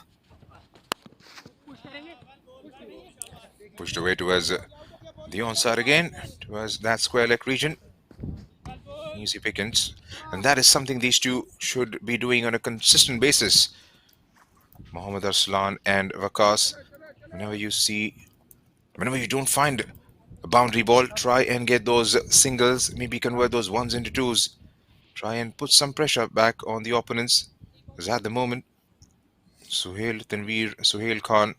Pushed away towards the onside again, towards that square leg region. Easy pickings. And that is something these two should be doing on a consistent basis. Mohammad Arslan and Waqas, whenever you don't find a boundary ball, try and get those singles, maybe convert those ones into twos. Try and put some pressure back on the opponents. Because at the moment, Sohail, Tanveer, Sohail Khan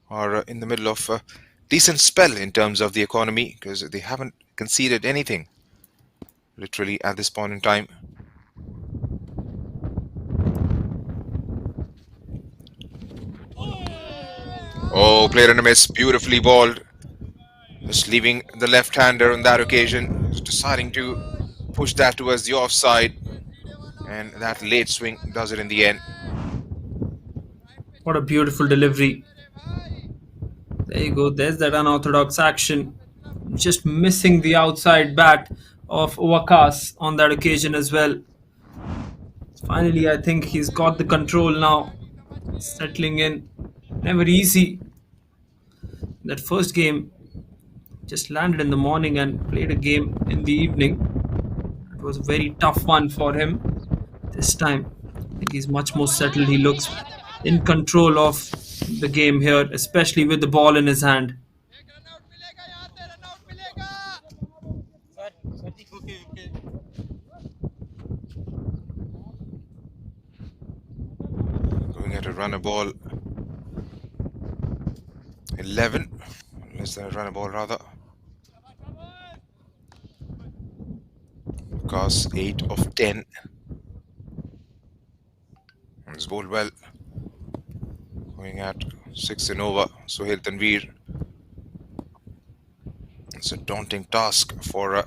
are in the middle of a decent spell in terms of the economy because they haven't conceded anything literally at this point in time. Oh, played on a miss, beautifully balled. Just leaving the left-hander on that occasion, deciding to push that towards the offside, and that late swing does it in the end. What a beautiful delivery. There you go, there's that unorthodox action. Just missing the outside bat of Waqas on that occasion as well. Finally, I think he's got the control now. Settling in. Never easy. That first game just landed in the morning and played a game in the evening. It was a very tough one for him. This time, I think he's much more settled. He looks in control of the game here, especially with the ball in his hand. Going at a runner ball 11, less than a runner ball rather. Cast 8 of 10. And it's bowled well. Going at 6 and over. Sohail Tanveer. It's a daunting task for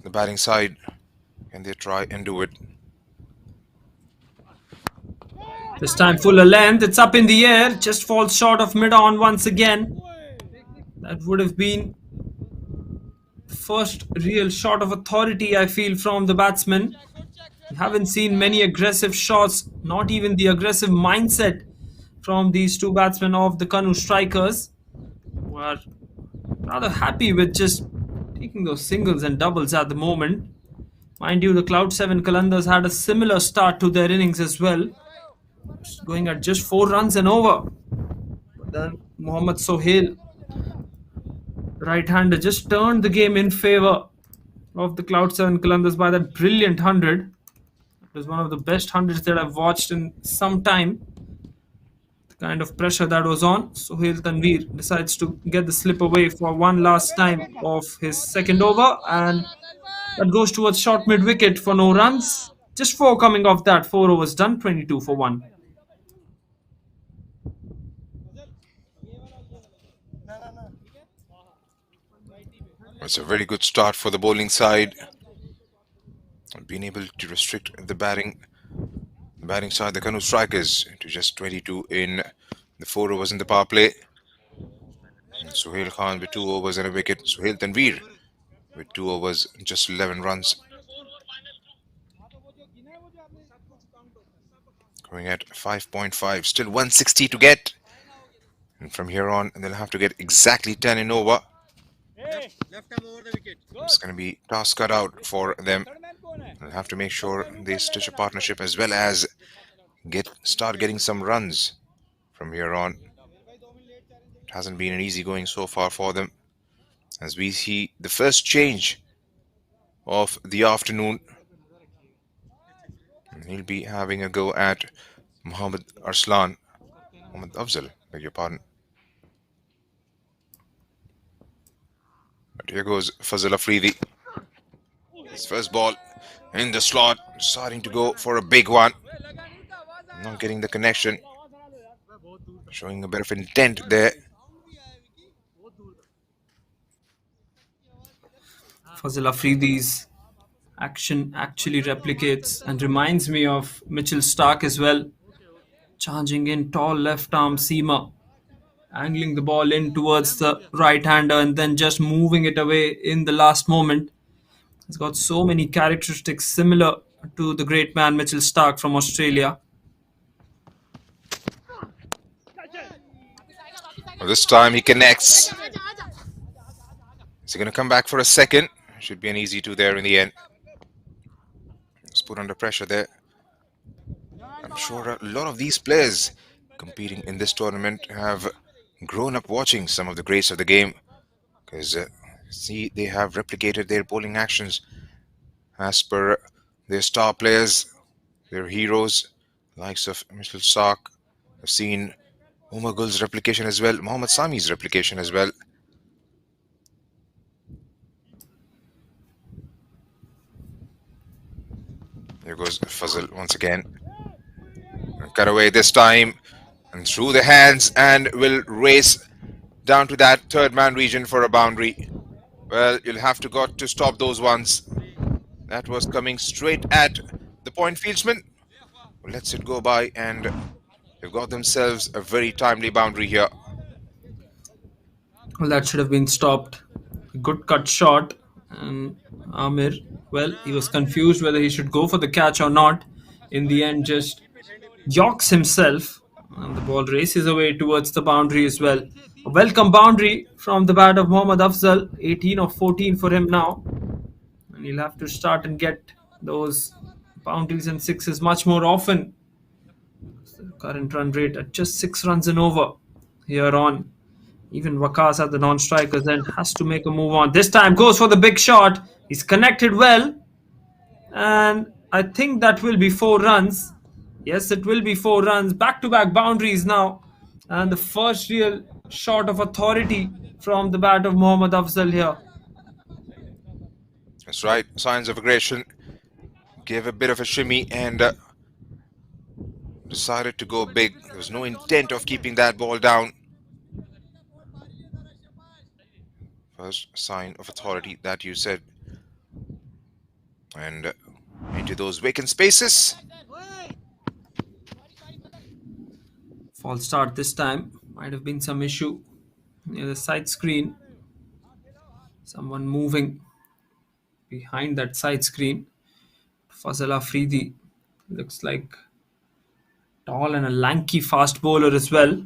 the batting side. Can they try and do it? This time fuller length, it's up in the air, just falls short of mid-on once again. That would have been the first real shot of authority, I feel, from the batsman. We haven't seen many aggressive shots, not even the aggressive mindset from these two batsmen of the Kanoo Strikers, who are rather happy with just taking those singles and doubles at the moment. Mind you, the Cloud 7 Qalandars had a similar start to their innings as well, going at just 4 runs and over. But then Mohammad Sohail, right-hander, just turned the game in favor of the Cloud 7 Qalandars by that brilliant 100. It was one of the best 100s that I've watched in some time. The kind of pressure that was on. Sohail Tanveer decides to get the slip away for one last time of his second over, and that goes towards short mid-wicket for no runs. Just 4 coming off that, 4 overs done, 22 for 1. It's a very good start for the bowling side. Being able to restrict the batting side, the Kanoo Strikers, to just 22 in the 4 overs in the power play. Sohail Khan with 2 overs and a wicket. Sohail Tanveer with 2 overs and just 11 runs. Going at 5.5, still 160 to get. And from here on, they'll have to get exactly 10 in over. It's going to be task cut out for them. They'll have to make sure they stitch a partnership as well as start getting some runs from here on. It hasn't been an easy going so far for them. As we see the first change of the afternoon, he'll be having a go at Mohammad Afzal, beg your pardon. But here goes Fazil Afridi. His first ball in the slot, starting to go for a big one. Not getting the connection. Showing a bit of intent there. Fazil Afridi's action actually replicates and reminds me of Mitchell Starc as well. Charging in tall left arm seamer. angling the ball in towards the right hander and then just moving it away in the last moment. He's got so many characteristics similar to the great man Mitchell Stark from Australia. Well, this time he connects. Is he going to come back for a second? Should be an easy two there in the end. He's put under pressure there. I'm sure a lot of these players competing in this tournament have grown up watching some of the greats of the game, because see, they have replicated their bowling actions as per their star players, their heroes, likes of Mitchell Stark. I've seen Umar Gul's replication as well, Mohammad Sami's replication as well. There goes Fazal once again. Cut away this time and through the hands, and will race down to that third man region for a boundary. Well, you'll have to got to stop those ones. That was coming straight at the point fieldsman. Well, lets it go by, and they've got themselves a very timely boundary here. Well, that should have been stopped. A good cut shot. And Amir, well, he was confused whether he should go for the catch or not. In the end, just yorks himself. And the ball races away towards the boundary as well. A welcome boundary from the bat of Mohammad Afzal. 18 of 14 for him now. And he'll have to start and get those boundaries and sixes much more often. The current run rate at just 6 runs and over here on. Even Waqas at the non-strikers end has to make a move on. This time goes for the big shot. He's connected well. And I think that will be 4 runs. Yes, it will be 4 runs. Back-to-back boundaries now. And the first real shot of authority from the bat of Mohammad Afzal here. That's right, signs of aggression. Gave a bit of a shimmy and decided to go big. There was no intent of keeping that ball down. First sign of authority that you said. And into those vacant spaces. False start this time. Might have been some issue near the side screen. Someone moving behind that side screen. Fazal Afridi looks like tall and a lanky fast bowler as well.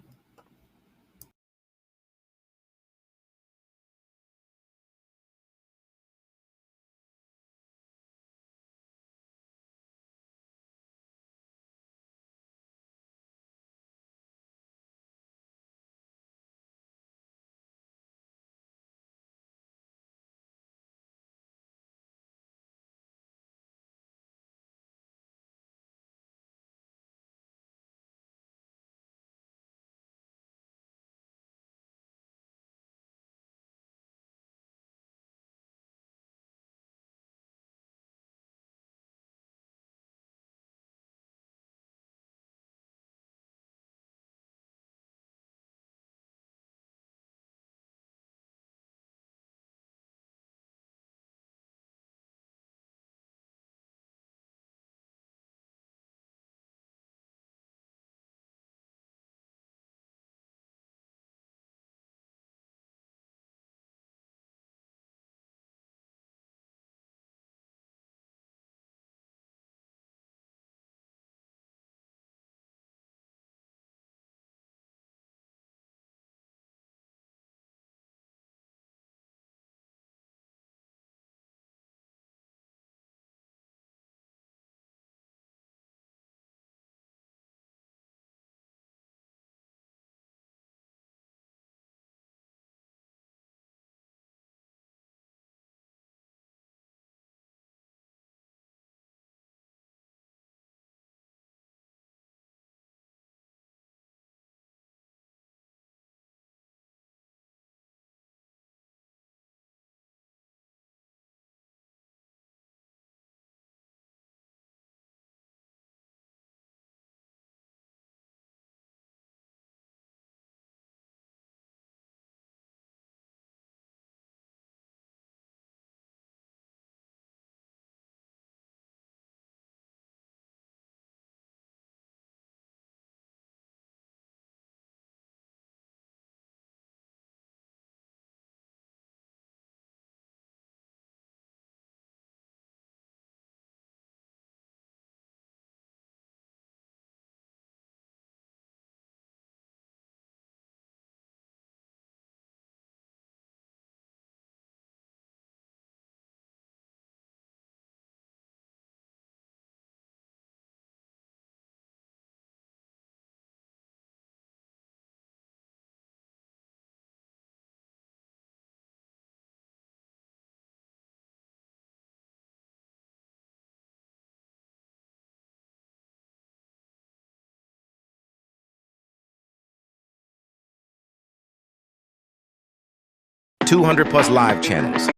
200 plus live channels.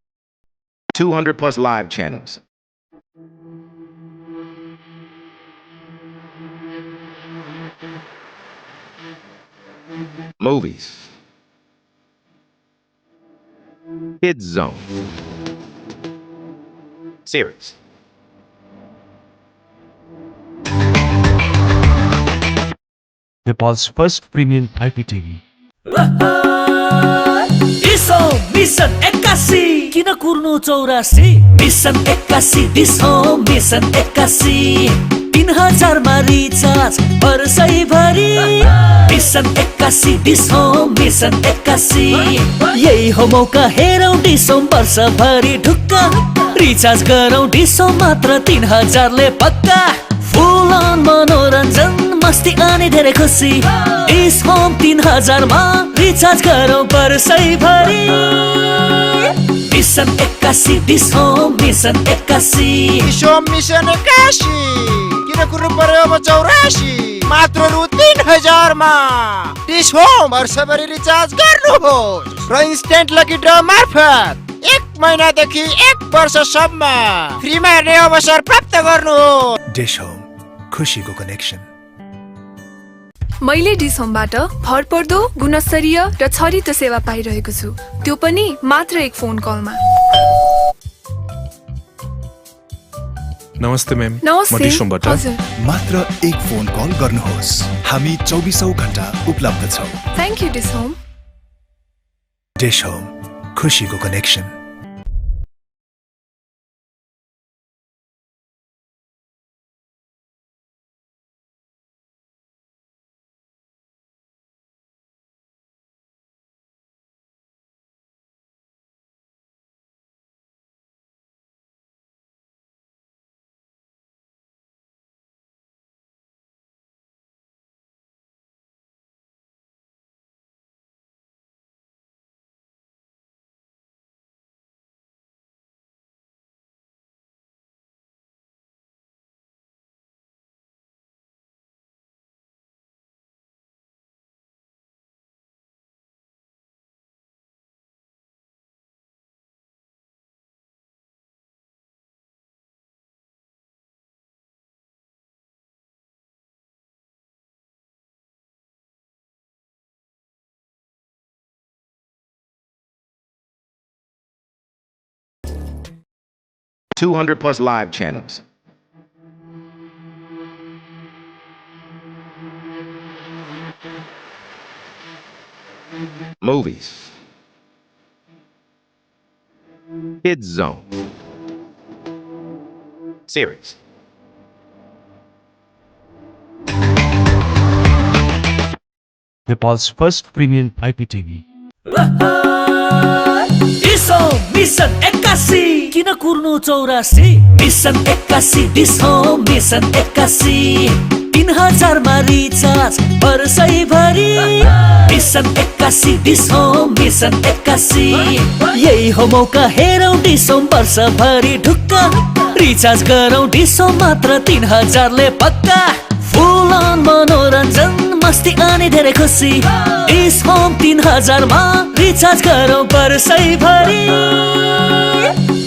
200 plus live channels. Movies. Kids Zone. Series. Nepal's first premium IPTV. डिसो mission 81 किन कुर्नु 84 mission 81 डिसो mission 81 3000 मा recharge वर्षैभरि mission 81 डिसो mission 81 यही हो मौका हेरौं डिसो वर्षभरि ढुक्क recharge गरौं डिसो मात्र 3000 ले पक्का फुल अन मनोरञ्जन मस्ती अनि धेरै खुसी डिस होम 3000 मा रिचार्ज गरौं वर्षैभरि mission 81 Dish Home mission 81 Dish Home mission 81 किन कुर्नु पर्यो अब 84 मात्र रु 3000 मा डिस होम वर्षभरि रिचार्ज गर्नुहोस् र इन्स्टेन्ट लकी ड्र मार्फत 1 महिनादेखि 1 वर्षसम्म फ्रीमा हेर्ने अवसर प्राप्त गर्नुहोस्। डिस होम खुशीको कनेक्सन। मैले डिस होमबाट भरपर्दो गुणस्तरीय र छरितो सेवा पाइरहेको छु, त्यो पनि मात्र एक फोन कलमा। नमस्ते म्याम, नमस्ते। म डिस होमबाट हजुर। मात्र एक फोन कल गर्नुहोस्, हामी 24औं घण्टा उपलब्ध छौं। Thank you Dish Home. Dish Home खुशीको connection. $200 plus live channels. Movies. Kids Zone. Series. Nepal's first premium IPTV. डिसो मिसन 81 किन कुर्नु 84 मिसन 81 डिसो मिसन 81 3000 मा रिचार्ज वर्षैभरि मिसन 81 डिसो मिसन 81 यही हो मौका हेरौं डिसो वर्षभरि ढुक्क रिचार्ज गरौं डिसो मात्र 3000 ले पक्का फुल अन मनोरञ्जन मस्ती अनि धेरै खुसी डिस होम 3000 मा रिचार्ज गरौं वर्षैभरि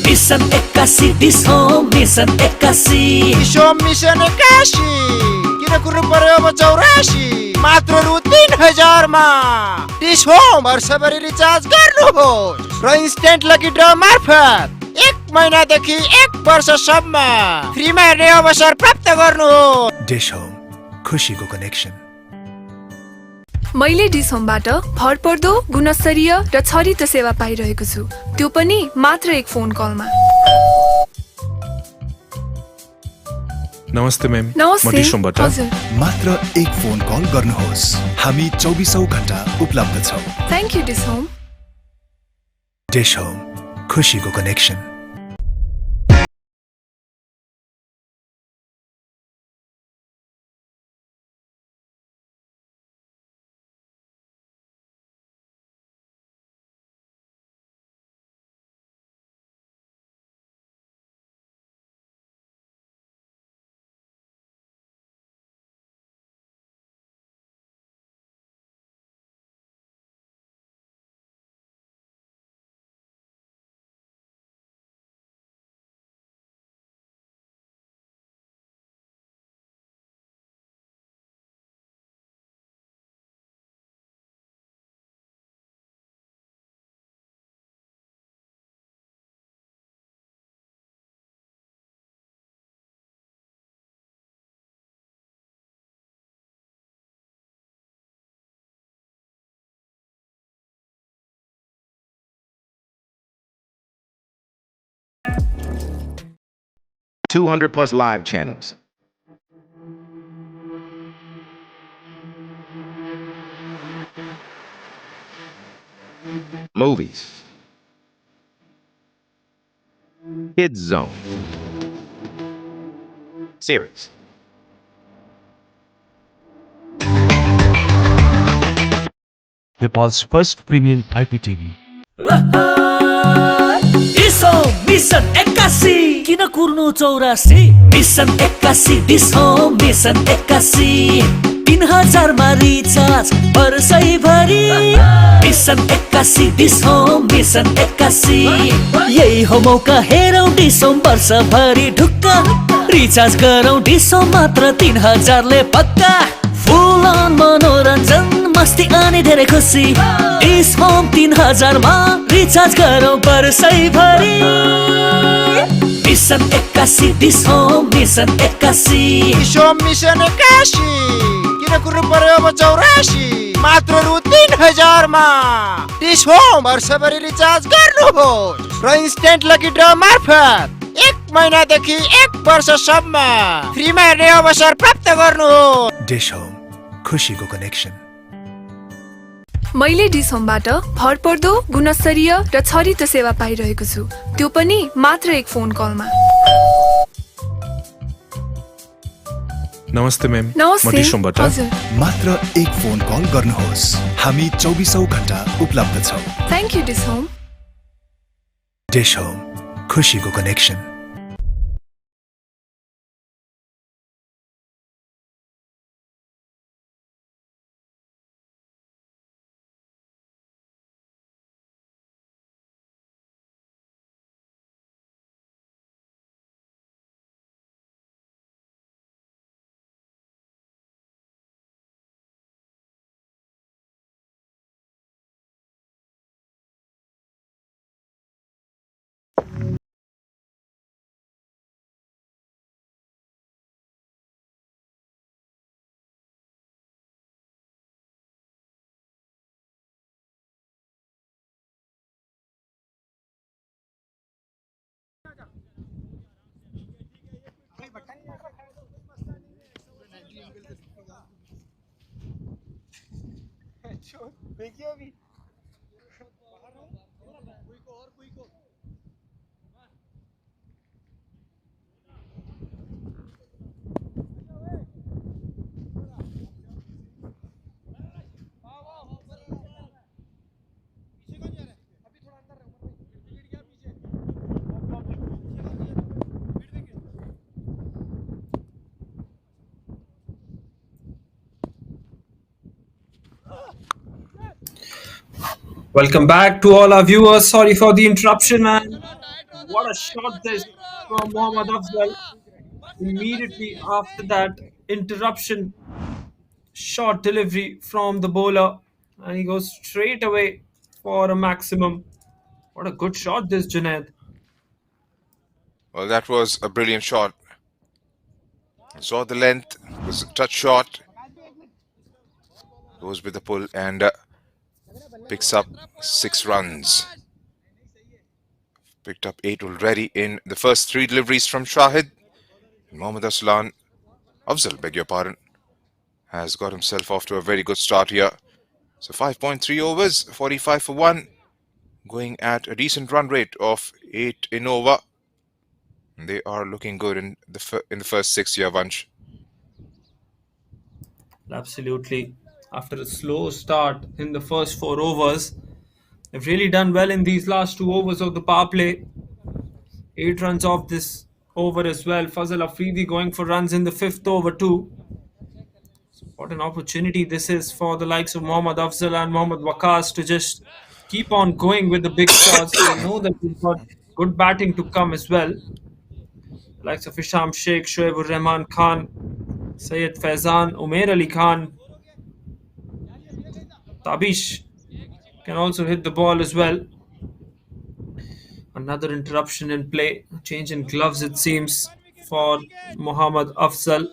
mission 81 Dish Home mission 81 Dish Home mission 81 किन कुर्नु पर्यो अब 84 मात्र रु 3000 मा डिस होम वर्षभरि रिचार्ज गर्नुहोस् र इन्स्टेन्ट लकी ड्र मार्फत 1 महिनादेखि 1 वर्षसम्म फ्रीमा हेर्ने अवसर प्राप्त गर्नुहोस्। डिस होम खुशीको कनेक्सन। मैले डिस होमबाट भरपर्दो गुणस्तरीय र छरितो सेवा पाइरहेको छु, त्यो पनि मात्र एक फोन कलमा। नमस्ते म्याम, नमस्ते। म डिस होमबाट हजुर। मात्र एक फोन कल गर्नुहोस्, हामी 24औं घण्टा उपलब्ध छौं। Thank you Dish Home. Dish Home खुशीको connection. 200 plus live channels. Movies. Kids Zone. Series. Nepal's first premium IPTV. डिसो मिसन 81 किन कुर्नु 84 मिसन 81 डिसो मिसन 81 3000 मा रिचार्ज वर्षैभरि मिसन 81 डिसो मिसन 81 यही हो मौका हेरौं डिसो वर्षभरि ढुक्क रिचार्ज गरौं डिसो मात्र 3000 ले पक्का फुल अन मनोरञ्जन मस्ती अनि धेरै खुसी डिस होम 3000 मा रिचार्ज गरौं वर्षैभरि mission 81 Dish Home mission 81 Dish Home mission 81 किन कुर्नु पर्यो अब 84 मात्र रु 3000 मा डिस होम वर्षभरि रिचार्ज गर्नुहोस् र इन्स्टेन्ट लकी ड्र मार्फत 1 महिनादेखि 1 वर्षसम्म फ्रीमा हेर्ने अवसर प्राप्त गर्नुहोस्। डिस होम खुशीको कनेक्सन। मैले डिस होमबाट भरपर्दो गुणस्तरीय र छरितो सेवा पाइरहेको छु, त्यो पनि मात्र एक फोन कलमा। नमस्ते म्याम, नमस्ते। म डिस होमबाट हजुर। मात्र एक फोन कल गर्नुहोस्, हामी 24औं घण्टा उपलब्ध छौं। Thank you Dish Home. Dish Home खुशीको connection. Welcome back to all our viewers. Sorry for the interruption, man. What a shot this from Mohammad Afzal. Immediately after that interruption, short delivery from the bowler, and he goes straight away for a maximum. What a good shot this, Junaid. Well, that was a brilliant shot. Saw the length, it was a touch shot. Goes with the pull and picks up 6 runs. Picked up 8 already in the first 3 deliveries from Shahid. Mohammad Afzal, beg your pardon, has got himself off to a very good start here. So 5.3 overs, 45 for 1, going at a decent run rate of 8 in over. They are looking good in the first 6 here, Vansh. Absolutely. After a slow start in the first 4 overs, they've really done well in these last 2 overs of the power play. 8 runs off this over as well. Fazal Afridi going for runs in the 5th over too. So what an opportunity this is for the likes of Mohammad Afzal and Mohammad Waqas to just keep on going with the big shots. They know that we've got good batting to come as well. The likes of Hisham Sheikh, Shoaib Ur-Rahman Khan, Syed Faizan, Umair Ali Khan, Tabish can also hit the ball as well. Another interruption in play. Change in gloves, it seems, for Mohammad Afzal.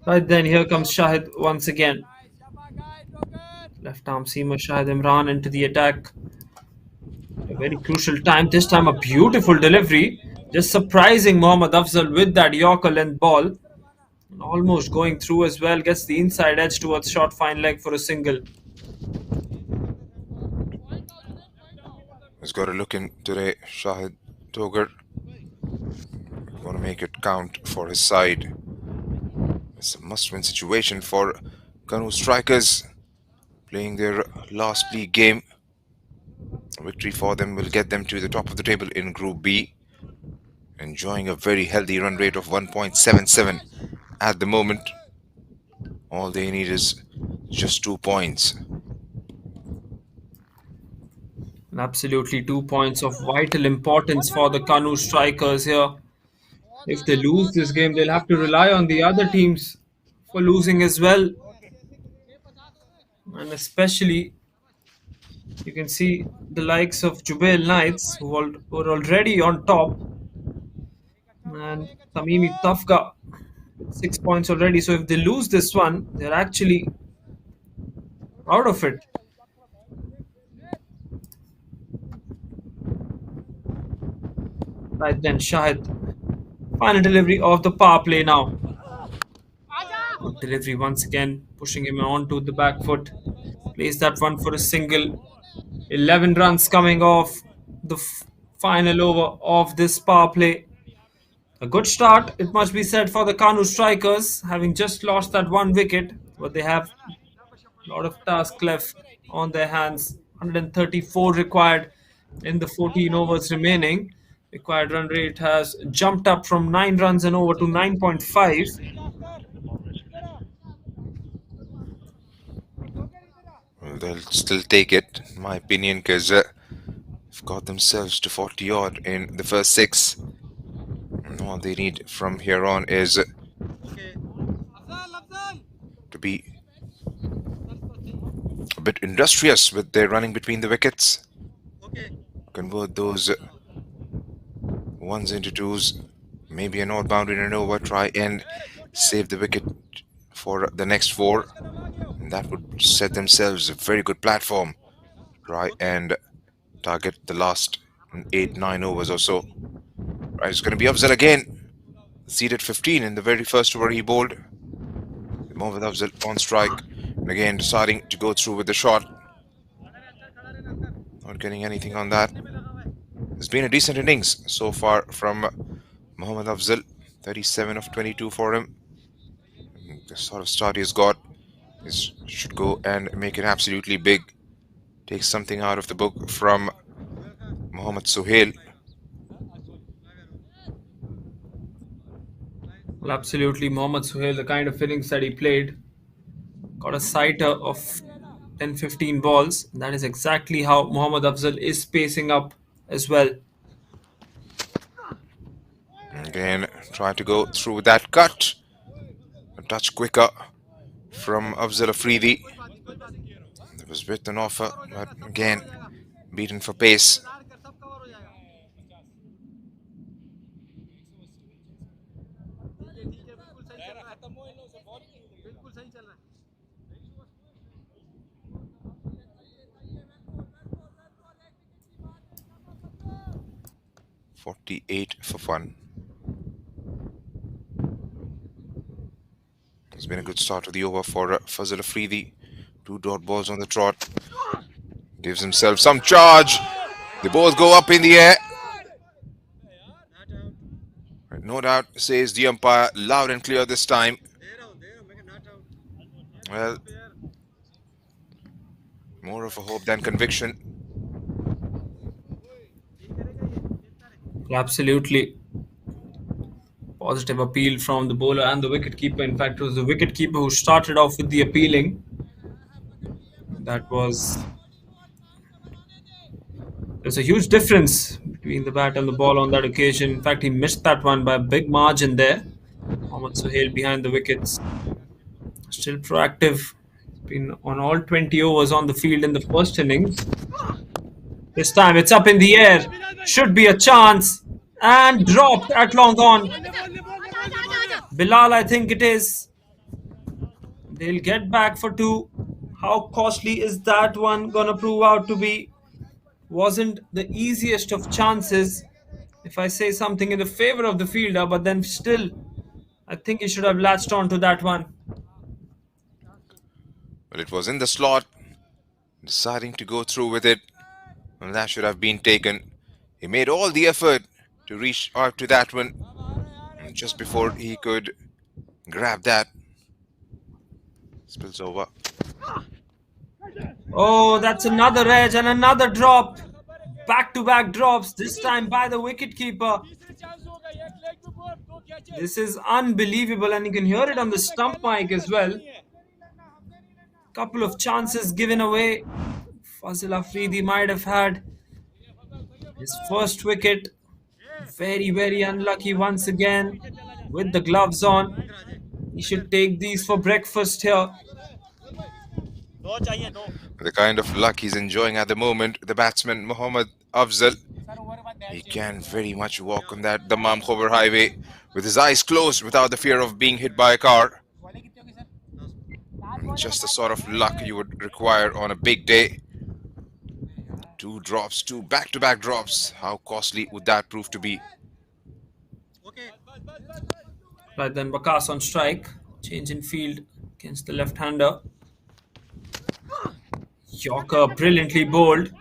Right then, here comes Shahid once again. Left Al-Tamimi Shahid Imran into the attack. A very crucial time. This time a beautiful delivery. Just surprising Mohammad Afzal with that Yorker length ball. And almost going through as well. Gets the inside edge towards short fine leg for a single. He's got a look in today, Shahid Togar. Going to make it count for his side. It's a must-win situation for Kanoo Strikers, playing their last league game. A victory for them will get them to the top of the table in Group B, enjoying a very healthy run rate of 1.77 at the moment. All they need is just 2 points. And absolutely 2 points of vital importance for the Kanoo Strikers here. If they lose this game, they'll have to rely on the other teams for losing as well. And especially, you can see the likes of Jubail Knights, who were already on top. And Tamimi Tafka, 6 points already. So if they lose this one, they're actually out of it. Right then, Shahid. Final delivery of the power play now. Delivery once again, pushing him onto the back foot. Plays that one for a single. 11 runs coming off the final over of this power play. A good start, it must be said, for the Kanoo Strikers, having just lost that one wicket, but they have a lot of task left on their hands. 134 required in the 14 overs remaining. Required run rate has jumped up from 9 runs and over to 9.5. Well, they'll still take it, in my opinion, because they've got themselves to 40 odd in the first 6. And all they need from here on is to be a bit industrious with their running between the wickets. Convert those ones into twos, maybe an odd boundary and an over, try and save the wicket for the next 4. And that would set themselves a very good platform. Try and target the last 8-9 overs or so. Right, it's going to be Afzal again. Seeded 15 in the very first over he bowled. Mohammad Afzal on strike. And again deciding to go through with the shot. Not getting anything on that. It's been a decent innings so far from Mohammad Afzal. 37 of 22 for him. And the sort of start he's got should go and make it absolutely big. Take something out of the book from Mohammad Sohail. Well, absolutely, Mohammad Sohail, the kind of innings that he played, got a sighter of 10-15 balls. That is exactly how Mohammad Afzal is pacing up as well. Again, trying to go through with that cut. A touch quicker from Afzal Afridi. There was with an offer, but again, beaten for pace. .48 for fun. It's been a good start to the over for Fazal Afridi. 2 dot balls on the trot. Gives himself some charge. They both go up in the air. No doubt, says the umpire, loud and clear this time. Well, more of a hope than conviction. Absolutely. Positive appeal from the bowler and the wicketkeeper. In fact, it was the wicketkeeper who started off with the appealing. There's a huge difference between the bat and the ball on that occasion. In fact, he missed that one by a big margin there. Mohammad Sohail behind the wickets. Still proactive. Been on all 20 overs on the field in the first innings. This time it's up in the air. Should be a chance. And dropped at long on. Bilal, I think it is. They'll get back for 2. How costly is that one gonna prove out to be? Wasn't the easiest of chances, if I say something in the favor of the fielder, but then still, I think he should have latched on to that one. But it was in the slot, deciding to go through with it. Well, that should have been taken. He made all the effort to reach out to that one. And just before he could grab that, spills over. Oh, that's another edge and another drop. Back-to-back drops, this time by the wicketkeeper. This is unbelievable, and you can hear it on the stump mic as well. Couple of chances given away. Fazil Afridi might have had his first wicket. Very, very unlucky once again with the gloves on. He should take these for breakfast here. The kind of luck he's enjoying at the moment, the batsman Mohammad Afzal, he can very much walk on that Dammam Khobar highway with his eyes closed without the fear of being hit by a car. Just the sort of luck you would require on a big day. 2 drops, 2 back-to-back drops. How costly would that prove to be? Right then, Bakas on strike. Change in field against the left-hander. Yorker brilliantly bowled.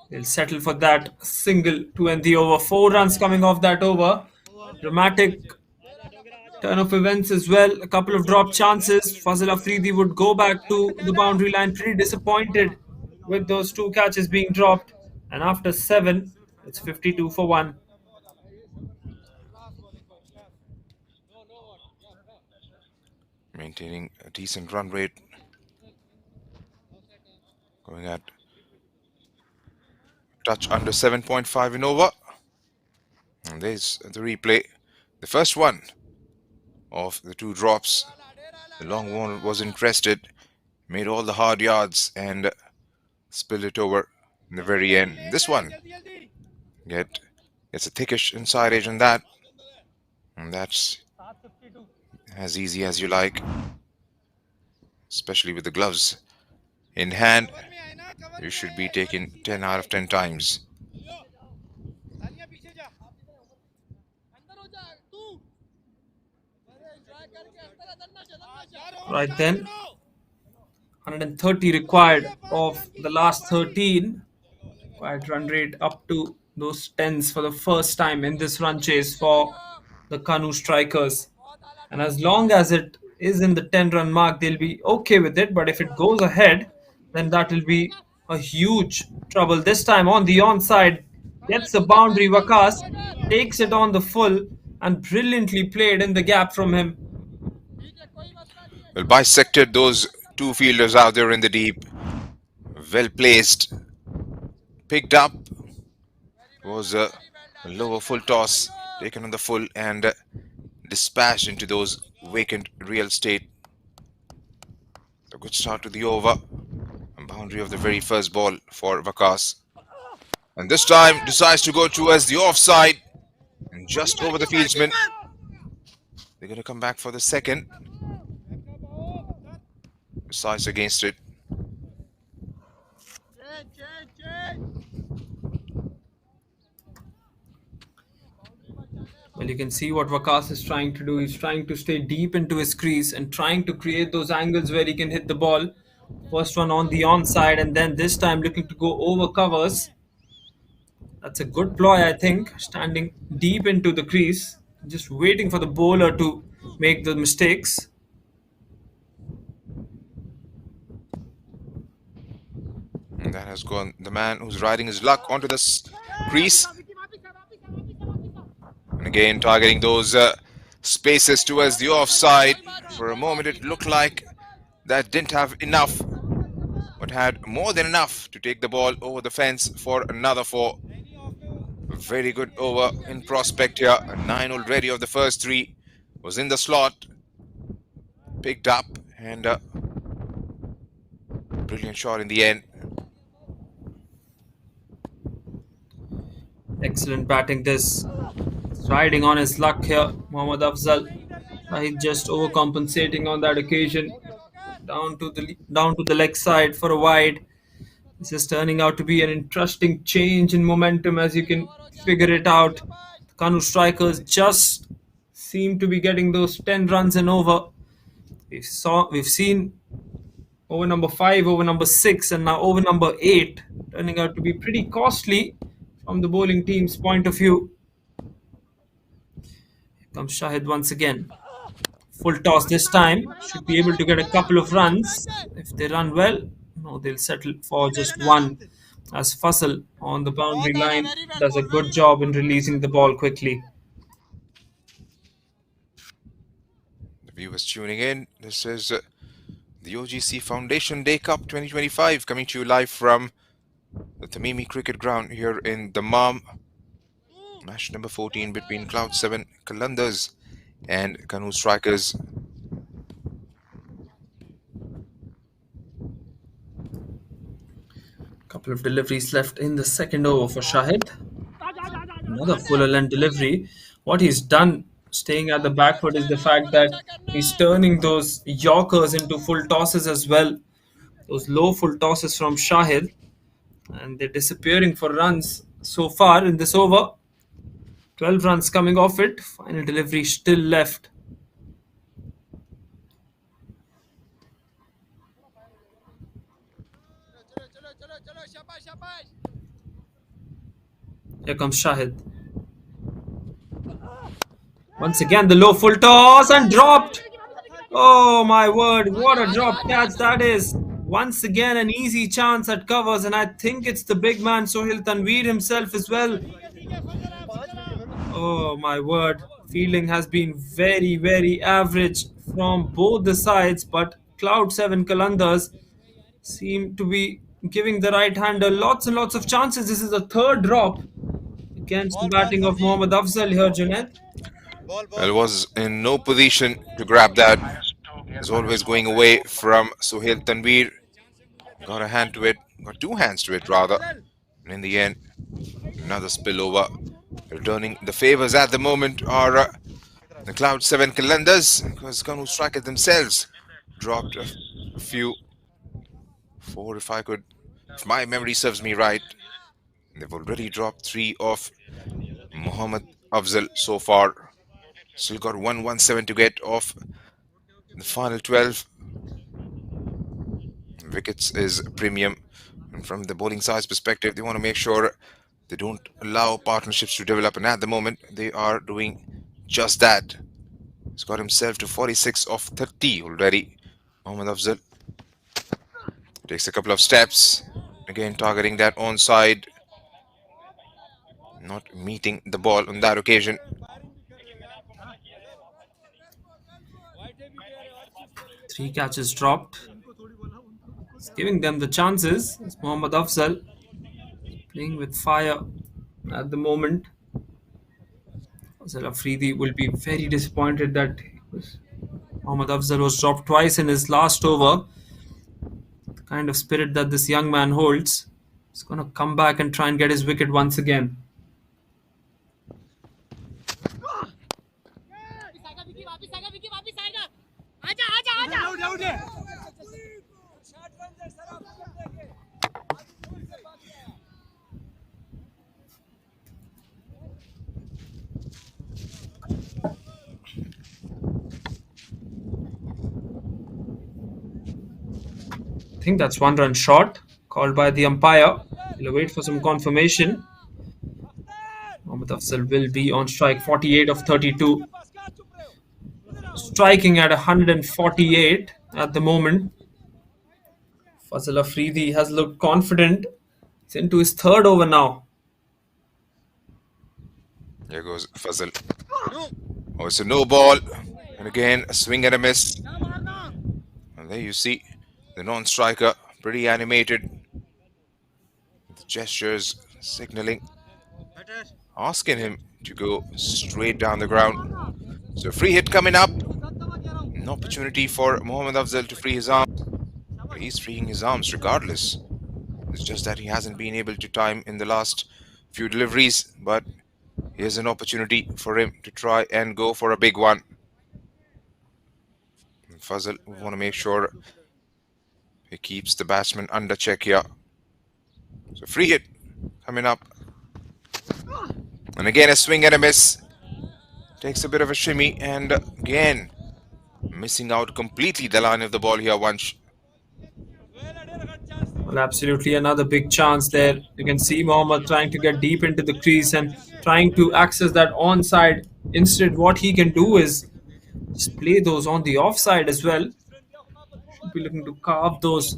They'll settle for that single to end the over. 4 runs coming off that over. Dramatic turn of events as well. A couple of drop chances. Fazil Afridi would go back to the boundary line, pretty disappointed with those 2 catches being dropped. And after 7, it's 52 for 1. Maintaining a decent run rate. Going at touch under 7.5 in over. And there's the replay. The first one of the 2 drops. The long one was interested, made all the hard yards and spilled it over in the very end. This one it's a thickish inside edge on that, and that's as easy as you like, especially with the gloves in hand. You should be taking 10 out of 10 times. Right then, 130 required of the last 13. Quite run rate up to those 10s for the first time in this run chase for the Kanoo Strikers. And as long as it is in the 10-run mark, they'll be okay with it. But if it goes ahead, then that will be a huge trouble. This time on the onside, gets the boundary. Wakas takes it on the full and brilliantly played in the gap from him. Well, bisected those 2 fielders out there in the deep. Well placed. Picked up. Was a lower full toss taken on the full and dispatched into those vacant real estate. A good start to the over. A boundary of the very first ball for Wakas. And this time decides to go towards the offside and just over the fieldsman. They're going to come back for the second. Besides against it. Well, you can see what Wakas is trying to do. He's trying to stay deep into his crease and trying to create those angles where he can hit the ball. First one on the onside, and then this time looking to go over covers. That's a good ploy, I think. Standing deep into the crease, just waiting for the bowler to make the mistakes. And that has gone the man who's riding his luck onto the crease. And again targeting those spaces towards the offside. For a moment it looked like that didn't have enough, but had more than enough to take the ball over the fence for another 4. A very good over in prospect here. A 9 already of the first 3 was in the slot. Picked up and brilliant shot in the end. Excellent batting this. Riding on his luck here, Mohammad Afzal. He's just overcompensating on that occasion. down to the leg side for a wide. This is turning out to be an interesting change in momentum, as you can figure it out. The Kanoo Strikers just seem to be getting those 10 runs and over. We've seen over number 5, over number 6, and now over number 8, turning out to be pretty costly from the bowling team's point of view. Here comes Shahid once again. Full toss this time. Should be able to get a couple of runs. If they run well, no, they'll settle for just one. As Fasal on the boundary line does a good job in releasing the ball quickly. The viewers tuning in, this is the OGC Foundation Day Cup 2025 coming to you live from the Tamimi Cricket Ground here in Dammam. Match number 14 between Cloud 7 Qalandars and Kanoo Strikers. Couple of deliveries left in the second over for Shahid. Another fuller length delivery. What he's done staying at the back foot is the fact that he's turning those Yorkers into full tosses as well. Those low full tosses from Shahid, and they're disappearing for runs so far in this over. 12 runs coming off it. Final delivery still left. Here comes Shahid. Once again, the low full toss and dropped. Oh my word, what a drop catch that is. Once again, an easy chance at covers, and I think it's the big man Sohail Tanveer himself as well. Oh my word, fielding has been very, very average from both the sides, but Cloud 7 Qalandars seem to be giving the right-hander lots and lots of chances. This is the third drop against the batting of Mohammad Afzal here, Junaid. Well, was in no position to grab that. Is always going away from Sohail Tanveer. Got a hand to it, got two hands to it rather. And in the end, another spillover. Returning the favors at the moment are the Cloud 7 Qalandars, because Kanoo Strikers themselves dropped a few. 4 if my memory serves me right. They've already dropped 3 of Mohammad Afzal so far. Still got 117 to get off the final 12. Wickets is premium, and from the bowling side's perspective, they want to make sure they don't allow partnerships to develop, and at the moment they are doing just that. He's got himself to 46 of 30 already. Mohammad Afzal takes a couple of steps, again targeting that onside, not meeting the ball on that occasion. Three catches dropped. It's giving them the chances. It's Mohammad Afzal playing with fire at the moment. Faisal Afridi will be very disappointed that Mohammad Afzal was dropped twice in his last over. The kind of spirit that this young man holds. He's going to come back and try and get his wicket once again. I think that's 1 run short, called by the umpire. We'll wait for some confirmation. Mohammad Afzal will be on strike, 48 of 32. Striking at 148 at the moment. Faisal Afridi has looked confident. He's into his third over now. There goes Fazal. Oh, it's a no ball. And again, a swing and a miss. And there you see the non-striker, pretty animated. The gestures signaling, asking him to go straight down the ground. So free hit coming up. An opportunity for Mohammad Afzal to free his arms. But he's freeing his arms regardless. It's just that he hasn't been able to time in the last few deliveries. But here's an opportunity for him to try and go for a big one. Fazal will want to make sure He keeps the batsman under check here. So free hit coming up. And again a swing and a miss. Takes a bit of a shimmy and again missing out completely the line of the ball here, Vansh. Well, absolutely another big chance there. You can see Mohammad trying to get deep into the crease and trying to access that onside. Instead, what he can do is just play those on the offside as well. Should be looking to carve those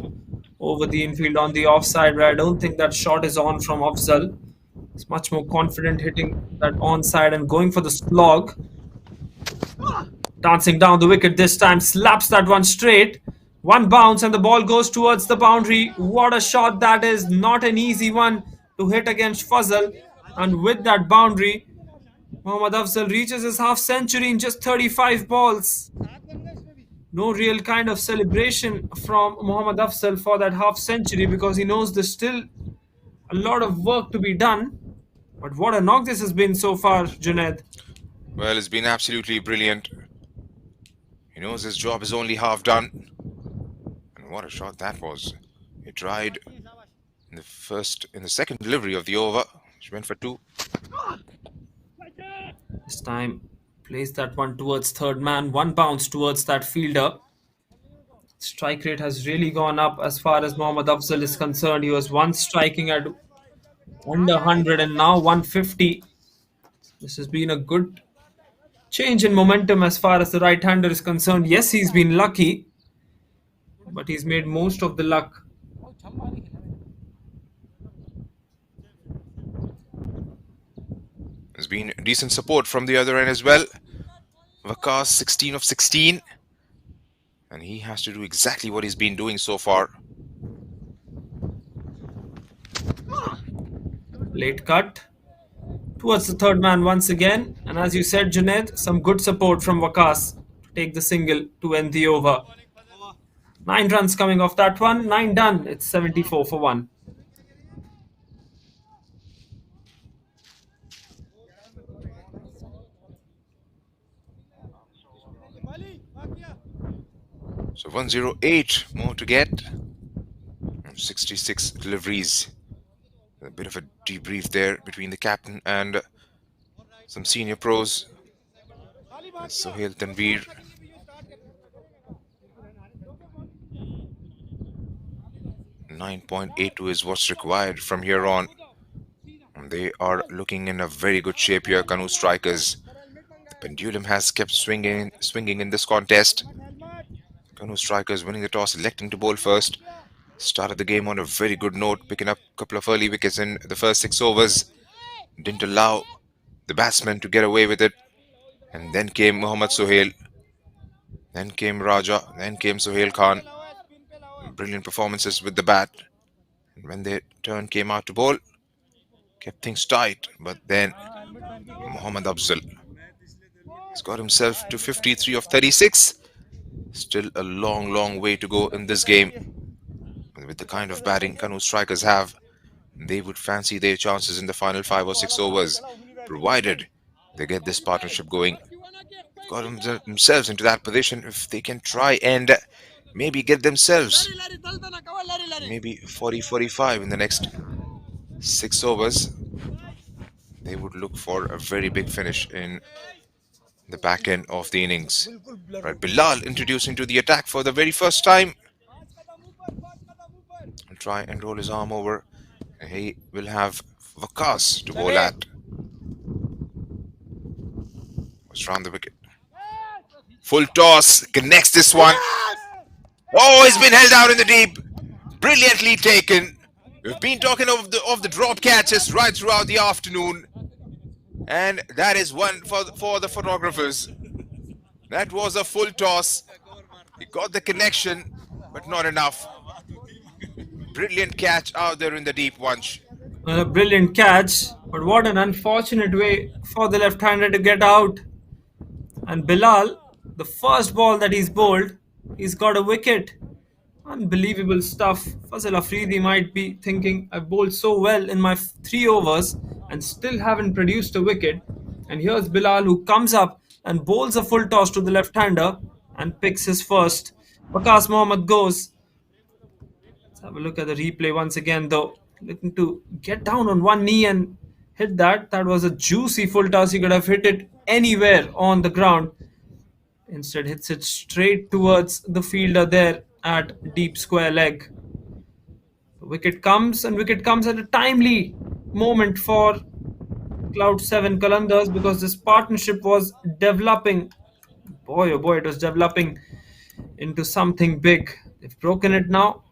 over the infield on the offside, but I don't think that shot is on from Afzal. He's much more confident hitting that onside and going for the slog. Dancing down the wicket this time, slaps that one straight. One bounce and the ball goes towards the boundary. What a shot that is. Not an easy one to hit against Fazal. And with that boundary, Mohammad Afzal reaches his half century in just 35 balls. No real kind of celebration from Mohammad Afzal for that half century because he knows there's still a lot of work to be done. But what a knock this has been so far, Junaid. Well, it's been absolutely brilliant. He knows his job is only half done. And what a shot that was. He tried in the second delivery of the over, which went for 2. This time, plays that one towards third man. One bounce towards that fielder. Strike rate has really gone up as far as Mohammad Afzal is concerned. He was once striking at under 100 and now 150. This has been a good change in momentum as far as the right-hander is concerned. Yes, he's been lucky, but he's made most of the luck. There's been decent support from the other end as well. Waqas 16 of 16. And he has to do exactly what he's been doing so far. Late cut towards the third man once again. And as you said, Junaid, some good support from Waqas to take the single to end the over. 9 runs coming off that one. 9 done. It's 74 for 1. So 108 more to get. 66 deliveries. A bit of a debrief there between the captain and some senior pros. Sohail Tanveer. .82 is what's required from here on. And they are looking in a very good shape here, Kanoo Strikers. The pendulum has kept swinging in this contest. Kanoo Strikers winning the toss, electing to bowl first. Started the game on a very good note, picking up a couple of early wickets in the first 6 overs. Didn't allow the batsmen to get away with it. And then came Mohammad Sohail. Then came Raja. Then came Sohail Khan. Brilliant performances with the bat. And when their turn came out to bowl, kept things tight. But then Mohammad Afzal has got himself to 53 of 36. Still a long way to go in this game. With the kind of batting Kanoo Strikers have, they would fancy their chances in the final 5 or 6 overs, provided they get this partnership going. Got themselves into that position. If they can try and maybe get themselves maybe 40-45 in the next 6 overs, they would look for a very big finish in the back end of the innings. Right, Bilal introducing to the attack for the very first time. And try and roll his arm over. And he will have Waqas to bowl at. Was round the wicket. Full toss, connects this one. Oh, he's been held out in the deep. Brilliantly taken. We've been talking of the drop catches right throughout the afternoon. And that is one for the photographers. That was a full toss. He got the connection, but not enough. Brilliant catch out there in the deep, Vansh. A brilliant catch, but what an unfortunate way for the left-hander to get out. And Bilal, the first ball that he's bowled, he's got a wicket. Unbelievable stuff. Fazal Afridi might be thinking, I bowled so well in my 3 overs and still haven't produced a wicket. And here's Bilal who comes up and bowls a full toss to the left-hander and picks his first. Waqas Mohammad goes. Have a look at the replay once again, though. Looking to get down on one knee and hit that. That was a juicy full toss. He could have hit it anywhere on the ground. Instead, hits it straight towards the fielder there at deep square leg. The wicket comes, and wicket comes at a timely moment for Cloud 7 Qalandars, because this partnership was developing. Boy, oh boy, it was developing into something big. They've broken it now.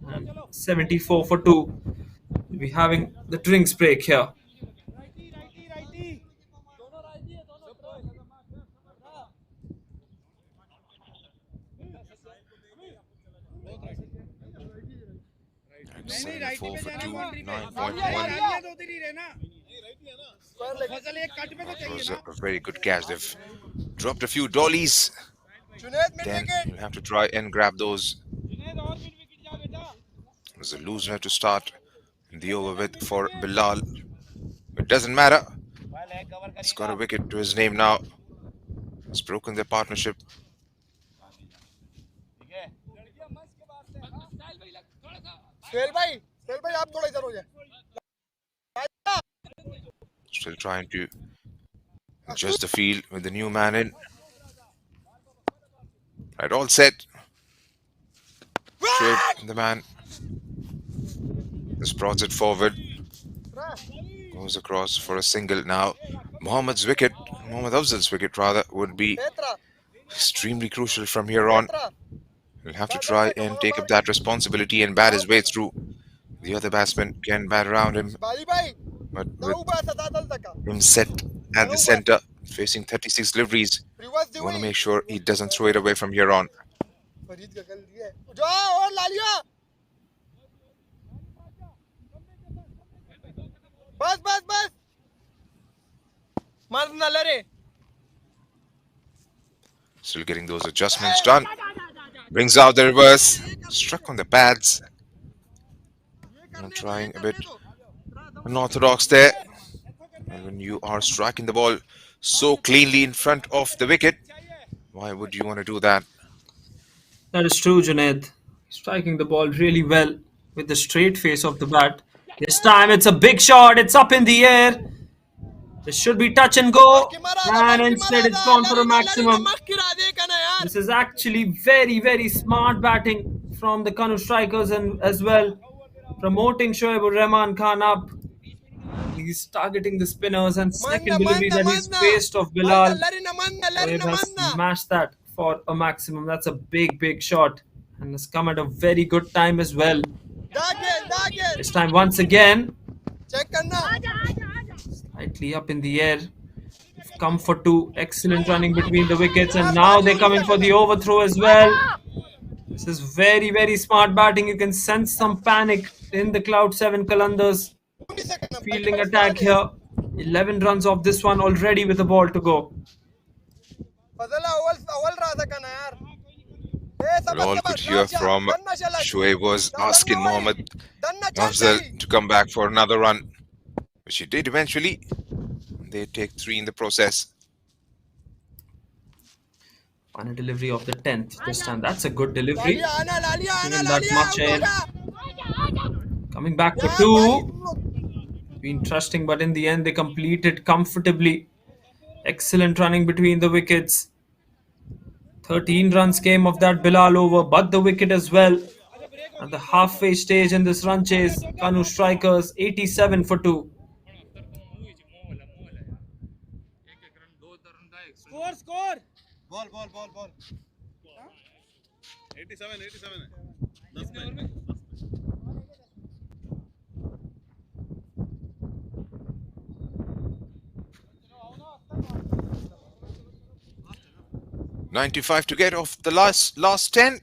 And 74 for 2. We'll be having the drinks break here. And 74 for 2, 9.1. That was a very good catch. They've dropped a few dollies. Then you'll have to try and grab those. There's a loser to start the over with for Bilal. It doesn't matter. He's got a wicket to his name now. He's broken their partnership. Still trying to adjust the field with the new man in. Right, all set. Shoaib, the man, just prods it forward. Goes across for a single now. Mohammad Afzal's wicket rather, would be extremely crucial from here on. He'll have to try and take up that responsibility and bat his way through. The other batsmen can bat around him, but with him set at the centre, facing 36 deliveries, you want to make sure he doesn't throw it away from here on. Still getting those adjustments done. Brings out the reverse. Struck on the pads. And trying a bit unorthodox there. And when you are striking the ball so cleanly in front of the wicket, why would you want to do that? That is true, Junaid. Striking the ball really well with the straight face of the bat. This time it's a big shot. It's up in the air. This should be touch and go. And instead it's gone for a maximum. This is actually very, very smart batting from the Kanoo Strikers, and as well promoting Shoaib Rahman Khan up. He's targeting the spinners, and second delivery that he's faced of Bilal. Shoaib has smashed that for a maximum. That's a big, big shot, and has come at a very good time as well. This time once again, slightly up in the air. Come for 2. Excellent running between the wickets, and now they're coming for the overthrow as well. This is very, very smart batting. You can sense some panic in the Cloud 7 Qalandars fielding attack here. 11 runs off this one already with a ball to go. Well, all could hear from Shoaib was asking Mohammad Afzal to come back for another run, which he did eventually. They take 3 in the process. Final delivery of the 10th this time. That's a good delivery. Even that much air. Coming back for 2. Been trusting, but in the end they completed comfortably. Excellent running between the wickets. 13 runs came of that Bilal over, but the wicket as well. At the halfway stage in this run chase, Kanoo Strikers 87 for 2. Score. Ball. 87. 95 to get off the last 10.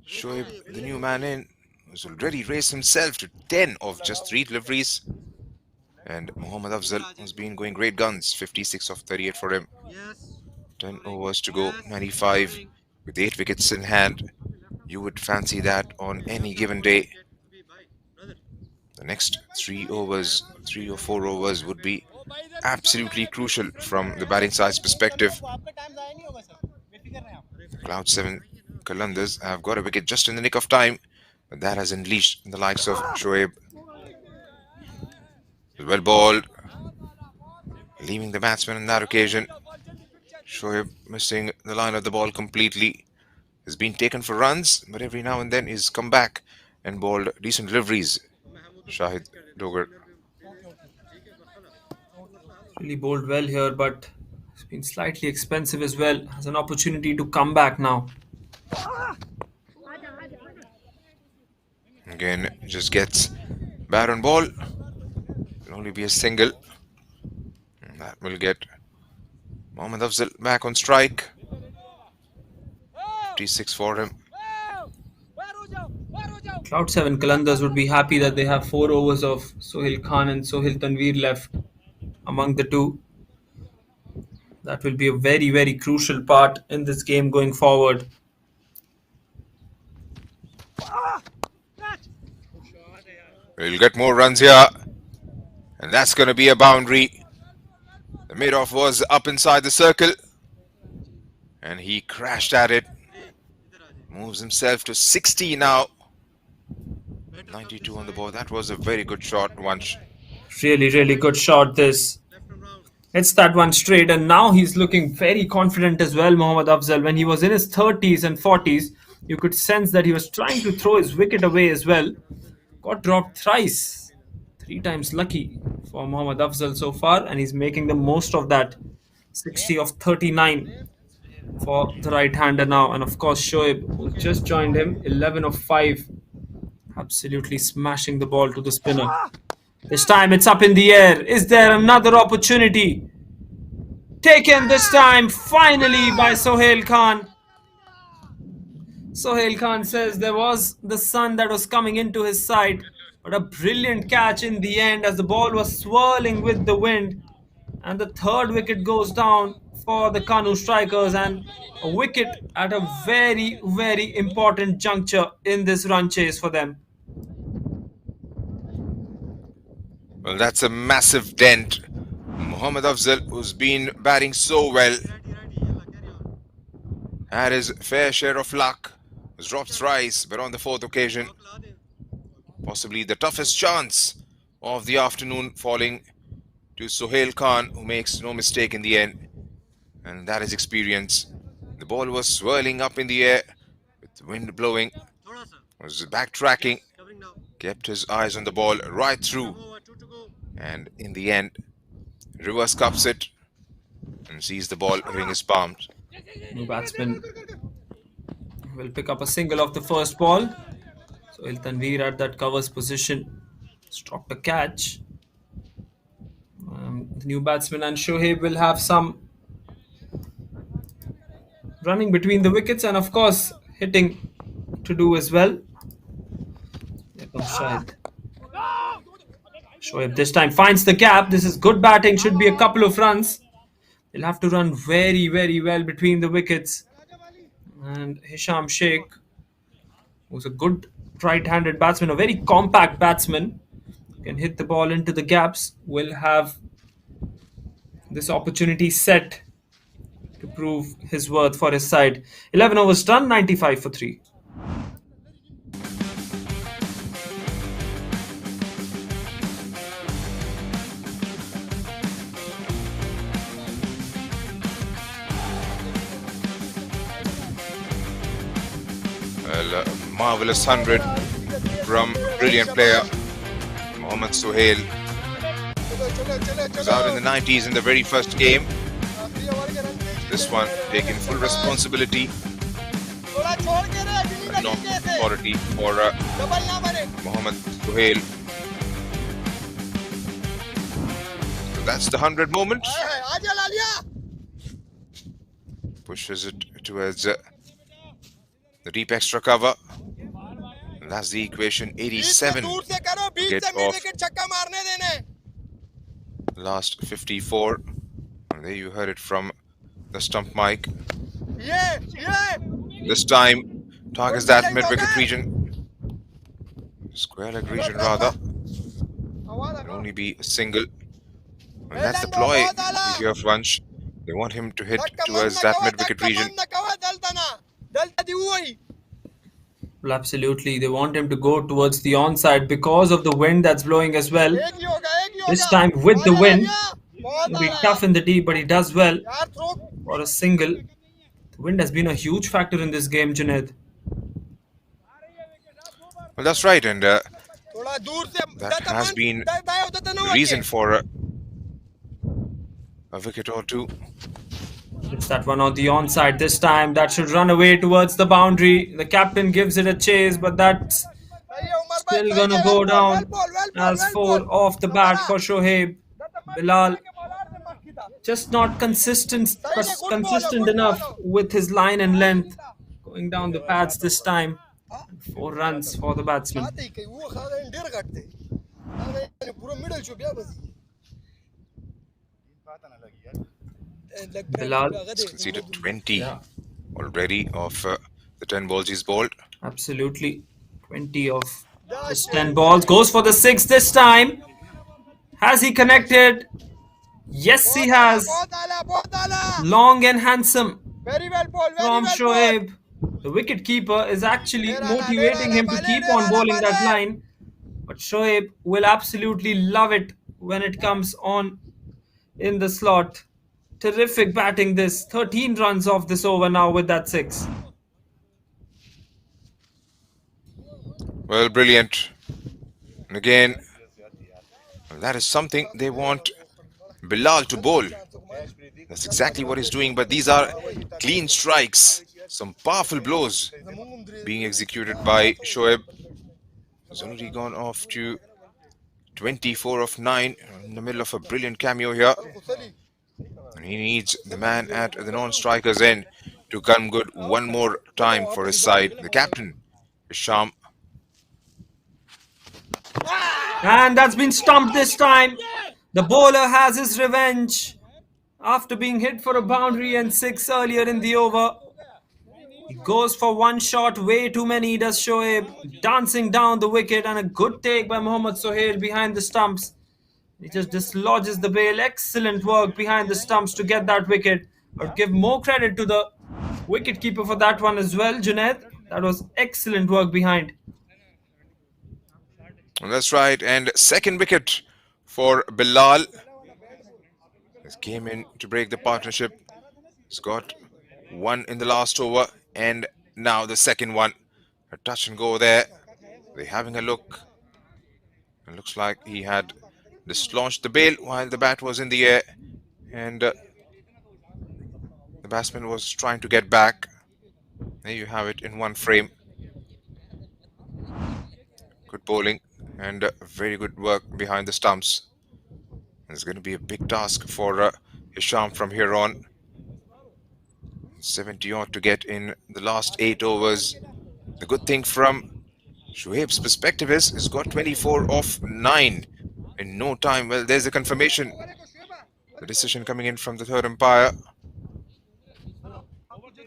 Shoaib, the new man in, has already raised himself to 10 of just 3 deliveries. And Mohammad Afzal has been going great guns. 56 of 38 for him. 10 overs to go. 95 with 8 wickets in hand. You would fancy that on any given day. The next 3 or 4 overs would be absolutely crucial from the batting side's perspective. Cloud 7 Qalandars have got a wicket just in the nick of time But that has unleashed the likes of Shoaib. Well balled, leaving the batsman on that occasion. Shoaib missing the line of the ball completely. Has been taken for runs, but every now and then he's come back and bowled decent deliveries. Shahid Dogar. Really bowled well here, but it's been slightly expensive as well. Has an opportunity to come back now. Again, just gets bat on ball. It'll only be a single. And that will get Mohammad Afzal back on strike. 56 for him. Cloud 7 Qalandars would be happy that they have 4 overs of Sohail Khan and Sohail Tanveer left among the two. That will be a very, very crucial part in this game going forward. We'll get more runs here. And that's going to be a boundary. The mid-off was up inside the circle. And he crashed at it. Moves himself to 60 now. 92 on the ball. That was a very good shot, Vansh. Really, really good shot this. It's that one straight, and now he's looking very confident as well, Mohammad Afzal. When he was in his 30s and 40s, you could sense that he was trying to throw his wicket away as well. Got dropped thrice. 3 times lucky for Mohammad Afzal so far, and he's making the most of that. 60 of 39 for the right-hander now. And of course, Shoaib, who just joined him, 11 of 5. Absolutely smashing the ball to the spinner. This time it's up in the air. Is there another opportunity? Taken this time, finally, by Sohail Khan. Sohail Khan says there was the sun that was coming into his side, but a brilliant catch in the end as the ball was swirling with the wind. And the 3rd wicket goes down for the Kanoo Strikers, and a wicket at a very, very important juncture in this run chase for them. Well, that's a massive dent. Mohammad Afzal, who's been batting so well, had his fair share of luck. Was dropped thrice, but on the 4th occasion, possibly the toughest chance of the afternoon falling to Sohail Khan, who makes no mistake in the end. And that is experience. The ball was swirling up in the air with the wind blowing. Was backtracking. Kept his eyes on the ball right through. And in the end, reverse cups it and sees the ball hitting his palms. New batsman will pick up a single off the first ball. Sohail Tanveer at that covers position. Dropped a catch. The new batsman and Shoaib will have some running between the wickets and of course hitting to do as well. There comes Shahid. Shoaib this time finds the gap. This is good batting, should be a couple of runs. They'll have to run very, very well between the wickets. And Hisham Sheikh, who's a good right-handed batsman, a very compact batsman, can hit the ball into the gaps, will have this opportunity set to prove his worth for his side. 11 overs done, 95 for 3. Well, marvellous 100 from brilliant player Mohammad Sohail. Was out in the 90s in the very first game. This one taking full responsibility, not authority for Mohammad Sohail. So that's the 100 moment. Pushes it towards the deep extra cover. And that's the equation. 87 get off last 54. And there you heard it from the stump mic. This time targets that mid-wicket region. Square leg region rather. It'll only be a single. And that's the ploy here, Vansh. They want him to hit towards that mid-wicket region. Well, absolutely. They want him to go towards the onside because of the wind that's blowing as well. This time with the wind, it'll be tough in the deep, but he does well for a single. The wind has been a huge factor in this game, Junaid. Well, that's right, and that has been the reason for a wicket or two. It's that one on the onside this time. That should run away towards the boundary. The captain gives it a chase, but that's still gonna go down as 4 off the bat for Shoaib. Bilal just not consistent enough with his line and length. Going down the pads this time. 4 runs for the batsman. Bilal has conceded 20 already of the 10 balls he's bowled. Absolutely. 20 of his 10 balls. Goes for the 6 this time. Has he connected? Yes, he has. Long and handsome from Shoaib. The wicket keeper is actually motivating him to keep on bowling that line. But Shoaib will absolutely love it when it comes on in the slot. Terrific batting this. 13 runs off this over now with that 6. Well, brilliant. And again, that is something they want Bilal to bowl. That's exactly what he's doing, but these are clean strikes. Some powerful blows being executed by Shoaib. He's already gone off to 24 of 9 in the middle of a brilliant cameo here. And he needs the man at the non-strikers end to come good one more time for his side. The captain, Hisham. And that's been stumped this time. The bowler has his revenge after being hit for a boundary and 6 earlier in the over. He goes for one shot, way too many does Shoaib, dancing down the wicket, and a good take by Mohammad Sohail behind the stumps. He just dislodges the bail. Excellent work behind the stumps to get that wicket. I'd give more credit to the wicketkeeper for that one as well, Junaid. That was excellent work behind. That's right, and second wicket for Bilal. He came in to break the partnership. He's got one in the last over, and now the second one. A touch and go there. They're having a look. It looks like he had dislodged the bail while the bat was in the air, and the batsman was trying to get back. There you have it in one frame. Good bowling and very good work behind the stumps. It's going to be a big task for Hisham from here on. 70 odd to get in the last 8 overs. The good thing from Shoaib's perspective is he's got 24 off 9 in no time. Well, there's a confirmation. The decision coming in from the third umpire.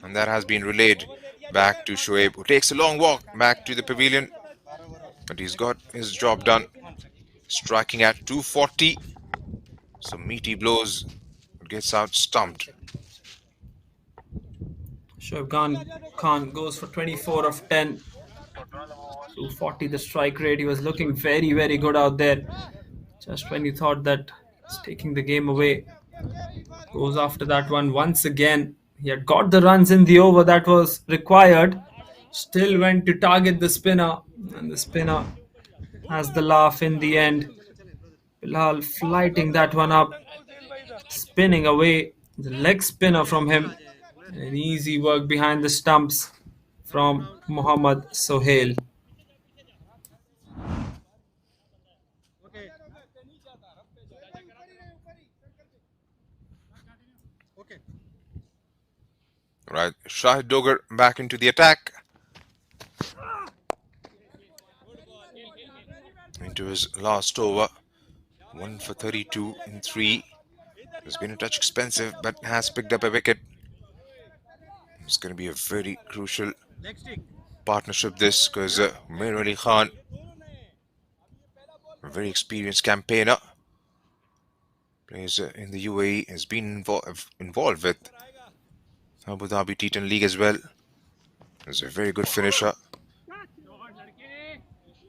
And that has been relayed back to Shoaib, who takes a long walk back to the pavilion. But he's got his job done. Striking at 240. Some meaty blows. Gets out stumped. Shoaib Khan goes for 24 of 10. 240 the strike rate. He was looking very, very good out there. Just when you thought that it's taking the game away. Goes after that one once again. He had got the runs in the over that was required. Still went to target the spinner. And the spinner has the laugh in the end. Bilal flighting that one up. Spinning away. The leg spinner from him. An easy work behind the stumps from Mohammad Sohail. Right, Shahid Dogar back into the attack. Into his last over. 1 for 32 in 3. It's been a touch expensive, but has picked up a wicket. It's going to be a very crucial partnership this, because Mir Ali Khan, a very experienced campaigner, plays in the UAE, has been involved with Abu Dhabi T10 League as well. He's a very good finisher.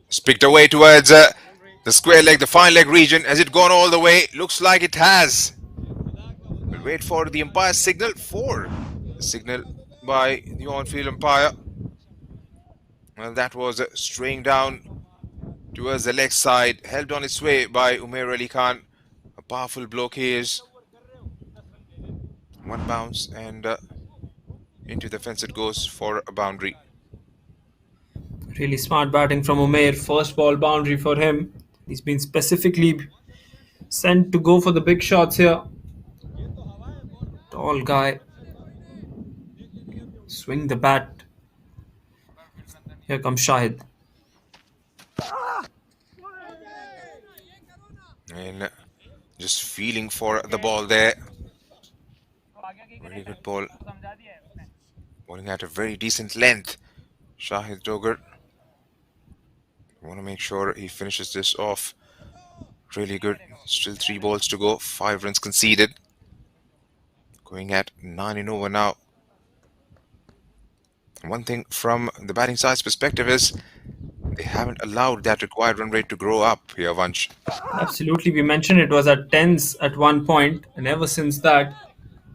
It's picked away towards the square leg, the fine leg region. Has it gone all the way? Looks like it has. We'll wait for the umpire's signal for the signal by the on-field umpire. Well, that was straying down towards the leg side, helped on its way by Umair Ali Khan. A powerful bloke he is. One bounce and into the fence it goes for a boundary. Really smart batting from Umair. First ball boundary for him. He's been specifically sent to go for the big shots here. Tall guy. Swing the bat. Here comes Shahid. And just feeling for the ball there. Very good ball. Bowling at a very decent length. Shahid Dogar. Want to make sure he finishes this off really good. Still 3 balls to go. 5 runs conceded. Going at 9 in over now. One thing from the batting side's perspective is they haven't allowed that required run rate to grow up here, Vansh. Absolutely, we mentioned it was at 10s at one point, and ever since that,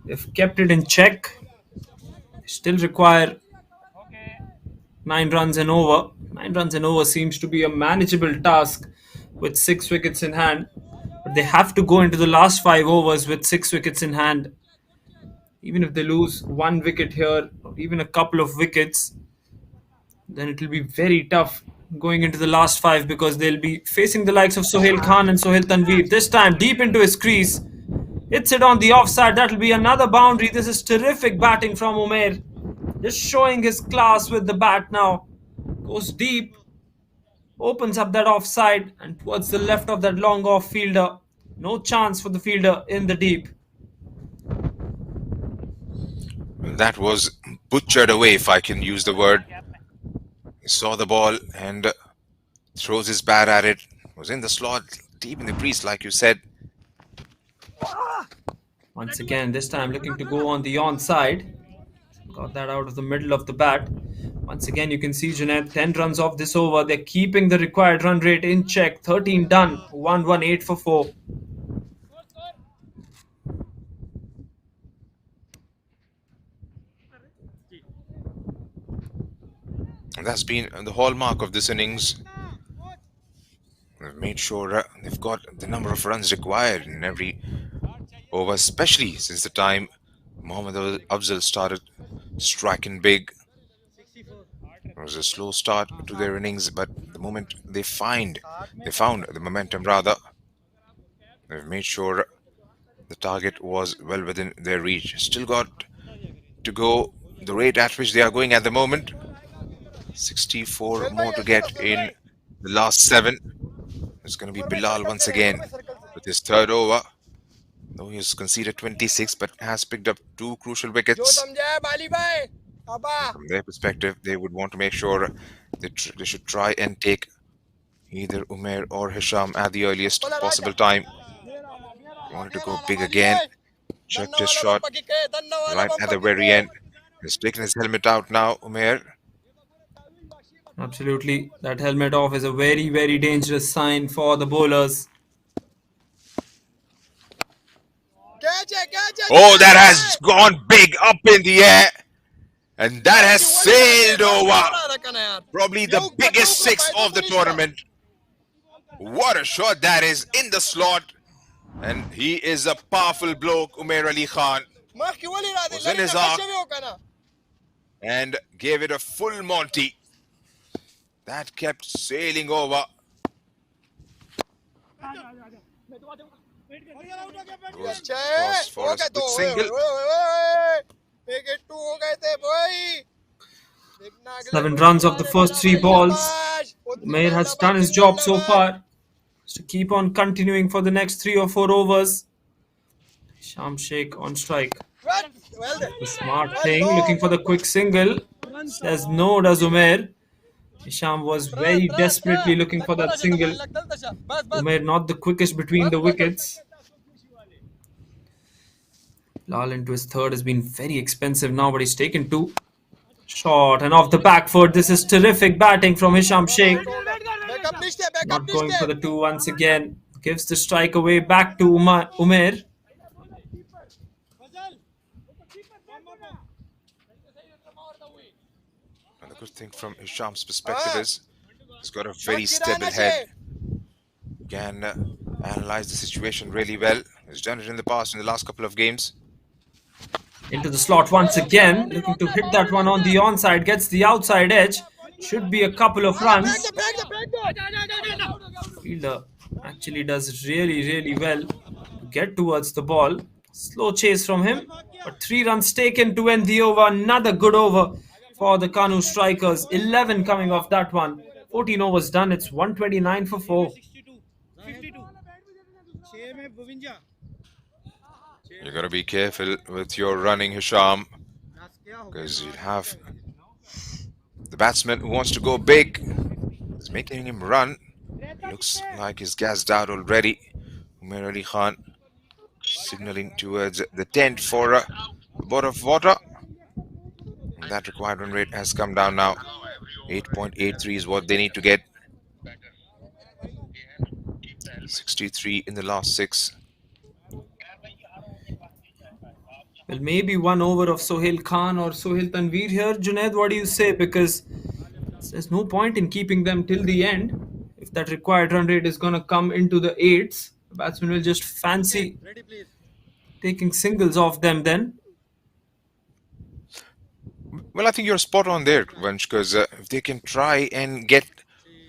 they've kept it in check. They still require 9 runs and over. 9 runs and over seems to be a manageable task with 6 wickets in hand. But they have to go into the last 5 overs with 6 wickets in hand. Even if they lose 1 wicket here, or even a couple of wickets, then it will be very tough going into the last 5 because they'll be facing the likes of Sohail Khan and Sohail Tanveer. This time deep into his crease. Hits it on the offside. That will be another boundary. This is terrific batting from Umair. Just showing his class with the bat now. Goes deep. Opens up that offside and towards the left of that long off fielder. No chance for the fielder in the deep. That was butchered away, if I can use the word. He saw the ball and throws his bat at it. Was in the slot, deep in the crease, like you said. Once again, this time looking to go on the onside. Got that out of the middle of the bat. Once again, you can see Junaid, 10 runs off this over. They're keeping the required run rate in check. 13 done. 118 for 4. And that's been the hallmark of this innings. They've made sure they've got the number of runs required in every over, especially since the time Mohammad Afzal started striking big. It was a slow start to their innings, but the moment they found the momentum rather, they've made sure the target was well within their reach. Still got to go the rate at which they are going at the moment. 64 more to get in the last 7. It's going to be Bilal once again with his 3rd over. Though he has conceded 26 but has picked up 2 crucial wickets. From their perspective, they would want to make sure they should try and take either Umair or Hisham at the earliest possible time. He wanted to go big again. Checked his shot right at the very end. He's taken his helmet out now, Umair. Absolutely. That helmet off is a very, very dangerous sign for the bowlers. Oh, that has gone big up in the air. And that has sailed over. Probably the biggest 6 of the tournament. What a shot that is in the slot. And he is a powerful bloke, Umair Ali Khan. Was in his arc and gave it a full Monty. That kept sailing over. Goes across for a good single. 7 runs of the first 3 balls. Umair has done his job so far. To keep on continuing for the next 3 or 4 overs. Hisham Sheikh on strike. The smart thing, looking for the quick single. Says no, does Umair. Hisham was very desperately looking for that single. Umair not the quickest between the wickets. Lal into his 3rd has been very expensive now, but he's taken 2. Shot and off the back foot. This is terrific batting from Hisham Sheikh. Not going for the 2 once again. Gives the strike away back to Umair. And the good thing from Hisham's perspective is he's got a very stable head. Can analyze the situation really well. He's done it in the past in the last couple of games. Into the slot once again. Looking to hit that one on the onside. Gets the outside edge. Should be a couple of runs. Fielder actually does really well to get towards the ball. Slow chase from him. But 3 runs taken to end the over. Another good over for the Kanoo Strikers. 11 coming off that one. 14 overs done. It's 129 for 4. You've got to be careful with your running, Hisham, because you have the batsman who wants to go big. He's making him run. Looks like he's gassed out already. Umair Ali Khan signaling towards the tent for a bottle of water. And that required run rate has come down now. 8.83 is what they need to get. 63 in the last 6. Well, maybe 1 over of Sohail Khan or Sohail Tanveer here. Junaid, what do you say? Because there's no point in keeping them till the end. If that required run rate is going to come into the 8s, the batsman will just fancy taking singles off them then. Well, I think you're spot on there, Vansh, because if they can try and get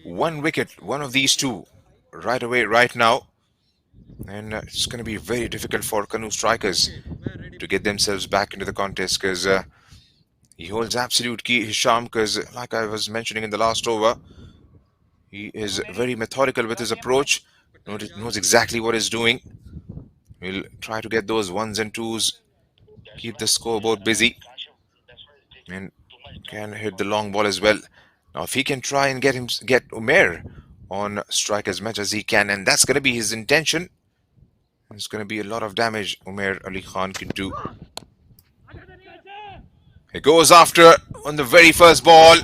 1 wicket, one of these 2, right away, right now, and it's going to be very difficult for Kanoo Strikers to get themselves back into the contest, because he holds absolute key, Hisham, because like I was mentioning in the last over, he is very methodical with his approach, knows exactly what he's doing. He'll try to get those 1s and 2s, keep the scoreboard busy, and can hit the long ball as well. Now, if he can try and get Umair on strike as much as he can, and that's going to be his intention, it's going to be a lot of damage Umair Ali Khan can do. He goes after on the very first ball,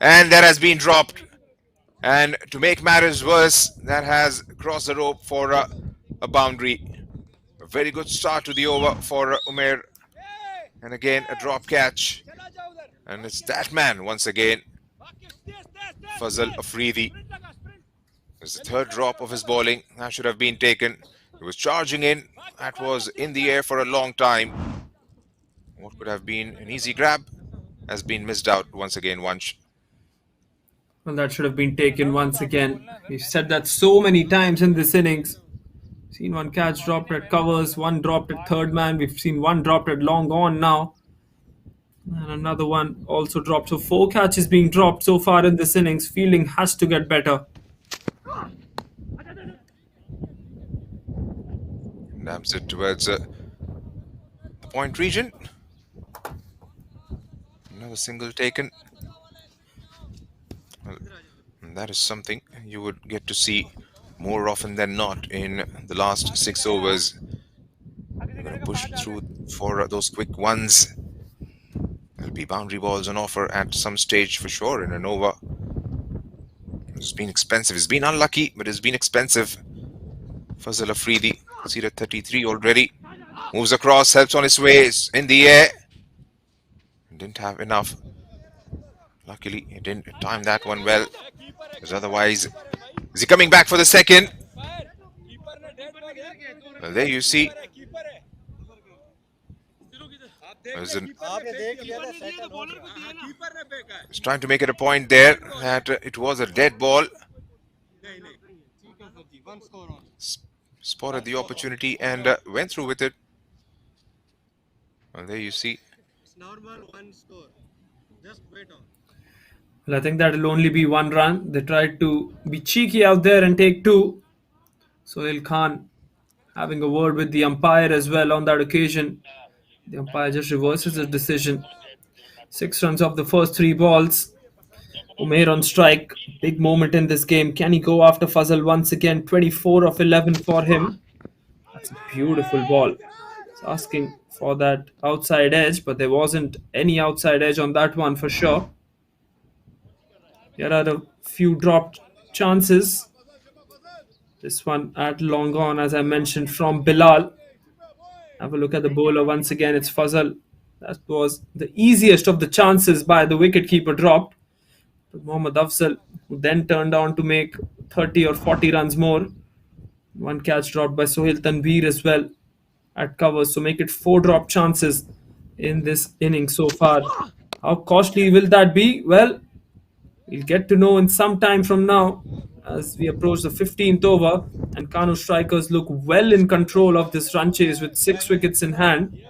and that has been dropped. And to make matters worse, that has crossed the rope for a boundary. A very good start to the over for Umair. And again, a drop catch. And it's that man once again, Fazal Afridi. It's the 3rd drop of his bowling. That should have been taken. He was charging in. That was in the air for a long time. What could have been an easy grab has been missed out once again, Vansh. Well, that should have been taken once again. We've said that so many times in this innings. Seen 1 catch dropped at covers, 1 dropped at third man. We've seen 1 dropped at long on now. And another one also dropped. So 4 catches being dropped so far in this innings. Fielding has to get better. Nabs it towards the point region. Another single taken. Well, that is something you would get to see more often than not in the last 6 overs. You're going to push through for those quick ones. There'll be boundary balls on offer at some stage for sure in an over. It's been expensive. It's been unlucky, but it's been expensive. Fazal Afridi, seated at 33 already. Moves across, helps on his way, in the air. Didn't have enough. Luckily, he didn't time that one well. Because otherwise, is he coming back for the second? Well, there you see. He's trying to make it a point there that it was a dead ball. Spotted the opportunity and went through with it. Well, there you see. Well, I think that will only be 1 run. They tried to be cheeky out there and take 2. Sohail Khan having a word with the umpire as well on that occasion. The umpire just reverses his decision. 6 runs off the first 3 balls. Umair on strike. Big moment in this game. Can he go after Fazal once again? 24 of 11 for him. That's a beautiful ball. It's asking for that outside edge, but there wasn't any outside edge on that one for sure. Here are a few dropped chances. This one at long on, as I mentioned, from Bilal. Have a look at the bowler once again. It's Fazal. That was the easiest of the chances by the wicketkeeper dropped. But Mohammad Afzal, who then turned on to make 30 or 40 runs more. One catch dropped by Sohail Tanveer as well at cover. So make it 4 drop chances in this inning so far. How costly will that be? Well, we'll get to know in some time from now as we approach the 15th over, and Kanoo Strikers look well in control of this run chase with 6 wickets in hand.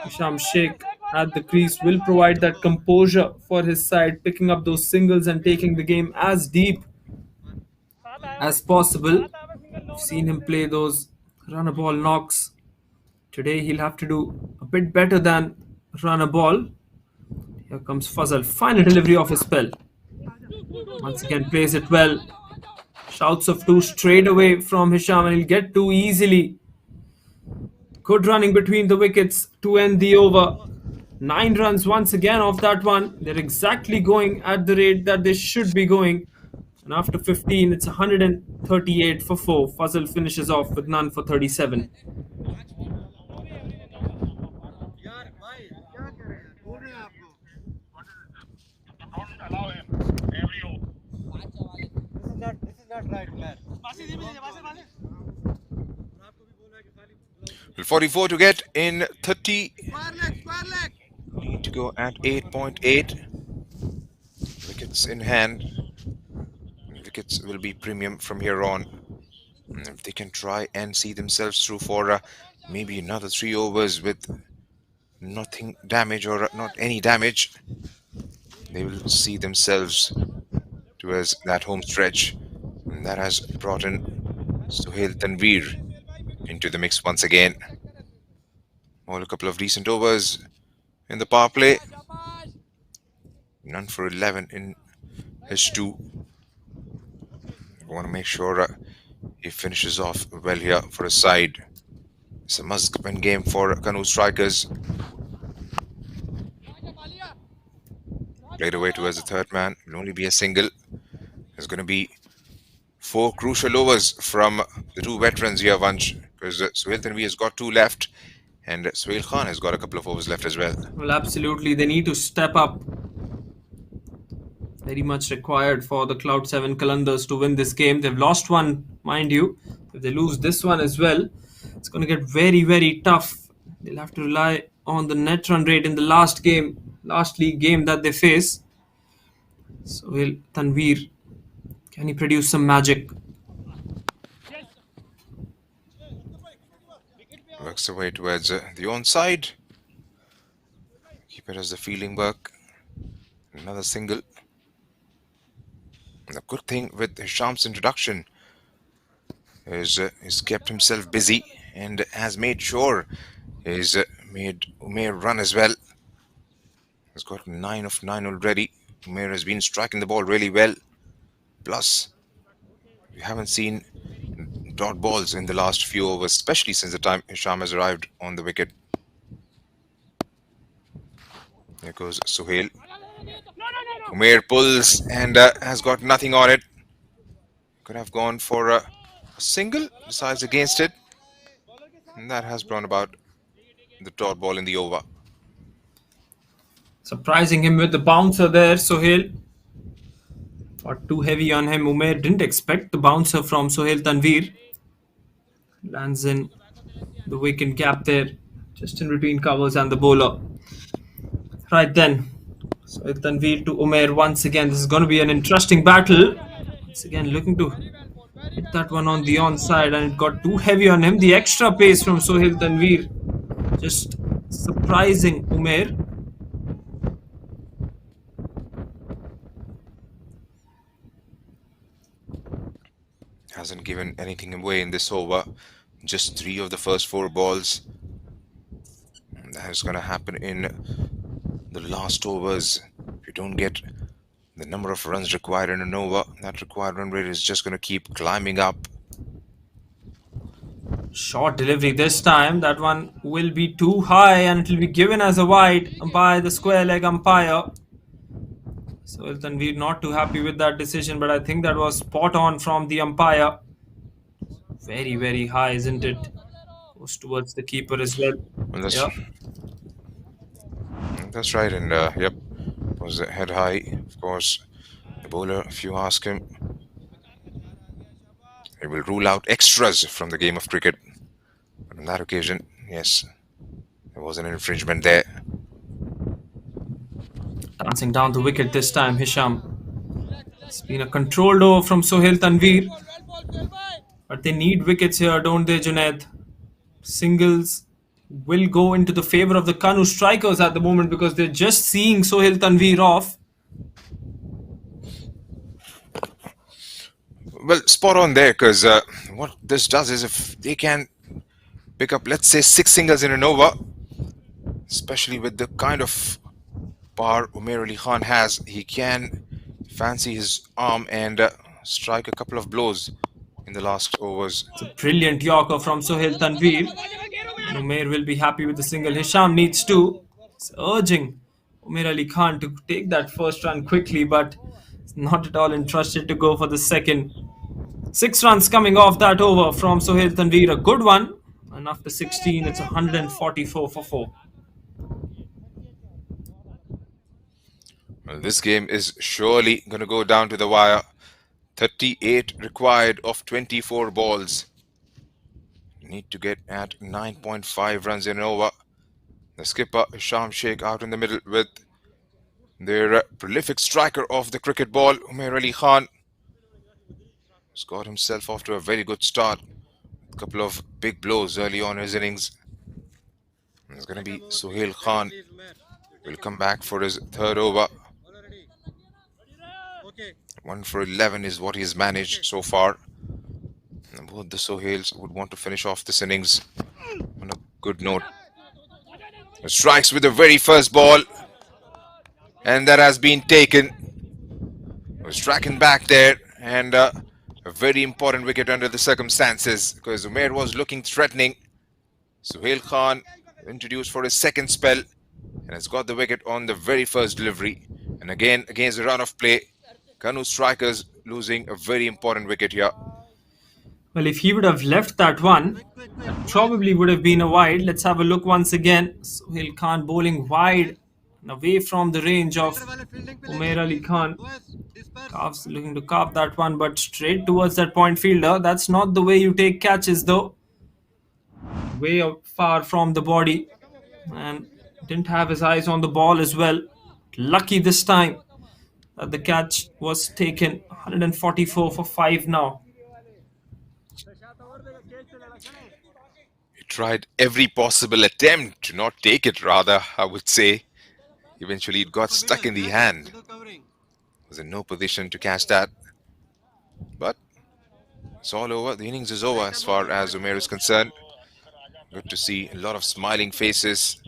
Hisham Sheikh at the crease will provide that composure for his side, picking up those singles and taking the game as deep as possible. We've seen him play those run a ball knocks. Today he'll have to do a bit better than run a ball. Here comes Fazal. Final delivery of his spell. Once again plays it well. Shouts of 2 straight away from Hisham, and he'll get 2 easily. Good running between the wickets to end the over. 9 runs once again off that one. They're exactly going at the rate that they should be going. And after 15, it's 138 for 4. Fazal finishes off with none for 37. Well, 44 to get in 30. Need to go at 8.8. Wickets in hand. Wickets will be premium from here on. If they can try and see themselves through for maybe another 3 overs with nothing damage or not any damage, they will see themselves towards that home stretch. And that has brought in Sohail Tanveer into the mix once again. All a couple of decent overs in the power play. None for 11 in his 2. Want to make sure he finishes off well here for his side. It's a must-win game for Kanoo Strikers. Played away towards the third man. Will only be a single. There's going to be 4 crucial overs from the 2 veterans here, Vansh, because Sohail Tanveer has got 2 left, and Sohail Khan has got a couple of overs left as well. Well, absolutely. They need to step up. Very much required for the Cloud 7 Qalandars to win this game. They've lost one, mind you. If they lose this one as well, it's going to get very, very tough. They'll have to rely on the net run rate in the last league game that they face. Sohail Tanveer, can he produce some magic? Works away towards the onside. Keep it as the fielding work. Another single. The good thing with Hisham's introduction is he's kept himself busy and has made sure he's made Umair run as well. He's got 9 of 9 already. Umair has been striking the ball really well. Plus, we haven't seen dot balls in the last few overs, especially since the time Hisham has arrived on the wicket. There goes Sohail. Umair pulls and has got nothing on it. Could have gone for a single, decides against it. And that has brought about the dot ball in the over. Surprising him with the bouncer there, Sohail. Got too heavy on him. Umair didn't expect the bouncer from Sohail Tanveer. Lands in the wicket gap there, just in between covers and the bowler. Right then, Sohail Tanveer to Umair once again. This is going to be an interesting battle. Once again, looking to hit that one on the onside, and it got too heavy on him. The extra pace from Sohail Tanveer, just surprising Umair. Hasn't given anything away in this over. Just 3 of the first 4 balls. And that is going to happen in the last overs. If you don't get the number of runs required in an over, that required run rate is just going to keep climbing up. Short delivery this time. That one will be too high and it will be given as a wide by the square leg umpire. So Tanveer not too happy with that decision, but I think that was spot on from the umpire. Very, very high, isn't it? Goes towards the keeper as well. That's right, and yep, was head high. Of course, the bowler, if you ask him, he will rule out extras from the game of cricket. But on that occasion, yes, there was an infringement there. Dancing down the wicket this time, Hisham. It's been a controlled over from Sohail Tanveer. But they need wickets here, don't they, Junaid? Singles will go into the favour of the Kanoo Strikers at the moment because they're just seeing Sohail Tanveer off. Well, spot on there, because what this does is if they can pick up, let's say, 6 singles in an over, especially with the kind of power Umair Ali Khan has, he can fancy his arm and strike a couple of blows in the last overs. It's a brilliant Yorker from Sohail Tanveer. Umair will be happy with the single. Hisham needs to. It's urging Umair Ali Khan to take that first run quickly, but it's not at all interested to go for the second. 6 runs coming off that over from Sohail Tanveer. A good one. And after 16, it's 144 for 4. Well, this game is surely going to go down to the wire. 38 required of 24 balls. Need to get at 9.5 runs in an over. The skipper, Hisham Sheikh, out in the middle with their prolific striker of the cricket ball, Umair Ali Khan. He's got himself off to a very good start. A couple of big blows early on in his innings. It's going to be Sohail Khan. Will come back for his third over. 1 for 11 is what he's managed so far. And both the Sohails would want to finish off this innings on a good note. Strikes with the very first ball. And that has been taken. Was tracking back there. And a very important wicket under the circumstances, because Umair was looking threatening. Sohail Khan introduced for his second spell and has got the wicket on the very first delivery. And again, against the run of play, Kanoo Strikers losing a very important wicket here. Well, if he would have left that one, that probably would have been a wide. Let's have a look once again. Sohail Khan bowling wide and away from the range of Umair Ali Khan. Looking to carve that one, but straight towards that point fielder. That's not the way you take catches, though. Way far from the body. And didn't have his eyes on the ball as well. Lucky this time that the catch was taken. 144 for 5 now. He tried every possible attempt to not take it, rather, I would say. Eventually it got stuck in the hand. Was in no position to catch that. But it's all over. The innings is over as far as Umair is concerned. Good to see a lot of smiling faces.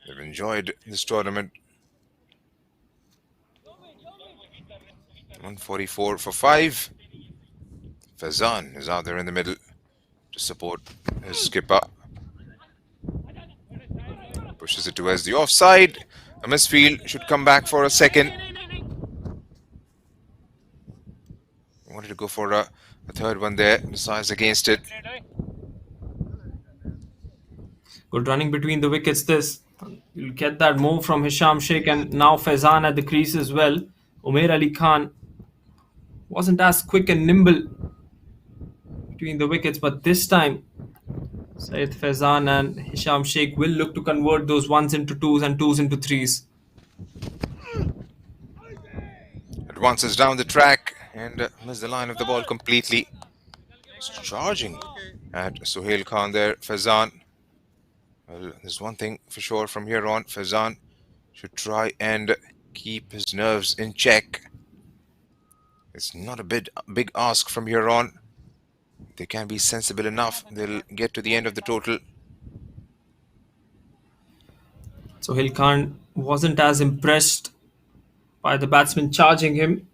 They've enjoyed this tournament. 144 for 5. Faizan is out there in the middle to support his skipper. Pushes it towards the offside. A misfield, should come back for a second. Wanted to go for a third one there. Decides against it. Good running between the wickets this. You'll get that move from Hisham Sheikh, and now Faizan at the crease as well. Umair Ali Khan wasn't as quick and nimble between the wickets, but this time Syed Faizan and Hisham Sheikh will look to convert those ones into twos and twos into threes. Advances down the track and missed the line of the ball completely. He's charging at Sohail Khan there, Faizan. Well, there's one thing for sure from here on. Faizan should try and keep his nerves in check. It's not a big ask from here on. They can be sensible enough. They'll get to the end of the total. Sohail Khan wasn't as impressed by the batsman charging him.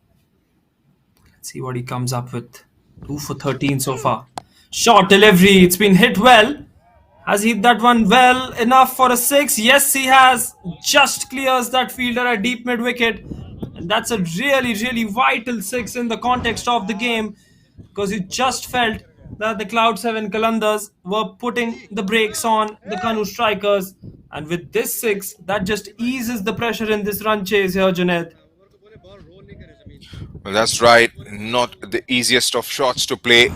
Let's see what he comes up with. 2 for 13 so far. Short delivery. It's been hit well. Has he hit that one well enough for a 6? Yes, he has. Just clears that fielder at deep mid wicket. And that's a really vital 6 in the context of the game, because you just felt that the Cloud 7 Qalandars were putting the brakes on the Kanoo Strikers. And with this 6, that just eases the pressure in this run chase here, Junaid. Well, that's right. Not the easiest of shots to play.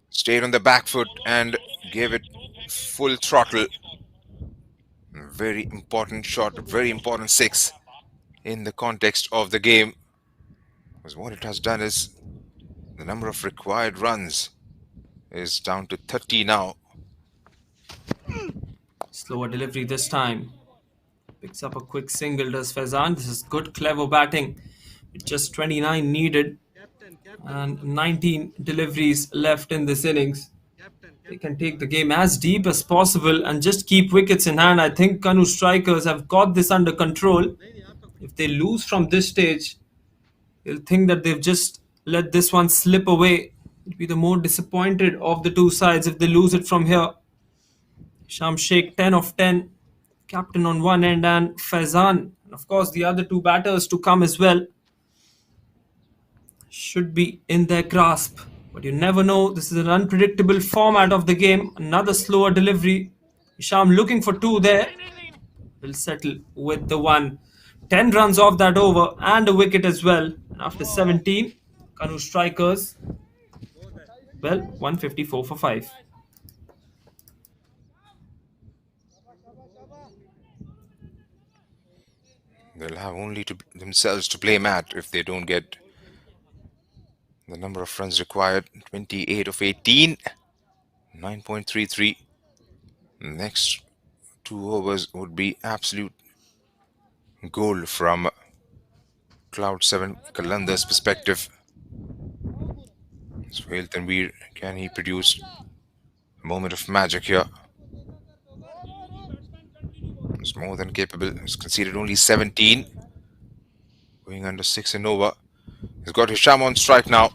Stayed on the back foot and gave it full throttle. Very important shot, very important 6 in the context of the game. Because what it has done is the number of required runs is down to 30 now. Slower delivery this time. Picks up a quick single, does Faizan. This is good, clever batting. With just 29 needed and 19 deliveries left in this innings. They can take the game as deep as possible and just keep wickets in hand. I think Kanoo Strikers have got this under control. If they lose from this stage, they'll think that they've just let this one slip away. It'll be the more disappointed of the two sides if they lose it from here. Hisham Sheikh 10 of 10, captain on one end, and Faizan, and of course the other two batters to come as well, should be in their grasp. But you never know. This is an unpredictable format of the game. Another slower delivery. Hisham looking for 2 there. Will settle with the 1. 10 runs off that over and a wicket as well. And after 17, Kanoo Strikers, well, 154 for 5. They'll have only to themselves to blame at if they don't get the number of runs required. 28 of 18, 9.33. Next 2 overs would be absolute goal from Cloud 7 Qalandars' perspective. Sohail Tanveer, can he produce a moment of magic here? He's more than capable. He's conceded only 17. Going under 6 and over. He's got Hisham on strike now.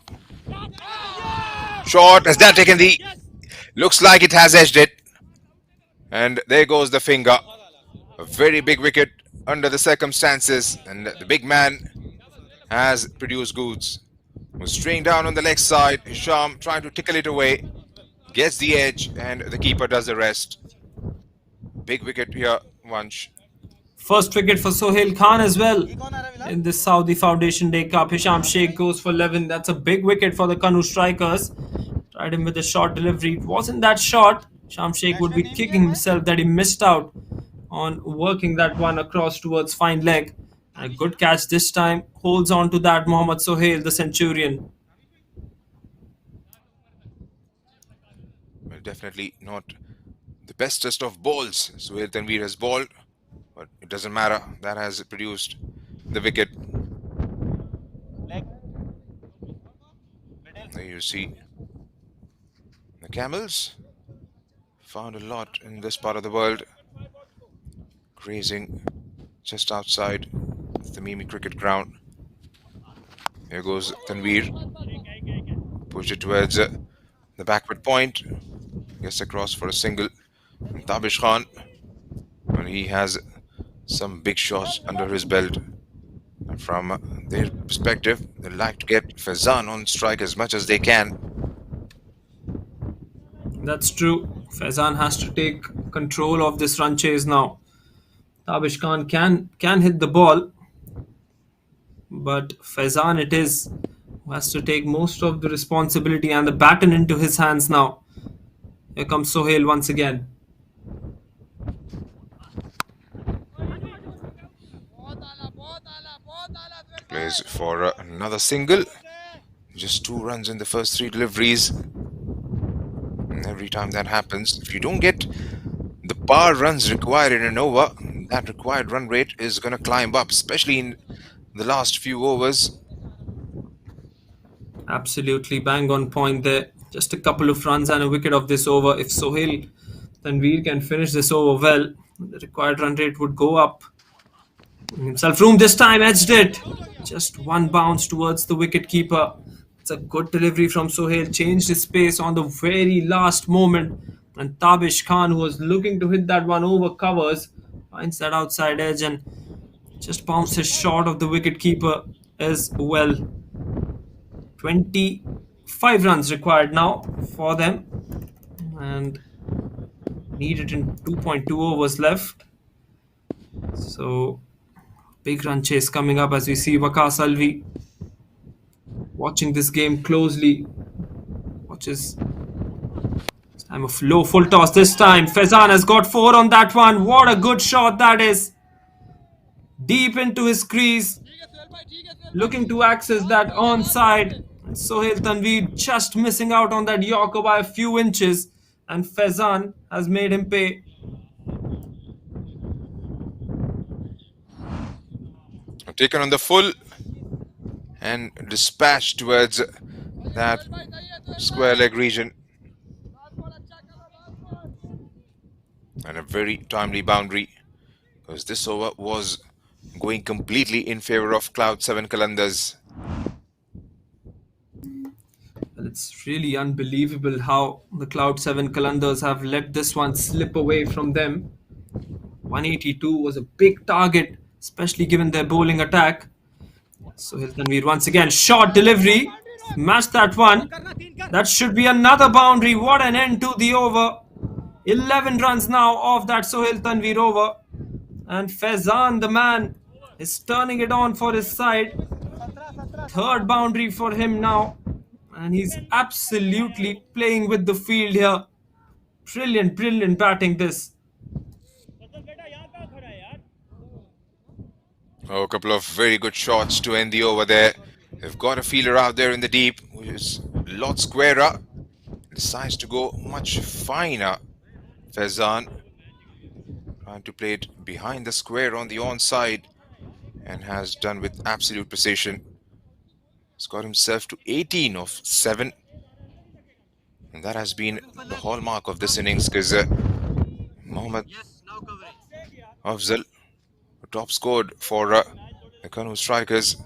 Shot. Has that taken the... Looks like it has edged it. And there goes the finger. A very big wicket under the circumstances. And the big man has produced goods. Was straying down on the leg side. Hisham trying to tickle it away. Gets the edge and the keeper does the rest. Big wicket here, Vansh. First wicket for Sohail Khan as well in this Saudi Foundation Day Cup. Hisham Sheikh goes for 11. That's a big wicket for the Kanoo Strikers. Tried him with a short delivery. It wasn't that short. Hisham Sheikh would be kicking himself that he missed out on working that one across towards fine leg. A good catch this time. Holds on to that Mohammad Sohail, the Centurion. Well, definitely not the bestest of balls Sohail Tanveer has bowled, but it doesn't matter. That has produced the wicket. There you see the camels. Found a lot in this part of the world. Grazing just outside the Al-Tamimi Cricket Ground. Here goes Tanveer. Push it towards the backward point. Gets across for a single. Tabish Khan, well, he has some big shots under his belt. And from their perspective, they like to get Faizan on strike as much as they can. That's true. Faizan has to take control of this run chase now. Tabish Khan can hit the ball, but Faizan it is who has to take most of the responsibility and the baton into his hands now. Here comes Sohail once again. Plays for another single. Just 2 runs in the first 3 deliveries. And every time that happens, if you don't get the par runs required in an over, that required run rate is going to climb up, especially in the last few overs. Absolutely bang on point there. Just a couple of runs and a wicket of this over. If Sohail Tanveer can finish this over well, the required run rate would go up. Himself room this time, edged it. Just one bounce towards the wicket keeper. It's a good delivery from Sohail. Changed his pace on the very last moment. And Tabish Khan, who was looking to hit that one over covers, finds that outside edge and Just bounces short of the wicketkeeper as well. 25 runs required now for them, and needed in 2.2 overs left. So big run chase coming up as we see Waqas Alvi watching this game closely. Watches time of low full toss this time. Faizan has got 4 on that one. What a good shot that is. Deep into his crease. Looking to access that onside. Sohail Tanveer just missing out on that Yorker by a few inches. And Faizan has made him pay. Taken on the full and dispatched towards that square leg region. And a very timely boundary, because this over was going completely in favor of Cloud 7 Qalandars. Well, it's really unbelievable how the Cloud 7 Qalandars have let this one slip away from them. 182 was a big target, especially given their bowling attack. Sohail Tanveer once again, short delivery, smashed that one. That should be another boundary. What an end to the over. 11 runs now off that Sohail Tanveer over. And Faizan, the man, is turning it on for his side. Third boundary for him now. And he's absolutely playing with the field here. Brilliant, brilliant batting this. Oh, a couple of very good shots to end the over there. They've got a fielder out there in the deep, which is a lot squarer. Decides to go much finer. Faizan trying to play it behind the square on the onside, and has done with absolute precision. He's got himself to 18 of 7. And that has been the hallmark of this innings, because Mohammad Afzal, top scored for the Kanoo Strikers.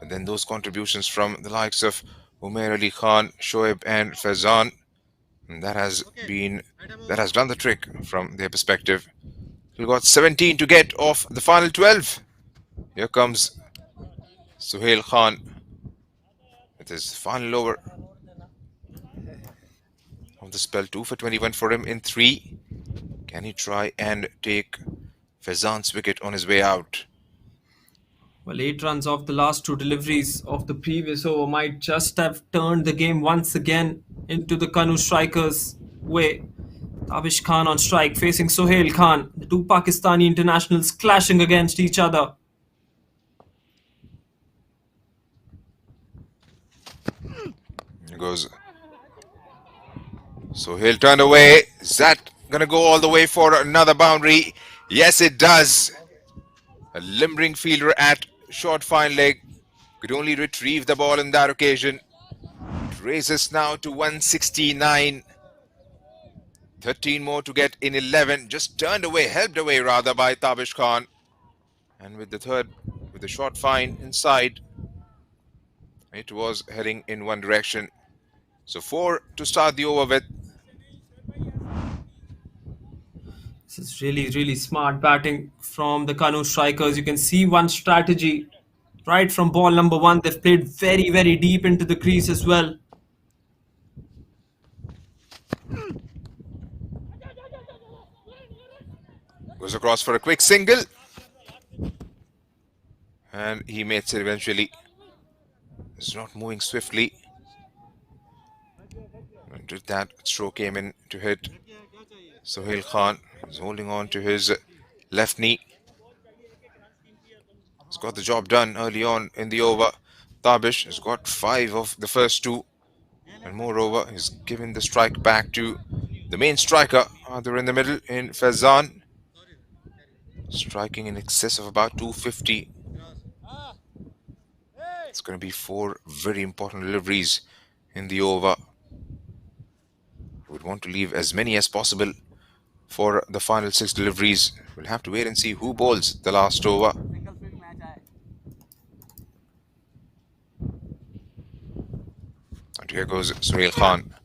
And then those contributions from the likes of Umair Ali Khan, Shoaib and Faizan. And that has done the trick from their perspective. We've got 17 to get off the final 12. Here comes Sohail Khan with his final over of the spell. 2 for 21 for him in 3. Can he try and take Faizan's wicket on his way out? Well, 8 runs off the last 2 deliveries of the previous over might just have turned the game once again into the Kanoo Strikers' way. Tabish Khan on strike facing Sohail Khan. The two Pakistani internationals clashing against each other. Here goes Sohail, turned away. Is that going to go all the way for another boundary? Yes, it does. A limbering fielder at short fine leg could only retrieve the ball on that occasion. It raises now to 169. 13 more to get in 11. Just turned away, helped away rather by Tabish Khan. And with the third, with the short fine inside, it was heading in one direction. So 4 to start the over with. This is really, really smart batting from the Kanoo Strikers. You can see one strategy right from ball number 1. They've played very, very deep into the crease as well. Goes across for a quick single. And he makes it eventually. It's not moving swiftly. And did that throw came in to hit Sohail Khan. He's holding on to his left knee. He's got the job done early on in the over. Tabish has got 5 of the first 2. And moreover, he's given the strike back to the main striker, either in the middle in Faizan. Striking in excess of about 250. It's going to be 4 very important deliveries in the over. Would want to leave as many as possible for the final 6 deliveries. We'll have to wait and see who bowls the last over. And here goes Sohail Khan.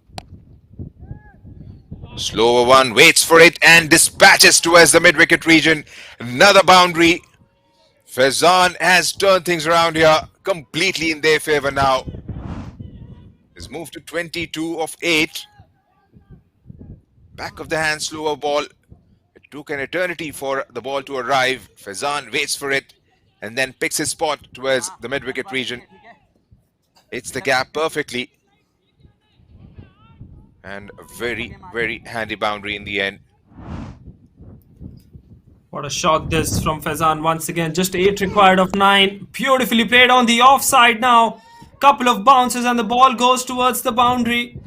Slower one, waits for it and dispatches towards the mid-wicket region. Another boundary. Faizan has turned things around here completely in their favor now. He's moved to 22 of 8. Back of the hand, slower ball. It took an eternity for the ball to arrive. Faizan waits for it and then picks his spot towards the mid-wicket region. Hits the gap perfectly. And a very, very handy boundary in the end. What a shot this from Faizan once again. Just 8 required of 9. Beautifully played on the offside now. Couple of bounces and the ball goes towards the boundary.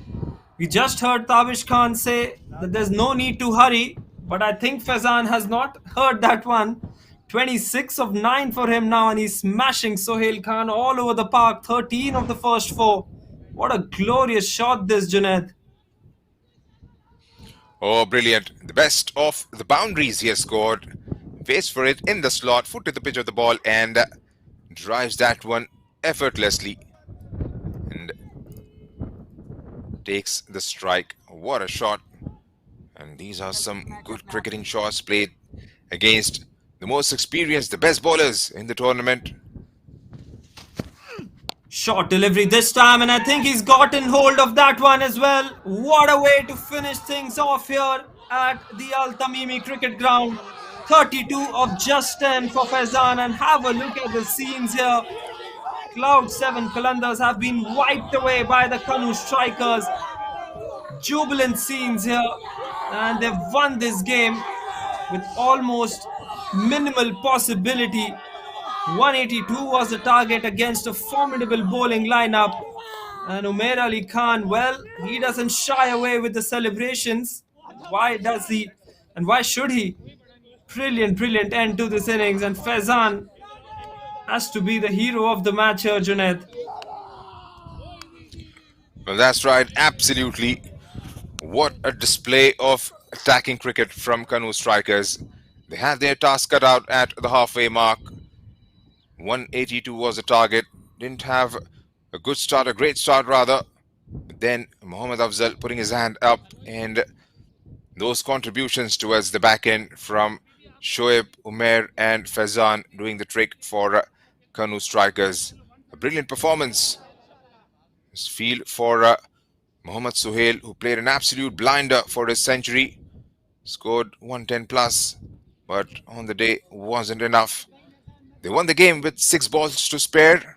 We just heard Tabish Khan say that there's no need to hurry. But I think Faizan has not heard that one. 26 of 9 for him now, and he's smashing Sohail Khan all over the park. 13 of the first 4. What a glorious shot this, Junaid. Oh, brilliant. The best of the boundaries he has scored. Waits for it in the slot, foot to the pitch of the ball, and drives that one effortlessly. And takes the strike. What a shot. And these are some good cricketing shots played against the most experienced, the best bowlers in the tournament. Short delivery this time, and I think he's gotten hold of that one as well. What a way to finish things off here at the Al-Tamimi Cricket Ground. 32 of just 10 for Faizan, and have a look at the scenes here. Cloud 7 Qalandars have been wiped away by the Kanoo Strikers. Jubilant scenes here, and they've won this game with almost minimal possibility. 182 was the target against a formidable bowling lineup. And Umair Ali Khan, well, he doesn't shy away with the celebrations. Why does he? And why should he? Brilliant, brilliant end to this innings. And Faizan has to be the hero of the match here, Junaid. Well, that's right, absolutely. What a display of attacking cricket from Kanoo Strikers. They had their task cut out at the halfway mark. 182 was the target. Didn't have a good start, a great start rather. But then Mohammad Afzal putting his hand up, and those contributions towards the back end from Shoaib, Umair and Faizan doing the trick for Kanoo Strikers. A brilliant performance. This feel for Mohammad Sohail, who played an absolute blinder for his century. Scored 110 plus, but on the day wasn't enough. They won the game with 6 balls to spare.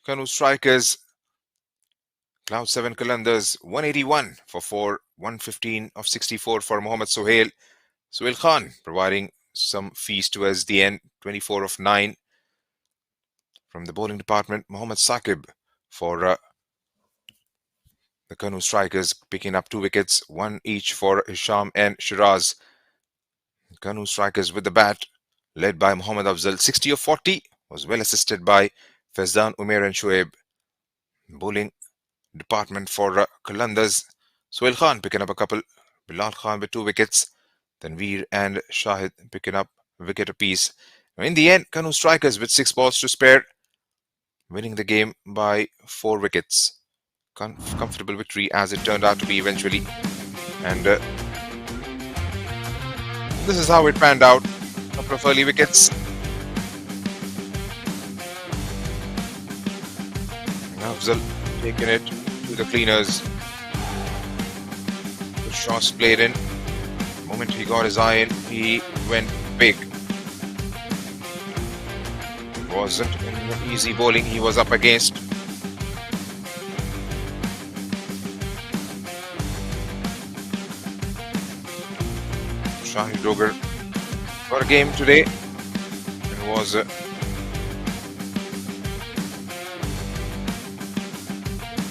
Kanoo Strikers Cloud 7 Qalandars 181 for 4, 115 of 64 for Mohammad Sohail. Sohail Khan providing some feast towards the end, 24 of 9. From the bowling department, Mohammad Saqib for the Kanoo Strikers picking up 2 wickets, 1 each for Hisham and Shiraz. Kanoo Strikers with the bat, led by Mohammad Afzal, 60 of 40, was well assisted by Faizan, Umair and Shoaib. Bowling department for Qalandars, Sohail Khan picking up a couple, Bilal Khan with 2 wickets, Tanveer and Shahid picking up a wicket apiece. In the end, Kanoo Strikers with 6 balls to spare, winning the game by 4 wickets. Comfortable victory as it turned out to be eventually. And this is how it panned out. A couple of early wickets. Afzal taking it to the cleaners. The shots played in. The moment he got his eye in, he went big. It wasn't an easy bowling he was up against. Shahid Dogar got a game today and was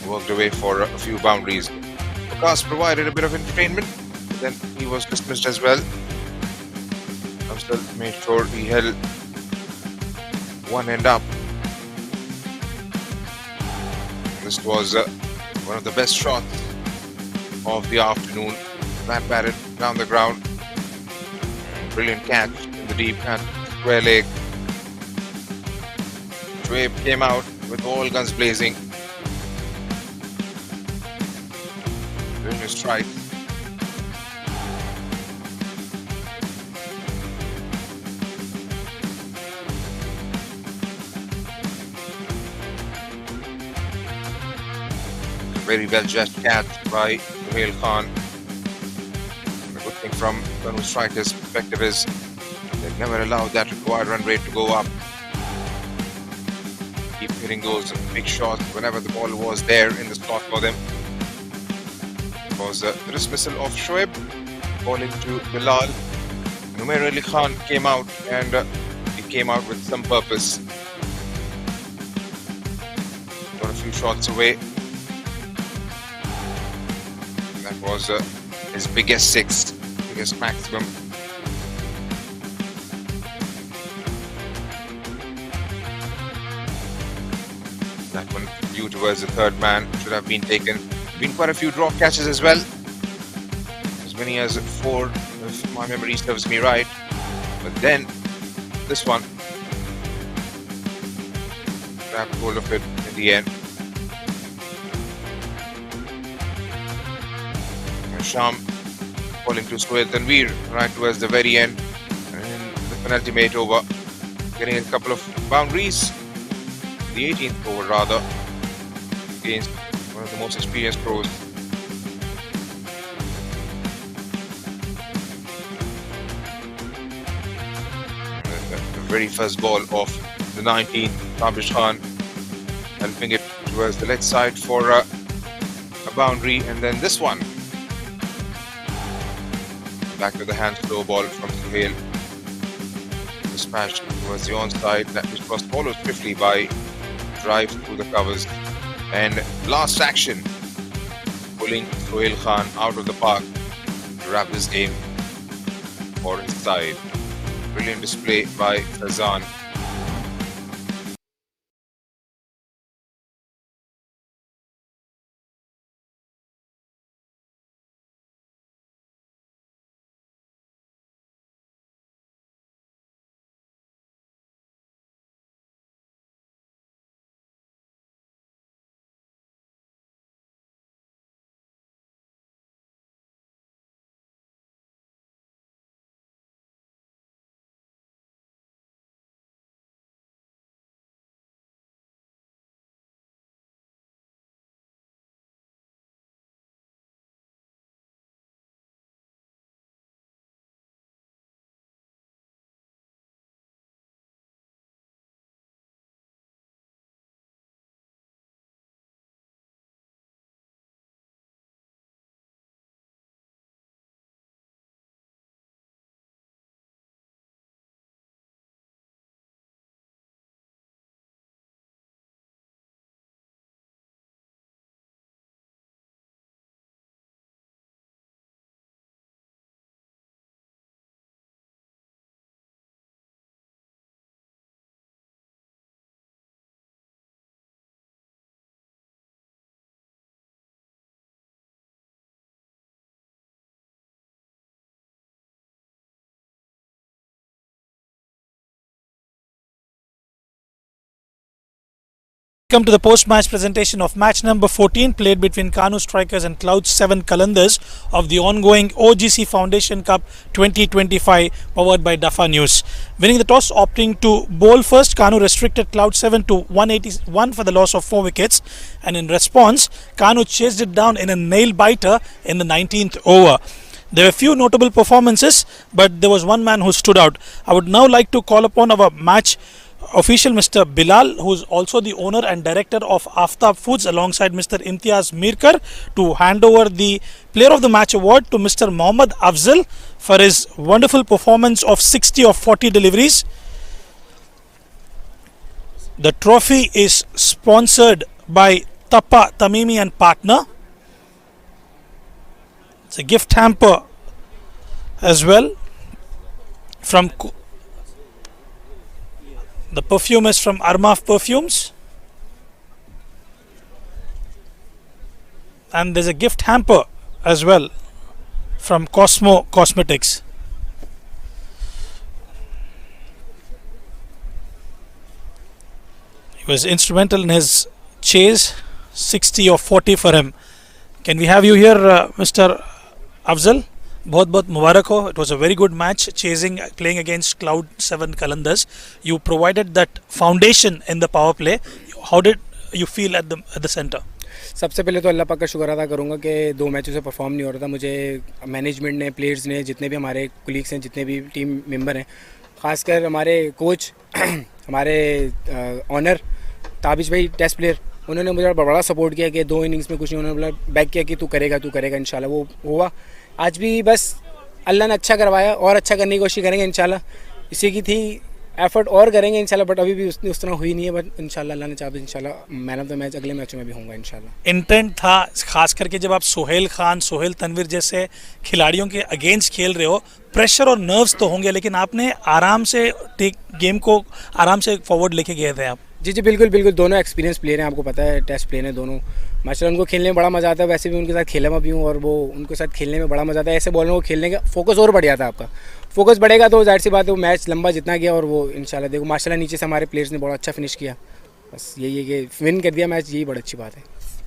worked away for a few boundaries. Vikas provided a bit of entertainment, but then he was dismissed as well. Afzal made sure he held one end up. This was one of the best shots of the afternoon. That batted down the ground. Brilliant catch in the deep and square leg. Shoaib came out with all guns blazing. Doing his strike. Very well judged catch by Sohail Khan. The good thing from Kanoo Strikers' perspective is they've never allowed that required run rate to go up. Keep hitting those big shots whenever the ball was there in the slot for them. It was the dismissal of Shoaib, bowling to Bilal. Umair Ali Khan came out and he came out with some purpose. Got a few shots away. That was his biggest 6, biggest maximum. That one due towards the third man should have been taken. Been quite a few drop catches as well. As many as 4, if my memory serves me right. But then this one grabbed hold of it in the end. Sham falling to Sohail Tanveer right towards the very end, and the penultimate over, getting a couple of boundaries. The 18th over rather, against one of the most experienced pros. The very first ball of the 19th, Tabish Khan helping it towards the leg side for a boundary, and then this one back to the hand slow ball from Sohail. Dispatched towards the onside, which was followed swiftly by drive through the covers. And last action, pulling Sohail Khan out of the park to wrap this game for his side. Brilliant display by Faizan. Come to the post-match presentation of match number 14 played between Kanoo Strikers and Cloud7 Qalandars of the ongoing OGC Foundation Cup 2025 powered by Dafa News. Winning the toss, opting to bowl first, Kanoo restricted Cloud7 to 181 for the loss of 4 wickets, and in response Kanoo chased it down in a nail-biter in the 19th over. There were few notable performances, but there was one man who stood out. I would now like to call upon our match official Mr. Bilal, who is also the owner and director of Aftab Foods, alongside Mr. Imtiaz Mirkar, to hand over the Player of the Match award to Mr. Mohammad Afzal for his wonderful performance of 60 of 40 deliveries. The trophy is sponsored by Al-Tamimi and Partner. It's a gift hamper as well from the perfume is from Armaf Perfumes, and there's a gift hamper as well from Cosmo Cosmetics. He was instrumental in his chase, 60 or 40 for him. Can we have you here, Mr. Afzal? बहुत मुबारक हो. It was a very good match, playing against Cloud7 Qalandars. You provided that foundation in the power play. How did you feel at the center? सबसे पहले तो अल्लाह पाक का शुक्र अदा करूँगा कि 2 मैचों से परफॉर्म नहीं हो रहा था. मुझे मैनेजमेंट ने, प्लेयर्स ने, जितने भी हमारे कोलीग्स हैं, जितने भी टीम मेंबर हैं, ख़ासकर हमारे कोच, हमारे ऑनर ताबिश भाई टेस्ट प्लेयर, उन्होंने मुझे बड़ा सपोर्ट किया कि 2 इनिंग्स में कुछ नहीं, उन्होंने बैक किया कि तू करेगा इंशाल्लाह. वो हुआ. आज भी बस अल्लाह ने अच्छा करवाया और अच्छा करने की कोशिश करेंगे इंशाल्लाह. इसी की थी, एफर्ट और करेंगे इंशाल्लाह, बट अभी भी उस तरह हुई नहीं है. बट इंशाल्लाह अल्लाह ने चाहा तो इंशाल्लाह मैन ऑफ द मैच अगले मैचों में भी होऊंगा इंशाल्लाह. इंटेंट था, खास करके जब आप सोहेल खान, सोहेल तनवीर जैसे खिलाड़ियों के अगेंस्ट खेल रहे हो, प्रेशर और नर्व्स तो होंगे, लेकिन आपने आराम से गेम को आराम से फॉरवर्ड लेके गए थे आप. जी बिल्कुल. दोनों एक्सपीरियंस प्लेयर हैं, आपको पता है, टेस्ट प्लेयर हैं दोनों. माशाल्लाह उनको खेलने में बड़ा मज़ा आता है. वैसे भी उनके साथ खेला मैं भी हूँ और वो उनके साथ खेलने में बड़ा मज़ा आता है. ऐसे बॉलरों को खेलने का फोकस और बढ़ जाता है. आपका फोकस बढ़ेगा तो जाहिर सी बात है वो मैच लंबा जितना गया, और वो इंशाल्लाह देखो माशाल्लाह नीचे से हमारे प्लेयर्स ने बहुत अच्छा फिनिश किया. बस यही है कि विन कर दिया मैच, यही बड़ी अच्छी बात है.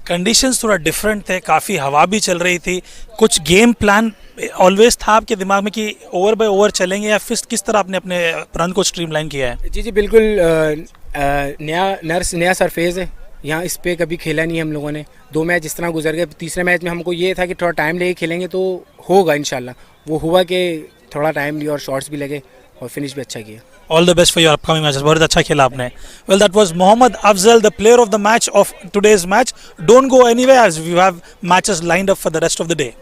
कंडीशंस थोड़ा डिफरेंट थे, काफ़ी हवा भी चल रही थी. कुछ गेम प्लान ऑलवेज था आपके दिमाग में कि ओवर बाय ओवर चलेंगे, या फिर किस तरह आपने अपने रन को स्ट्रीमलाइन किया है? जी बिल्कुल. नया सरफेस है यहाँ, इस पे कभी खेला नहीं हम लोगों ने. 2 मैच इस तरह गुजर गए. तीसरे मैच में हमको ये था कि थोड़ा टाइम लेके खेलेंगे तो होगा इंशाल्लाह. वो हुआ कि थोड़ा टाइम लिया और शॉट्स भी लगे और फिनिश भी अच्छा किया. All the best for your upcoming matches. बहुत अच्छा खेला आपने. Well, that was Mohammad Afzal, the player of the match of today's match. Don't go anywhere as we have matches lined up for the rest of the day.